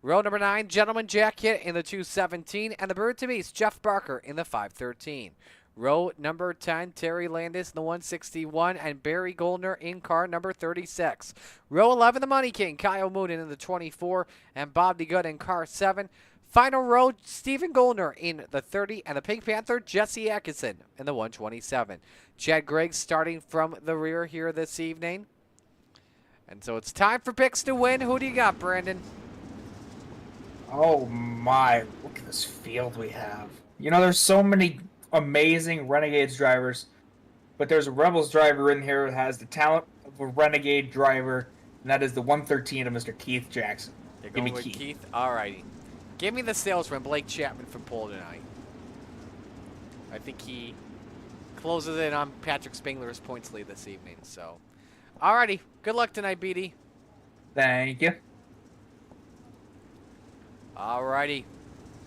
Row number 9, Gentleman Jack Hitt in the 217, and the Bird to Beast, Jeff Barker in the 513. Row number 10, Terry Landis in the 161, and Barry Goldner in car number 36. Row 11, the Money King, Kyle Moonen in the 24, and Bob DeGood in car 7. Final row, Stephen Goldner in the 30, and the Pink Panther, Jesse Atkinson in the 127. Chad Griggs starting from the rear here this evening. And so it's time for picks to win. Who do you got, Brandon? Oh my, look at this field we have. You know, there's so many amazing Renegades drivers, but there's a Rebels driver in here that has the talent of a Renegade driver, and that is the 113 of Mr. Keith Jackson. You're Give me going with Keith. Keith? Alrighty. Give me the salesman, Blake Chapman from pole tonight. I think he closes in on Patrick Spangler's points lead this evening. So, alrighty. Good luck tonight, BD. Thank you. Alrighty.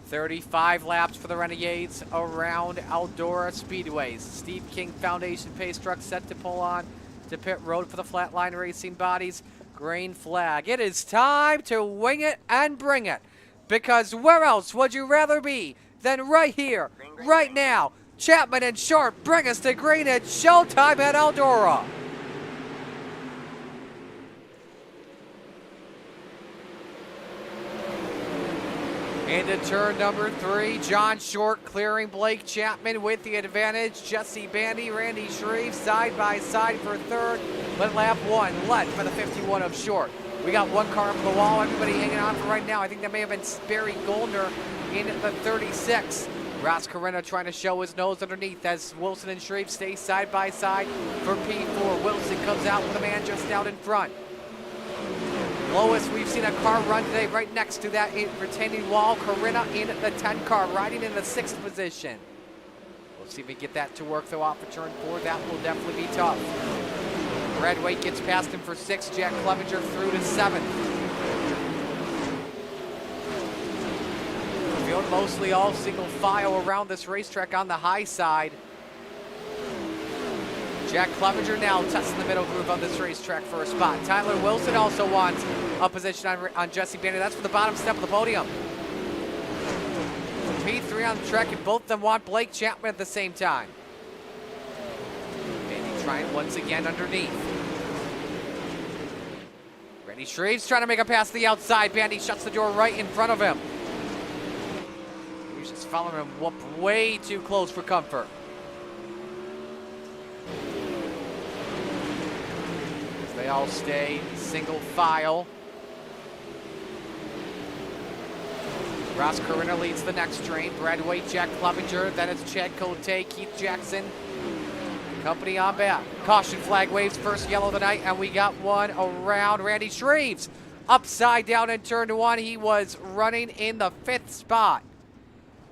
35 laps for the Renegades around Eldora Speedways. Steve King Foundation Pace Truck set to pull on to pit road for the Flatline Racing Bodies. Green flag. It is time to wing it and bring it. Because where else would you rather be than right here, right now? Chapman and Short bring us to green. It's showtime at Eldora. Into turn number 3, John Short clearing Blake Chapman with the advantage. Jesse Bandy, Randy Shreve side by side for third. But lap 1 led by the 51 of Short. We got one car up the wall. Everybody hanging on for right now. I think that may have been Barry Goldner in the 36. Ross Corinna trying to show his nose underneath as Wilson and Shreve stay side by side for P4. Wilson comes out with a man just out in front. Lowest we've seen a car run today right next to that retaining wall. Corinna in the 10 car, riding in the 6th position. We'll see if we get that to work though off of turn 4. That will definitely be tough. Brad Waite gets past him for 6. Jack Clevenger through to 7th. Field mostly all single file around this racetrack on the high side. Jack Clevenger now testing the middle groove on this racetrack for a spot. Tyler Wilson also wants a position on Jesse Bandy. That's for the bottom step of the podium. P3 on the track, and both of them want Blake Chapman at the same time. Bandy trying once again underneath. Randy Shreves trying to make a pass to the outside. Bandy shuts the door right in front of him. He's just following him way too close for comfort. They all stay single file. Ross Corinna leads the next train. Brad Waite, Jack Clevenger, then it's Chad Cote, Keith Jackson. Company on back. Caution flag waves, first yellow of the night, and we got one around Randy Shreves. Upside down in turn 1. He was running in the 5th spot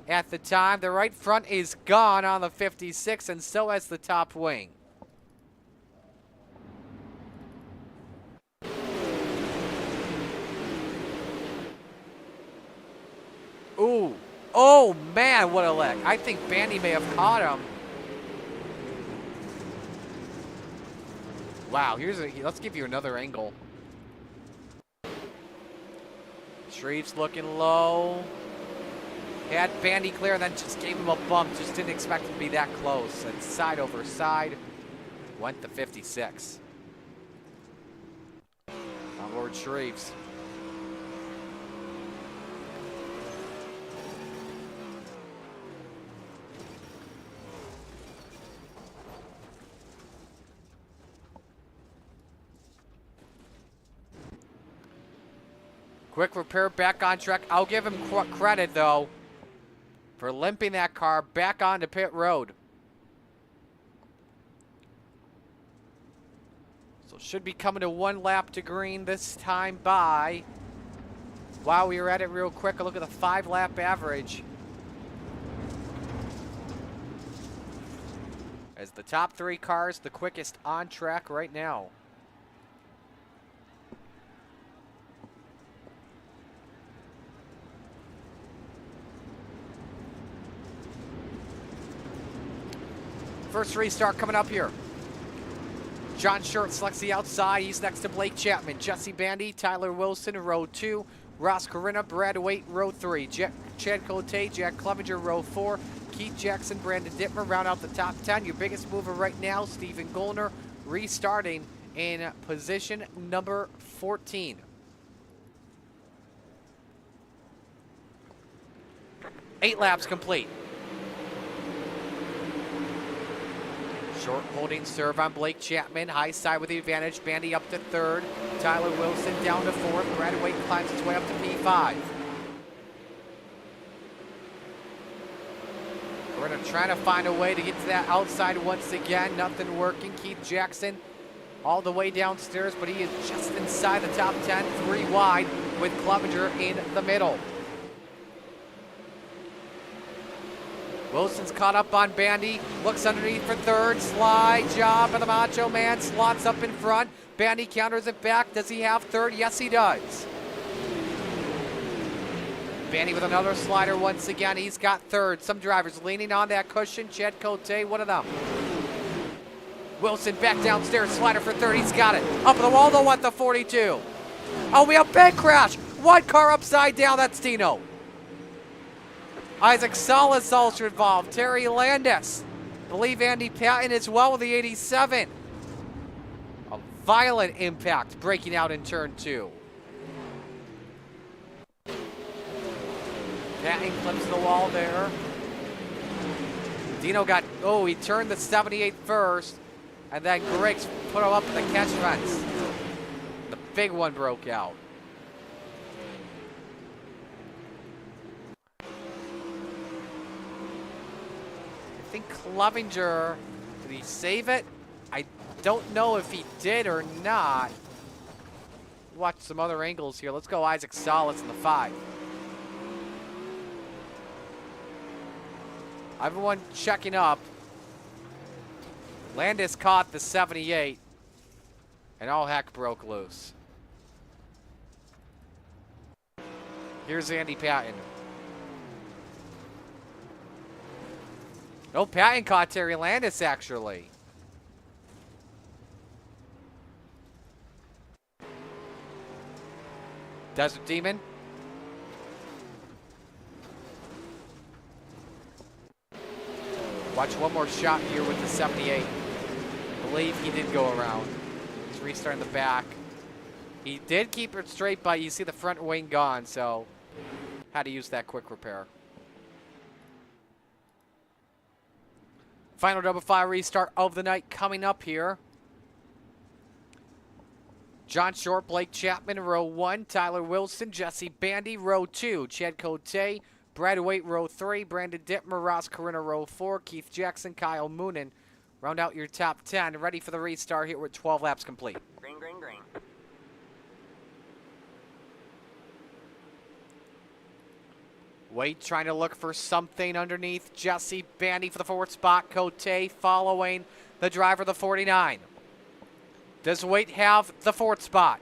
at the time. The right front is gone on the 56, and so has the top wing. Ooh. Oh, man, what a lick. I think Bandy may have caught him. Wow, let's give you another angle. Shreve's looking low. Had Bandy clear and then just gave him a bump. Just didn't expect him to be that close. And side over side, went to 56. Onboard Shreves. Quick repair, back on track. I'll give him credit, though, for limping that car back onto pit road. So should be coming to 1 lap to green this time by. While we were at it real quick, a look at the 5-lap average. As the top 3 cars, the quickest on track right now. First restart coming up here. John Short selects the outside. He's next to Blake Chapman. Jesse Bandy, Tyler Wilson, row 2. Ross Corinna, Brad Waite, row 3. Chad Cote, Jack Clevenger, row 4. Keith Jackson, Brandon Dittmer round out the top 10. Your biggest mover right now, Stephen Gollner, restarting in position number 14. Eight laps complete. Short holding serve on Blake Chapman. High side with the advantage. Bandy up to 3rd. Tyler Wilson down to 4th. Brad Waite climbs his way up to P5. We're going to try to find a way to get to that outside once again. Nothing working. Keith Jackson all the way downstairs, but he is just inside the top 10. 3 wide with Clevenger in the middle. Wilson's caught up on Bandy, looks underneath for 3rd, slide job, and the Macho Man slots up in front. Bandy counters it back. Does he have 3rd? Yes, he does. Bandy with another slider once again. He's got 3rd. Some drivers leaning on that cushion. Chad Cote, one of them. Wilson back downstairs, slider for 3rd. He's got it. Up the wall, though, at the 42. Oh, we have big crash. One car upside down. That's Dino. Isaac Salas also involved. Terry Landis. I believe Andy Patton as well with the 87. A violent impact breaking out in turn 2. Patton clips the wall there. Dino got, he turned the 78 first. And then Griggs put him up in the catch fence. The big one broke out. I think Clevenger, did he save it? I don't know if he did or not. Watch some other angles here. Let's go Isaac Salas in the 5. Everyone checking up. Landis caught the 78, and all heck broke loose. Here's Andy Patton. No, Patton caught Terry Landis, actually. Desert Demon. Watch one more shot here with the 78. I believe he did go around. He's restarting the back. He did keep it straight, but you see the front wing gone, so had to use that quick repair. Final double file restart of the night coming up here. John Short, Blake Chapman, row 1. Tyler Wilson, Jesse Bandy, row 2. Chad Cote, Brad Waite, row 3. Brandon Dittmer, Ross Corinna, row 4. Keith Jackson, Kyle Moonen. Round out your top 10. Ready for the restart here with 12 laps complete. Green, green, green. Waite trying to look for something underneath. Jesse Bandy for the 4th spot. Cote following the driver, the 49. Does Waite have the 4th spot?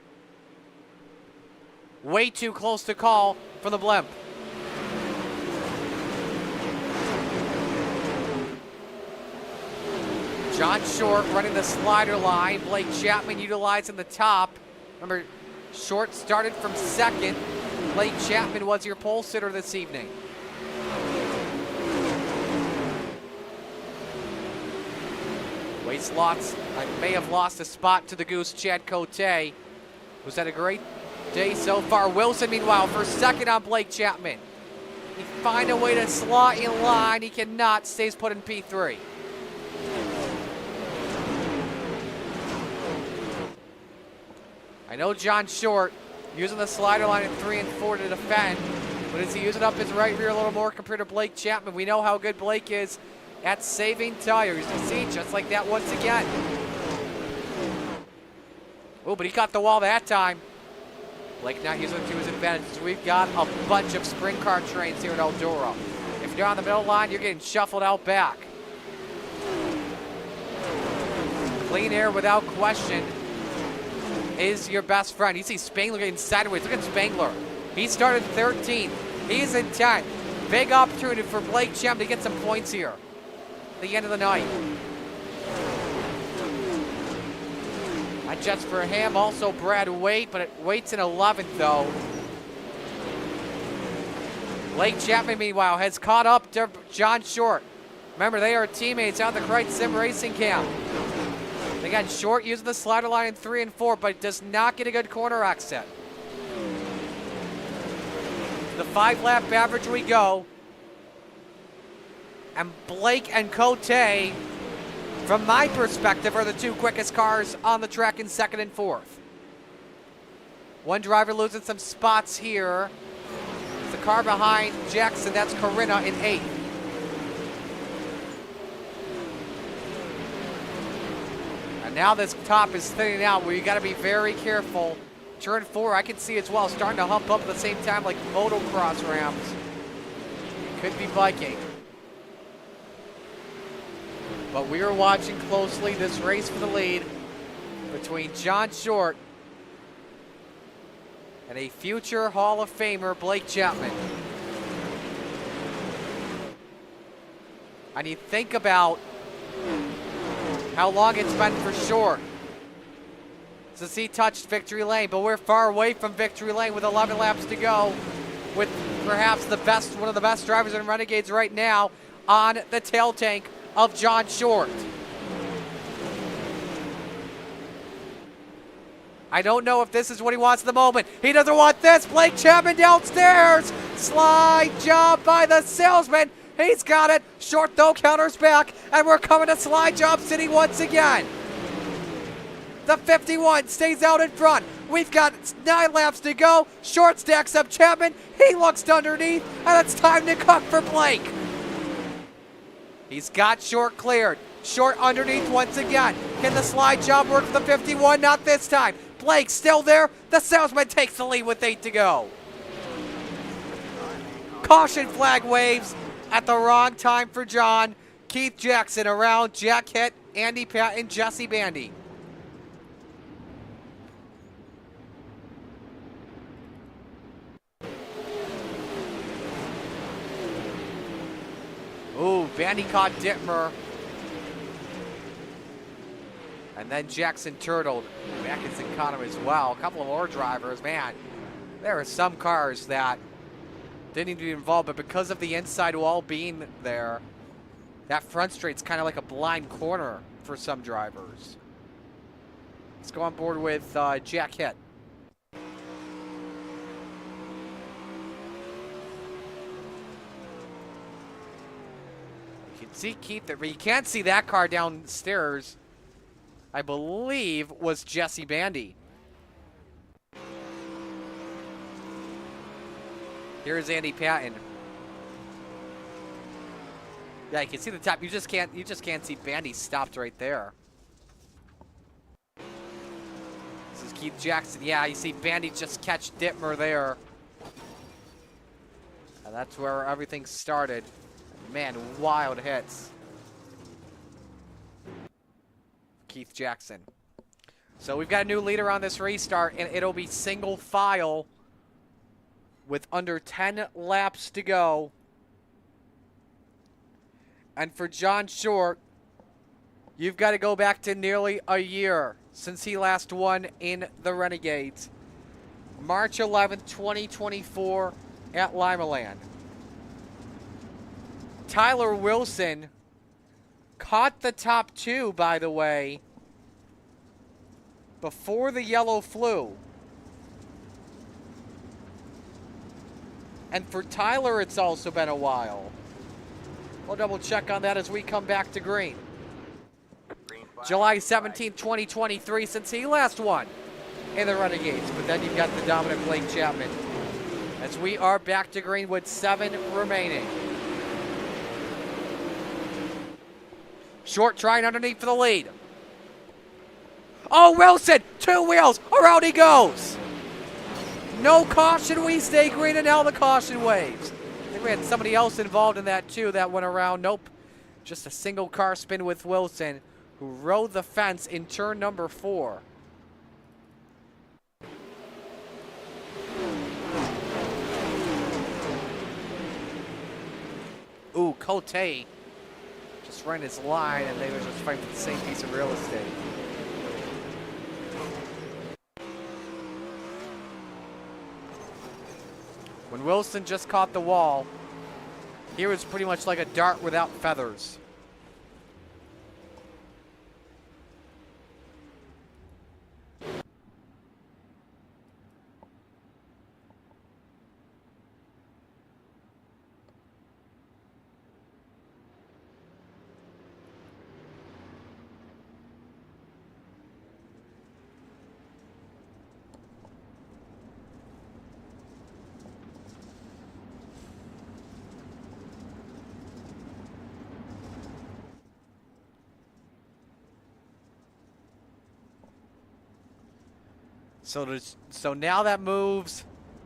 Way too close to call from the blimp. John Short running the slider line. Blake Chapman utilizing the top. Remember, Short started from 2nd. Blake Chapman was your pole sitter this evening. May have lost a spot to the Goose, Chad Cote, who's had a great day so far. Wilson, meanwhile, for second on Blake Chapman. He find a way to slot in line. He cannot. Stays put in P3. I know John Short using the slider line in 3 and 4 to defend, but as he uses up his right rear a little more compared to Blake Chapman, we know how good Blake is at saving tires. You see, just like that once again. Oh, but he got the wall that time. Blake not using it to his advantage. So we've got a bunch of sprint car trains here at Eldora. If you're on the middle line, you're getting shuffled out back. Clean air without question is your best friend. You see Spangler getting sideways. Look at Spangler. He started 13th. He's in 10th. Big opportunity for Blake Chapman to get some points here at the end of the night. Not just for him, also Brad Waite, but Waite's in 11th though. Blake Chapman, meanwhile, has caught up to John Short. Remember, they are teammates out at the Kreitz Sim Racing Camp. They got Short using the slider line in 3 and 4, but does not get a good corner exit. The 5-lap average we go. And Blake and Cote, from my perspective, are the two quickest cars on the track in 2nd and 4th. One driver losing some spots here. It's the car behind Jackson, that's Corinna in 8th. And now this top is thinning out where you got to be very careful. Turn 4, I can see as well, starting to hump up at the same time like motocross ramps. Could be biking. But we are watching closely this race for the lead between John Short and a future Hall of Famer, Blake Chapman. And you think about how long it's been for Short since he touched victory lane, but we're far away from victory lane with 11 laps to go, with perhaps one of the best drivers in Renegades right now on the tail tank of John Short. I don't know if this is what he wants at the moment. He doesn't want this. Blake Chapman downstairs. Slide job by the salesman. He's got it. Short, though, counters back, and we're coming to slide job city once again. The 51 stays out in front. We've got 9 laps to go. Short stacks up Chapman. He looks to underneath, and it's time to cut for Blake. He's got Short cleared. Short underneath once again. Can the slide job work for the 51? Not this time. Blake still there. The salesman takes the lead with 8 to go. Caution flag waves at the wrong time for John. Keith Jackson around, Jack Hitt, Andy Patton, Jesse Bandy. Ooh, Bandy caught Dittmer. And then Jackson turtled. Atkinson caught him as well. A couple of more drivers, man. There are some cars that didn't need to be involved, but because of the inside wall being there, that front straight's kind of like a blind corner for some drivers. Let's go on board with Jack Hitt. You can see Keith there, but you can't see that car downstairs. I believe was Jesse Bandy. Here's Andy Patton. Yeah, you can see the top. You just can't see Bandy stopped right there. This is Keith Jackson. Yeah, you see Bandy just catch Dittmer there. And that's where everything started. Man, wild hits. Keith Jackson. So we've got a new leader on this restart, and it'll be single file with under 10 laps to go. And for John Short, you've got to go back to nearly a year since he last won in the Renegades. March 11th, 2024 at Limaland. Tyler Wilson caught the top 2, by the way, before the yellow flew. And for Tyler, it's also been a while. We'll double check on that as we come back to green. July 17th, 2023, since he last won in the Renegades. But then you've got the dominant Blake Chapman. As we are back to green with 7 remaining. Short trying underneath for the lead. Oh, Wilson, 2 wheels, around he goes. No caution, we stay green, and now the caution waves. I think we had somebody else involved in that too that went around. Nope, just a single car spin with Wilson, who rode the fence in turn number 4. Ooh, Cote just ran his line, and they were just fighting for the same piece of real estate. When Wilson just caught the wall, he was pretty much like a dart without feathers. So now that moves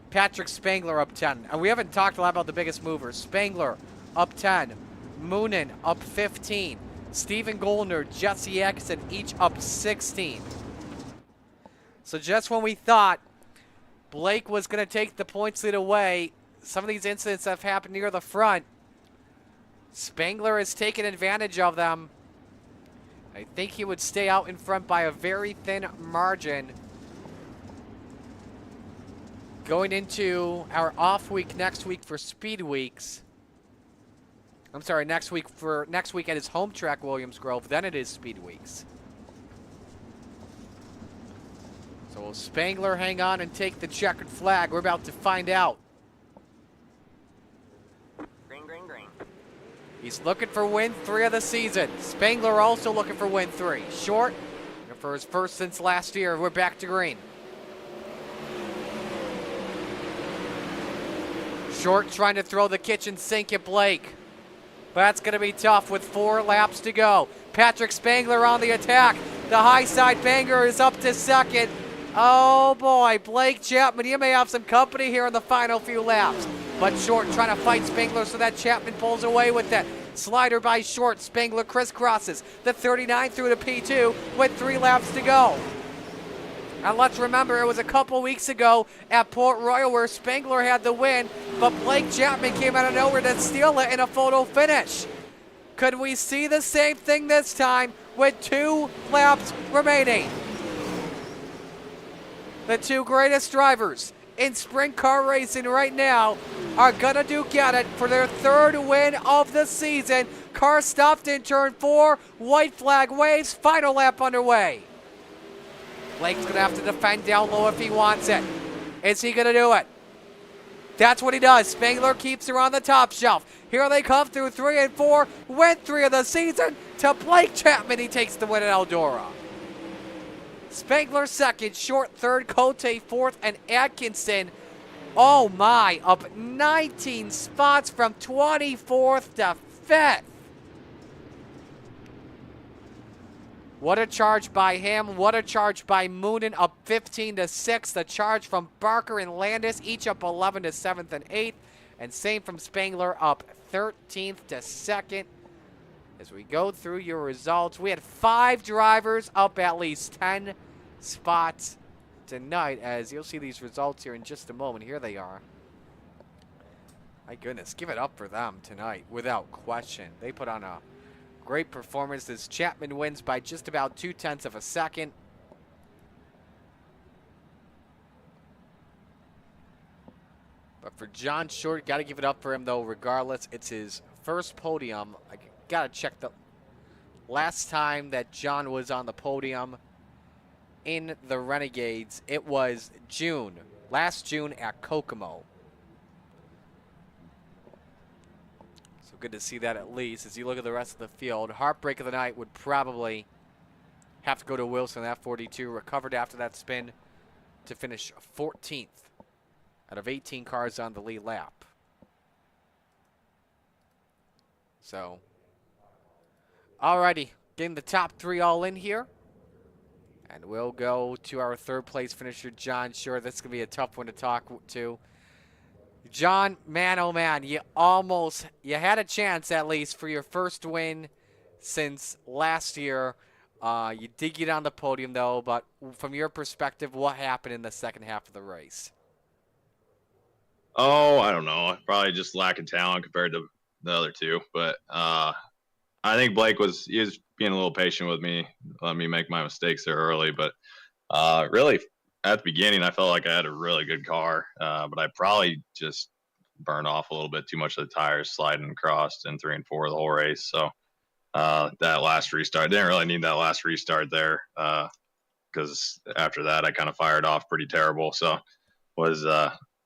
Patrick Spangler up 10. And we haven't talked a lot about the biggest movers. Spangler up 10. Moonen up 15. Steven Goldner, Jesse Atkinson each up 16. So just when we thought Blake was going to take the points lead away, some of these incidents have happened near the front. Spangler has taken advantage of them. I think he would stay out in front by a very thin margin. Going into our off week next week for Speed Weeks. I'm sorry, next week at his home track, Williams Grove. Then it is Speed Weeks. So will Spangler hang on and take the checkered flag? We're about to find out. Green, green, green. He's looking for win 3 of the season. Spangler also looking for win 3. Short, for his first since last year. We're back to green. Short trying to throw the kitchen sink at Blake. But that's going to be tough with 4 laps to go. Patrick Spangler on the attack. The high side banger is up to second. Oh boy, Blake Chapman, you may have some company here in the final few laps. But Short trying to fight Spangler so that Chapman pulls away with that. Slider by Short, Spangler crisscrosses the 39 through to P2 with 3 laps to go. And let's remember, it was a couple weeks ago at Port Royal where Spangler had the win, but Blake Chapman came out of nowhere to steal it in a photo finish. Could we see the same thing this time with 2 laps remaining? The 2 greatest drivers in sprint car racing right now are gonna duke at it for their 3rd win of the season. Car stopped in turn 4, white flag waves, final lap underway. Blake's going to have to defend down low if he wants it. Is he going to do it? That's what he does. Spangler keeps her on the top shelf. Here they come through 3 and 4. Win 3 of the season to Blake Chapman. He takes the win at Eldora. Spangler 2nd, Short 3rd, Cote 4th, and Atkinson, oh my, up 19 spots from 24th to 5th. What a charge by him. What a charge by Moonen, up 15 to 6. The charge from Barker and Landis, each up 11 to 7th and 8th. And same from Spangler, up 13th to 2nd. As we go through your results, we had 5 drivers up at least 10 spots tonight. As you'll see these results here in just a moment. Here they are. My goodness, give it up for them tonight, without question. They put on a great performance as Chapman wins by just about 0.2 of a second. But for John Short, got to give it up for him, though, regardless. It's his first podium. I got to check the last time that John was on the podium in the Renegades. It was last June at Kokomo. So good to see that at least. As you look at the rest of the field, heartbreak of the night would probably have to go to Wilson at 42. Recovered after that spin to finish 14th out of 18 cars on the lead lap. So, alrighty, getting the top 3 all in here. And we'll go to our third place finisher, John Shore. This is going to be a tough one to talk to. John, man, oh man, you had a chance at least for your first win since last year. You did get on the podium though, but from your perspective, what happened in the second half of the race? Oh, I don't know. Probably just lack of talent compared to the other two. But I think Blake was being a little patient with me, letting me make my mistakes there early. But really, at the beginning, I felt like I had a really good car, but I probably just burned off a little bit too much of the tires sliding across in 3 and 4 the whole race. So that last restart, didn't really need that last restart there because after that, I kind of fired off pretty terrible. So was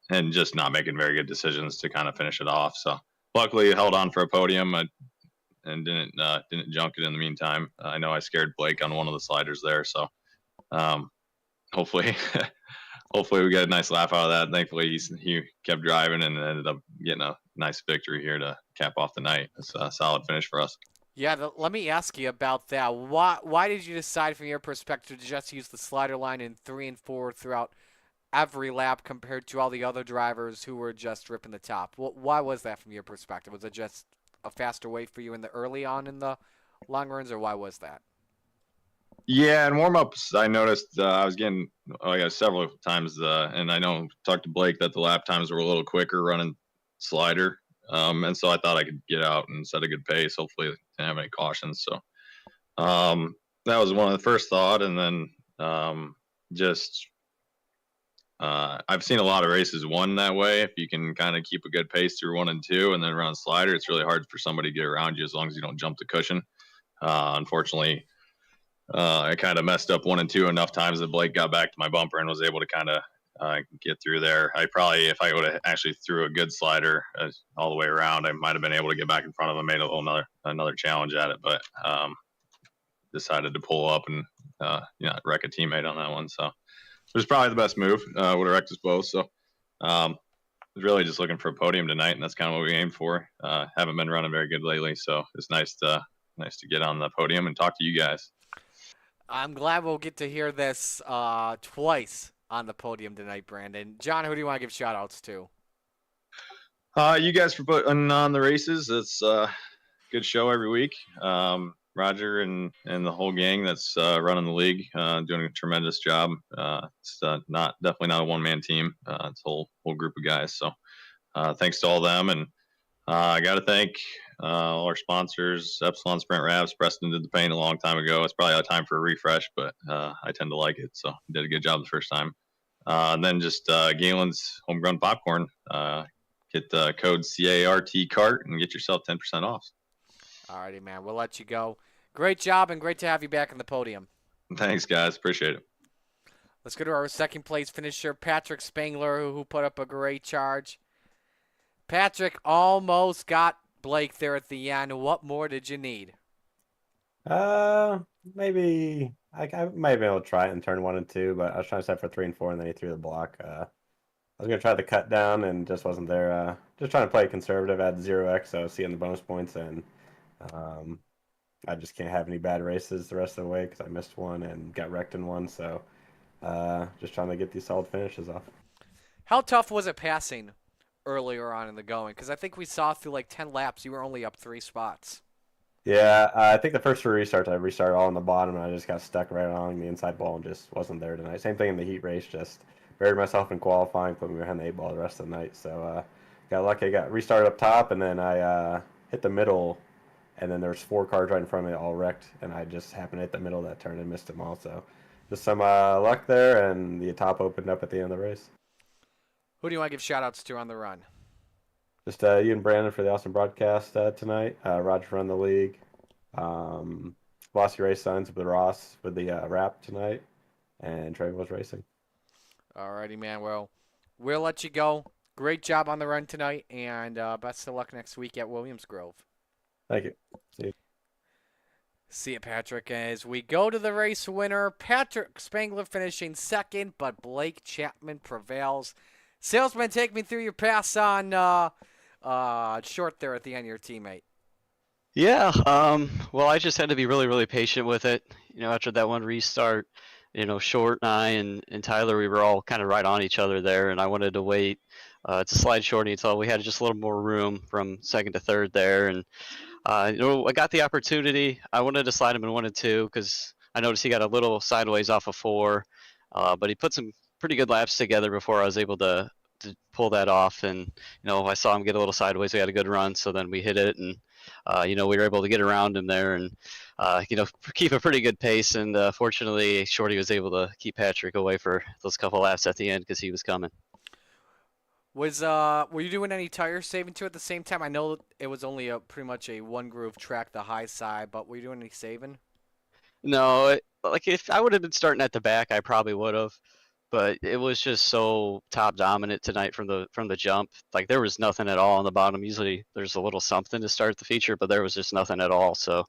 and just not making very good decisions to kind of finish it off. So luckily held on for a podium and didn't junk it in the meantime. I know I scared Blake on one of the sliders there. So hopefully we get a nice laugh out of that. Thankfully he kept driving and ended up getting a nice victory here to cap off the night. It's a solid finish for us. Yeah, let me ask you about that. Why did you decide from your perspective to just use the slider line in 3 and 4 throughout every lap compared to all the other drivers who were just ripping the top? Why was that from your perspective? Was it just a faster way for you in the early on in the long runs, or why was that? Yeah, in warm-ups, I noticed I was getting several times, and I know talked to Blake that the lap times were a little quicker running slider, and so I thought I could get out and set a good pace. Hopefully, didn't have any cautions. So that was one of the first thought, and then I've seen a lot of races won that way. If you can kind of keep a good pace through 1 and 2 and then run slider, it's really hard for somebody to get around you as long as you don't jump the cushion. Unfortunately, I kind of messed up 1 and 2 enough times that Blake got back to my bumper and was able to kind of get through there. If I would have actually threw a good slider all the way around, I might have been able to get back in front of him, made another challenge at it, but decided to pull up and wreck a teammate on that one. So it was probably the best move. Would have wrecked us both. So was really just looking for a podium tonight, and that's kind of what we aimed for. Haven't been running very good lately, so it's nice to get on the podium and talk to you guys. I'm glad we'll get to hear this twice on the podium tonight, Brandon. John, who do you want to give shout-outs to? You guys for putting on the races. It's a good show every week. Roger and the whole gang that's running the league, doing a tremendous job. It's definitely not a one-man team. It's a whole group of guys. So thanks to all them. And I got to thank all our sponsors, Epsilon Sprint Wraps. Preston did the paint a long time ago. It's probably out of time for a refresh, but I tend to like it. So did a good job the first time. And then just Galen's Homegrown Popcorn. Get the code CART and get yourself 10% off. Alrighty, man. We'll let you go. Great job, and great to have you back on the podium. Thanks, guys. Appreciate it. Let's go to our second place finisher, Patrick Spangler, who put up a great charge. Patrick almost got Blake there at the end. What more did you need? Maybe I might have been able to try it in turn 1 and 2, but I was trying to set for 3 and 4, and then he threw the block. I was going to try the cut down and just wasn't there. Just trying to play conservative, add 0x, so seeing the bonus points, and I just can't have any bad races the rest of the way because I missed one and got wrecked in one. So just trying to get these solid finishes off. How tough was it passing earlier on in the going? Because I think we saw through like 10 laps, you were only up 3 spots. Yeah, I think the first 3 restarts, I restarted all on the bottom, and I just got stuck right along the inside ball and just wasn't there tonight. Same thing in the heat race, just buried myself in qualifying, put me behind the 8 ball the rest of the night. So got lucky, I got restarted up top, and then I hit the middle, and then there's 4 cars right in front of me all wrecked, and I just happened to hit the middle of that turn and missed them all. So just some luck there, and the top opened up at the end of the race. Who do you want to give shout-outs to on the run? Just you and Brandon for the awesome broadcast tonight. Roger for Run the League. Velocity Race Signs with Ross for the wrap tonight. And Trey was racing. Alrighty, man. Well, we'll let you go. Great job on the run tonight, and best of luck next week at Williams Grove. Thank you. See you. See you, Patrick. As we go to the race winner, Patrick Spangler finishing second, but Blake Chapman prevails. Salesman, take me through your pass on short there at the end of your teammate. Yeah, well, I just had to be really, really patient with it. After that one restart, Short and I and Tyler, we were all kind of right on each other there, and I wanted to wait to slide Shorty until we had just a little more room from second to third there. And, I got the opportunity. I wanted to slide him in 1 and 2 because I noticed he got a little sideways off of 4, but he put some pretty good laps together before I was able to pull that off. And, I saw him get a little sideways. We had a good run, so then we hit it, and we were able to get around him there and, keep a pretty good pace. And fortunately, Shorty was able to keep Patrick away for those couple laps at the end because he was coming. Were you doing any tire saving too at the same time? I know it was only pretty much a one groove track, the high side, but were you doing any saving? No, if I would have been starting at the back, I probably would have. But it was just so top dominant tonight from the jump. Like there was nothing at all on the bottom. Usually there's a little something to start the feature, but there was just nothing at all. So,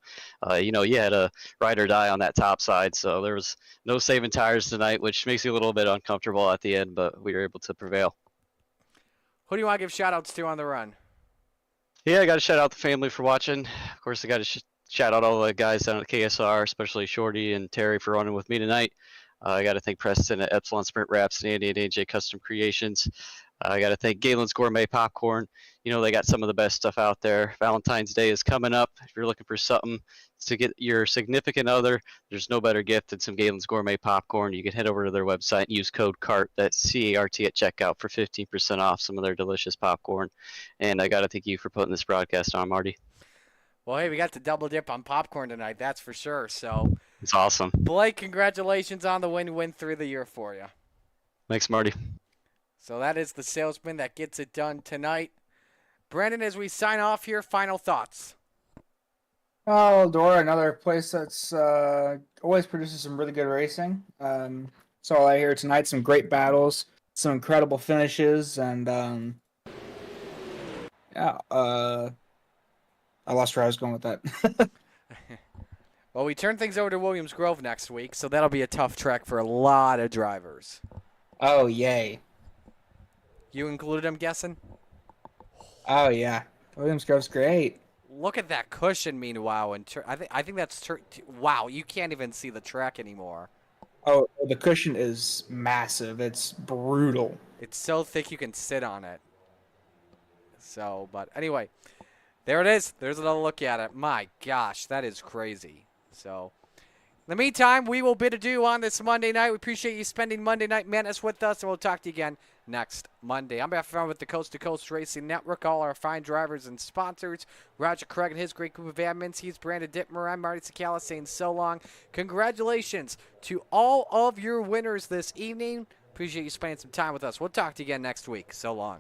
you had a ride or die on that top side. So there was no saving tires tonight, which makes you a little bit uncomfortable at the end, but we were able to prevail. Who do you want to give shout outs to on the run? Yeah, I got to shout out the family for watching. Of course, I got to shout out all the guys down at KSR, especially Shorty and Terry for running with me tonight. I got to thank Preston at Epsilon Sprint Wraps and Andy at AJ Custom Creations. I got to thank Galen's Gourmet Popcorn. They got some of the best stuff out there. Valentine's Day is coming up. If you're looking for something to get your significant other, there's no better gift than some Galen's Gourmet Popcorn. You can head over to their website and use code CART, that's C-A-R-T, at checkout for 15% off some of their delicious popcorn. And I got to thank you for putting this broadcast on, Marty. Well, hey, we got the double dip on popcorn tonight, that's for sure. So it's awesome. Blake, congratulations on the win through the year for you. Thanks, Marty. So that is the salesman that gets it done tonight. Brandon, as we sign off here, final thoughts. Oh, Eldora, another place that's always produces some really good racing. Saw all I hear tonight, some great battles, some incredible finishes, and I lost where I was going with that. Well, we turn things over to Williams Grove next week, so that'll be a tough track for a lot of drivers. Oh, yay. You included, I'm guessing? Oh, yeah. Williams Grove's great. Look at that cushion, meanwhile. And I think that's... wow, you can't even see the track anymore. Oh, the cushion is massive. It's brutal. It's so thick you can sit on it. So, but anyway, there it is. There's another look at it. My gosh, that is crazy. So, in the meantime, we will bid adieu on this Monday night. We appreciate you spending Monday Night Madness with us, and we'll talk to you again next Monday. I'm back with the Coast to Coast Racing Network, all our fine drivers and sponsors. Roger Craig and his great group of admins. He's Brandon Dittmer. I'm Marty Sakala saying so long. Congratulations to all of your winners this evening. Appreciate you spending some time with us. We'll talk to you again next week. So long.